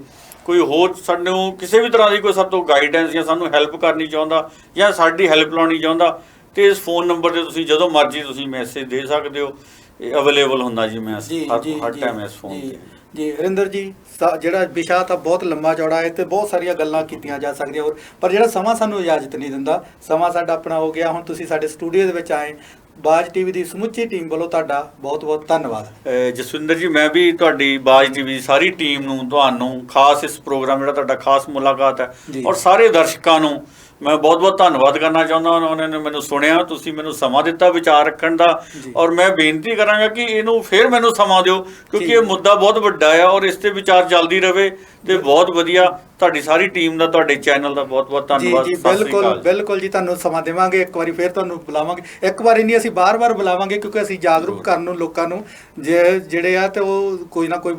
ਕੋਈ ਹੋਰ ਸਾਨੂੰ ਕਿਸੇ ਵੀ ਤਰ੍ਹਾਂ ਦੀ ਕੋਈ ਸਾਡੇ ਤੋਂ ਗਾਈਡੈਂਸ ਜਾਂ ਸਾਨੂੰ ਹੈਲਪ ਕਰਨੀ ਚਾਹੁੰਦਾ ਜਾਂ ਸਾਡੀ ਹੈਲਪ ਲਾਉਣੀ ਚਾਹੁੰਦਾ, ਤੇ ਇਸ ਫੋਨ ਨੰਬਰ 'ਤੇ ਤੁਸੀਂ ਜਦੋਂ ਮਰਜ਼ੀ ਤੁਸੀਂ ਮੈਸੇਜ ਦੇ ਸਕਦੇ ਹੋ, ਇਹ ਅਵੇਲੇਬਲ ਹੁੰਦਾ ਜੀ। ਮੈਂ ਹਰ ਟਾਈਮ ਇਸ ਫੋਨ 'ਤੇ। ਜੀ ਹਰਿੰਦਰ ਜੀ, ਜਿਹੜਾ ਵਿਸ਼ਾ ਤਾਂ ਬਹੁਤ ਲੰਮਾ ਚੌੜਾ ਹੈ ਤੇ ਬਹੁਤ ਸਾਰੀਆਂ ਗੱਲਾਂ ਕੀਤੀਆਂ ਜਾ ਸਕਦੀਆਂ ਹੋਰ, ਪਰ ਜਿਹੜਾ ਸਮਾਂ ਸਾਨੂੰ ਇਜਾਜ਼ਤ ਨਹੀਂ ਦਿੰਦਾ, ਸਮਾਂ ਸਾਡਾ ਆਪਣਾ ਹੋ ਗਿਆ। ਹੁਣ ਤੁਸੀਂ ਸਾਡੇ ਸਟੂਡੀਓ ਦੇ ਵਿੱਚ ਆਏ, ਬਾਜ TV ਦੀ ਸਮੁੱਚੀ ਟੀਮ ਵੱਲੋਂ ਤੁਹਾਡਾ ਬਹੁਤ-ਬਹੁਤ ਧੰਨਵਾਦ। ਜਸਵਿੰਦਰ ਜੀ, ਮੈਂ ਵੀ ਤੁਹਾਡੀ ਬਾਜ TV ਦੀ ਸਾਰੀ ਟੀਮ ਨੂੰ, ਤੁਹਾਨੂੰ ਖਾਸ ਇਸ ਪ੍ਰੋਗਰਾਮ ਜਿਹੜਾ ਤੁਹਾਡਾ ਖਾਸ ਮੁਲਾਕਾਤ ਹੈ, ਔਰ ਸਾਰੇ ਦਰਸ਼ਕਾਂ ਨੂੰ ਮੈਂ ਬਹੁਤ-ਬਹੁਤ ਧੰਨਵਾਦ ਕਰਨਾ ਚਾਹੁੰਦਾ ਉਹਨਾਂ ਨੇ ਮੈਨੂੰ ਸੁਣਿਆ, ਤੁਸੀਂ ਮੈਨੂੰ ਸਮਾਂ ਦਿੱਤਾ ਵਿਚਾਰ ਰੱਖਣ ਦਾ, ਔਰ ਮੈਂ ਬੇਨਤੀ ਕਰਾਂਗਾ ਕਿ ਇਹਨੂੰ ਫਿਰ ਮੈਨੂੰ ਸਮਾਂ ਦਿਓ, ਕਿਉਂਕਿ ਇਹ ਮੁੱਦਾ ਬਹੁਤ ਵੱਡਾ ਆ ਔਰ ਇਸ ਤੇ ਵਿਚਾਰ ਚੱਲਦੀ ਰਹੇ ਤੇ ਬਹੁਤ ਵਧੀਆ। ਤੁਹਾਡੀ ਸਾਰੀ ਟੀਮ ਦਾ, ਤੁਹਾਡੇ ਚੈਨਲ ਦਾ ਬਹੁਤ-ਬਹੁਤ ਧੰਨਵਾਦ। ਜੀ ਬਿਲਕੁਲ ਬਿਲਕੁਲ ਜੀ, ਤੁਹਾਨੂੰ ਸਮਾਂ ਦੇਵਾਂਗੇ, ਇੱਕ ਵਾਰੀ ਫਿਰ ਤੁਹਾਨੂੰ ਬੁਲਾਵਾਂਗੇ। ਇੱਕ ਵਾਰੀ ਨਹੀਂ, ਅਸੀਂ ਬਾਰ-ਬਾਰ ਬੁਲਾਵਾਂਗੇ, ਕਿਉਂਕਿ ਅਸੀਂ ਜਾਗਰੂਕ ਕਰਨ ਨੂੰ ਲੋਕਾਂ ਨੂੰ ਜਿਹੜੇ ਆ ਤੇ ਉਹ ਕੋਈ ਨਾ ਕੋਈ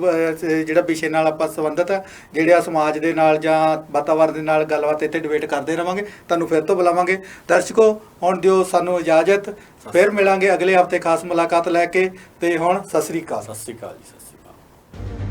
ਜਿਹੜਾ ਵਿਸ਼ੇ ਨਾਲ ਆਪਾਂ ਸੰਬੰਧਿਤ ਆ, ਜਿਹੜੇ ਆ ਸਮਾਜ ਦੇ ਨਾਲ ਜਾਂ ਵਾਤਾਵਰਨ ਦੇ ਨਾਲ ਗੱਲਬਾਤ ਇੱਥੇ ਡਿਬੇਟ ਕਰਦੇ ਰਹਾਂਗੇ। ਤੁਹਾਨੂੰ ਫਿਰ ਤੋਂ ਬੁਲਾਵਾਂਗੇ। ਦਰਸ਼ਕੋ, ਹੁਣ ਦਿਓ ਸਾਨੂੰ ਇਜਾਜ਼ਤ, ਫਿਰ ਮਿਲਾਂਗੇ ਅਗਲੇ ਹਫਤੇ ਖਾਸ ਮੁਲਾਕਾਤ ਲੈ ਕੇ। ਤੇ ਹੁਣ ਸਤਿ ਸ੍ਰੀ ਅਕਾਲ। ਸਤਿ ਸ੍ਰੀ ਅਕਾਲ ਜੀ, ਸਤਿ ਸ੍ਰੀ ਅਕਾਲ।